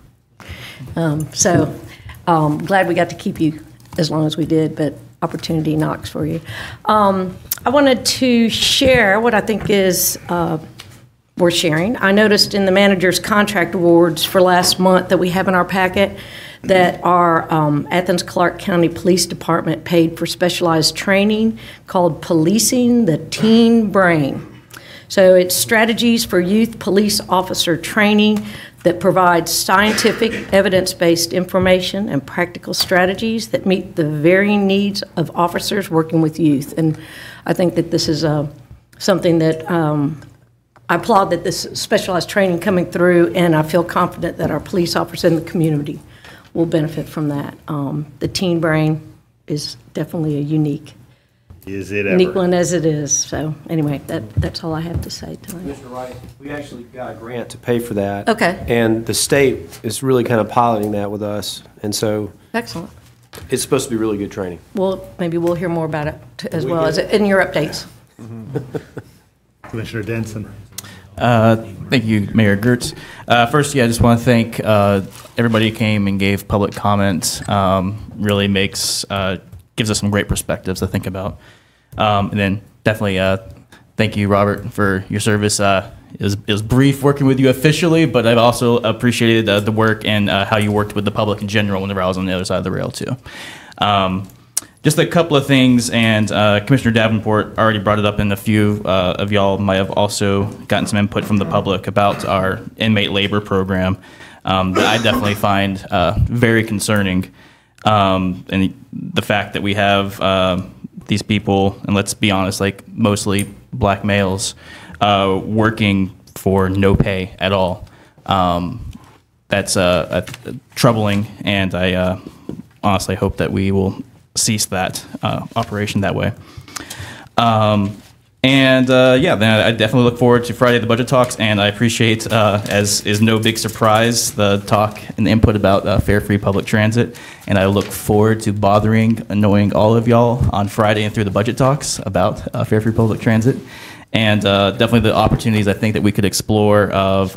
Glad we got to keep you as long as we did, but opportunity knocks for you. I wanted to share what I think is worth sharing. I noticed in the manager's contract awards for last month that we have in our packet that our Athens-Clarke County Police Department paid for specialized training called Policing the Teen Brain. So it's strategies for youth police officer training that provides scientific, evidence-based information and practical strategies that meet the varying needs of officers working with youth. And I think that this is something that I applaud that this specialized training coming through, and I feel confident that our police officers in the community will benefit from that. The teen brain is definitely a unique one as it is. So anyway, that's all I have to say tonight. Mr. Wright, we actually got a grant to pay for that. Okay. And the state is really kind of piloting that with us. And so Excellent. it's supposed to be really good training. Well, maybe we'll hear more about it as well as in your updates. Commissioner Denson. Thank you, Mayor Gertz. First, I just want to thank everybody who came and gave public comments. Really gives us some great perspectives to think about. And then definitely thank you, Robert, for your service. It was brief working with you officially, but I've also appreciated the work and how you worked with the public in general whenever I was on the other side of the rail, too. Just a couple of things, and Commissioner Davenport already brought it up, and a few of y'all might have also gotten some input from the public about our inmate labor program that I definitely find very concerning. And the fact that we have these people, and let's be honest, like mostly black males, working for no pay at all. That's troubling, and I honestly hope that we will cease that operation that way. Then I definitely look forward to Friday, the budget talks, and I appreciate, as is no big surprise, the talk and the input about fare free public transit. And I look forward to annoying all of y'all on Friday and through the budget talks about fare free public transit. And definitely the opportunities I think that we could explore of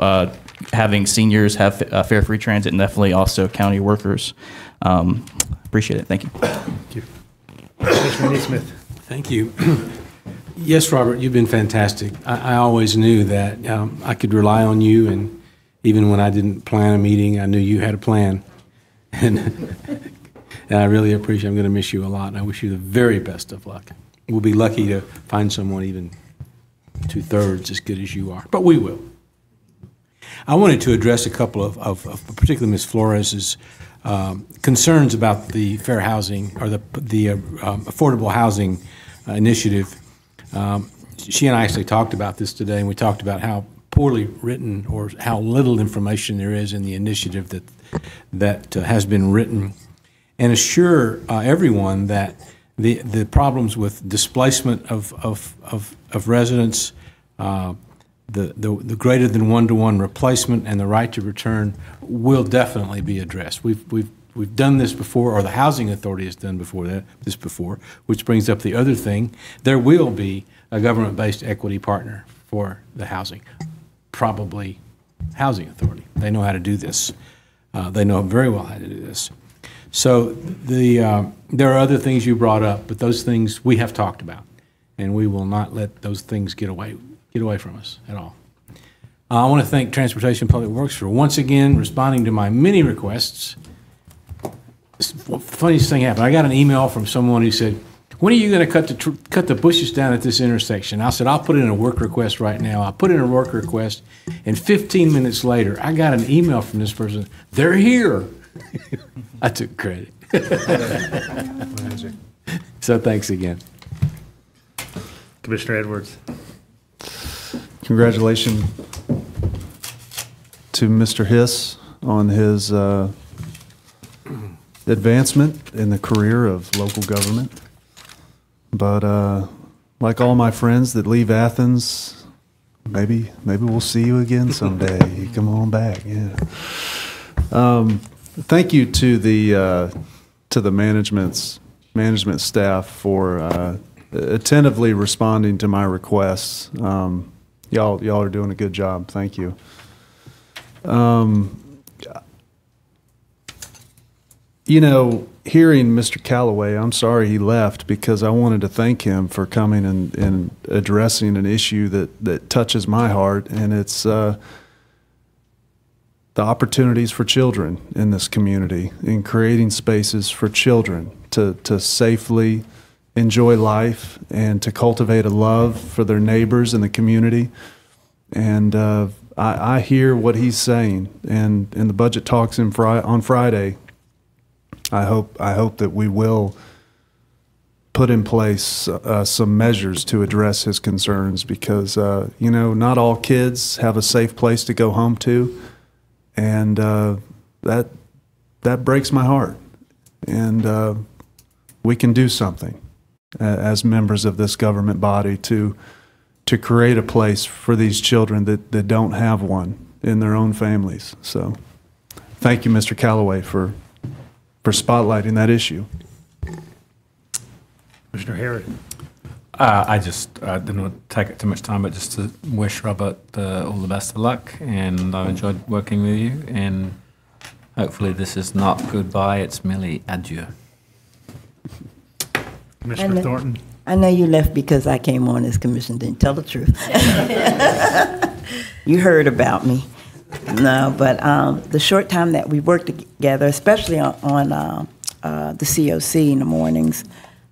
having seniors have fare free transit, and definitely also county workers. Appreciate it. Thank you. Thank you. Commissioner Neesmith. Thank you. Yes, Robert, you've been fantastic. I always knew that I could rely on you, and even when I didn't plan a meeting, I knew you had a plan. And I really appreciate it. I'm going to miss you a lot, and I wish you the very best of luck. We'll be lucky to find someone even 2/3 as good as you are, but we will. I wanted to address a couple of particularly Ms. Flores's concerns about the fair housing or the affordable housing initiative. She and I actually talked about this today, and we talked about how poorly written or how little information there is in the initiative that has been written, and assure everyone that the problems with displacement of residents, the greater than 1-to-1 replacement, and the right to return will definitely be addressed. We've done this before, or the Housing Authority has done this before, which brings up the other thing. There will be a government-based equity partner for the housing, probably Housing Authority. They know how to do this. They know very well how to do this. So there are other things you brought up, but those things we have talked about, and we will not let those things get away from us at all. I want to thank Transportation and Public Works for once again responding to my many requests. Funniest thing happened. I got an email from someone who said, "When are you going to cut the bushes down at this intersection?" I said, "I'll put in a work request right now." I put in a work request, and 15 minutes later, I got an email from this person. "They're here." I took credit. So thanks again. Commissioner Edwards. Congratulations to Mr. Hiss on his advancement in the career of local government. But like all my friends that leave Athens, maybe we'll see you again someday. You come on back, yeah. Thank you to the management staff for attentively responding to my requests. Y'all are doing a good job. Thank you. You know, hearing Mr. Callaway, I'm sorry he left, because I wanted to thank him for coming and addressing an issue that touches my heart, and it's the opportunities for children in this community, in creating spaces for children to safely enjoy life and to cultivate a love for their neighbors and the community. And I hear what he's saying, and in the budget talks on Friday, I hope that we will put in place some measures to address his concerns, because you know, not all kids have a safe place to go home to, and that that breaks my heart. And we can do something as members of this government body to create a place for these children that don't have one in their own families. So thank you, Mr. Callaway, for spotlighting that issue. Commissioner Harris. I just didn't want to take it too much time, but just to wish Robert all the best of luck, and I've enjoyed working with you, and hopefully this is not goodbye, it's merely adieu. Commissioner Thornton. I know you left because I came on as commission, didn't tell the truth. You heard about me. No, but the short time that we worked together, especially on the COC in the mornings,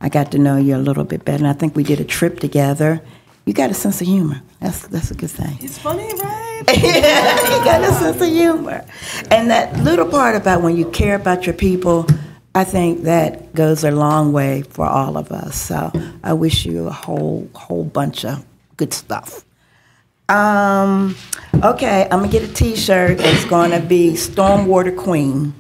I got to know you a little bit better. And I think we did a trip together. You got a sense of humor. That's a good thing. It's funny, right? Yeah, you got a sense of humor. And that little part about when you care about your people, I think that goes a long way for all of us. So I wish you a whole bunch of good stuff. Okay, I'm gonna get a T-shirt that's gonna be Stormwater Queen.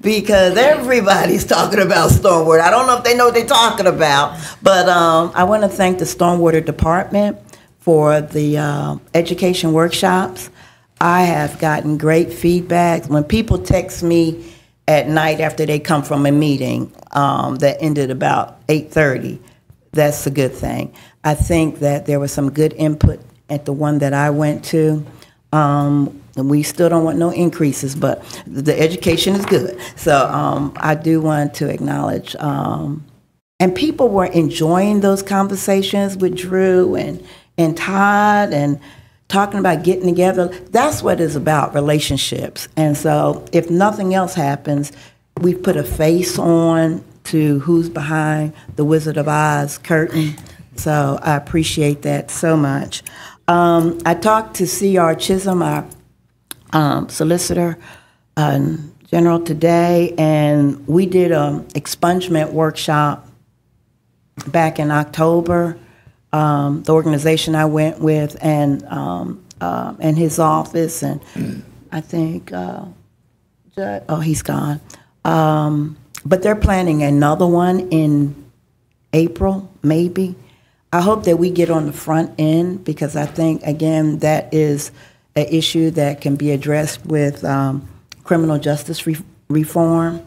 Because everybody's talking about stormwater. I don't know if they know what they're talking about, but I want to thank the Stormwater Department for the education workshops. I have gotten great feedback. When people text me at night after they come from a meeting that ended about 8:30, that's a good thing. I think that there was some good input at the one that I went to. And we still don't want no increases, but the education is good. So I do want to acknowledge, and people were enjoying those conversations with Drew and Todd and talking about getting together. That's what it's about, relationships. And so if nothing else happens, we put a face on to who's behind the Wizard of Oz curtain. So I appreciate that so much. I talked to C.R. Chisholm, our solicitor general today, and we did an expungement workshop back in October. The organization I went with and his office, and I think, he's gone. But they're planning another one in April, maybe. I hope that we get on the front end, because I think, again, that is an issue that can be addressed with criminal justice reform.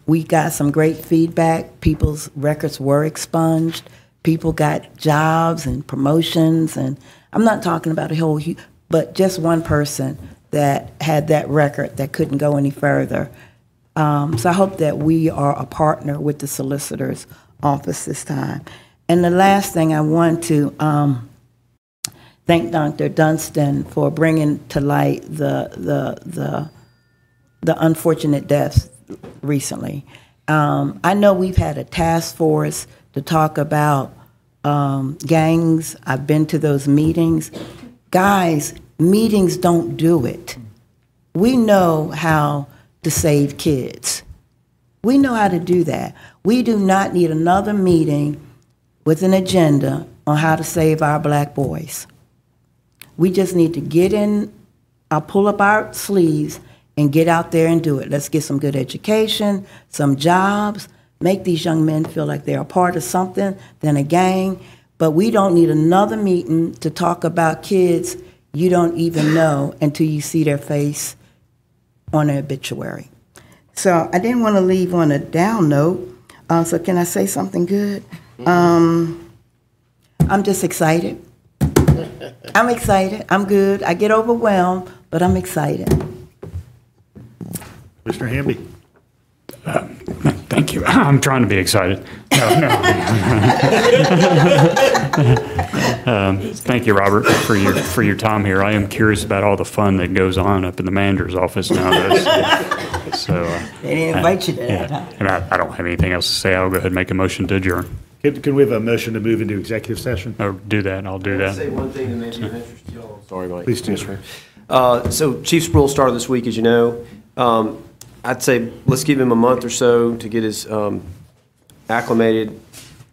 We got some great feedback. People's records were expunged. People got jobs and promotions, and I'm not talking about a whole, but just one person that had that record that couldn't go any further. So I hope that we are a partner with the solicitor's office this time. And the last thing, I want to thank Dr. Dunstan for bringing to light the unfortunate deaths recently. I know we've had a task force to talk about gangs. I've been to those meetings. Guys, meetings don't do it. We know how to save kids. We know how to do that. We do not need another meeting with an agenda on how to save our black boys. We just need to get in, pull up our sleeves and get out there and do it. Let's get some good education, some jobs, make these young men feel like they're a part of something than a gang. But we don't need another meeting to talk about kids you don't even know until you see their face on an obituary. So I didn't want to leave on a down note. So can I say something good? I'm just excited. I'm excited. I'm good. I get overwhelmed, but I'm excited. Mr. Hamby. Thank you. I'm trying to be excited. No. Thank you, Robert, for your time here. I am curious about all the fun that goes on up in the manager's office nowadays. So they didn't invite you to that, huh? And I don't have anything else to say. I'll go ahead and make a motion to adjourn. Can we have a motion to move into executive session? Or do that. I'll do that. I'll say one thing that may be of interest to y'all. Sorry, Mike. Please do. So Chief Spruill started this week, as you know. I'd say let's give him a month or so to get his acclimated.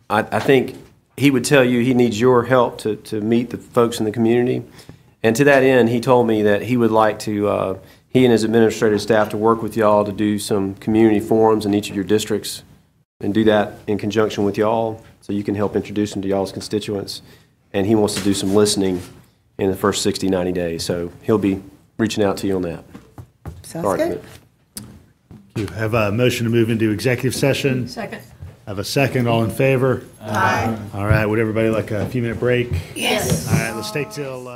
I think he would tell you he needs your help to meet the folks in the community. And to that end, he told me that he would like to he and his administrative staff to work with y'all to do some community forums in each of your districts and do that in conjunction with y'all so you can help introduce them to y'all's constituents. And he wants to do some listening in the first 60, 90 days. So he'll be reaching out to you on that. Sounds good. You have a motion to move into executive session. Second. Have a second. All in favor? Aye. All right. Would everybody like a few-minute break? Yes. All right. Let's take till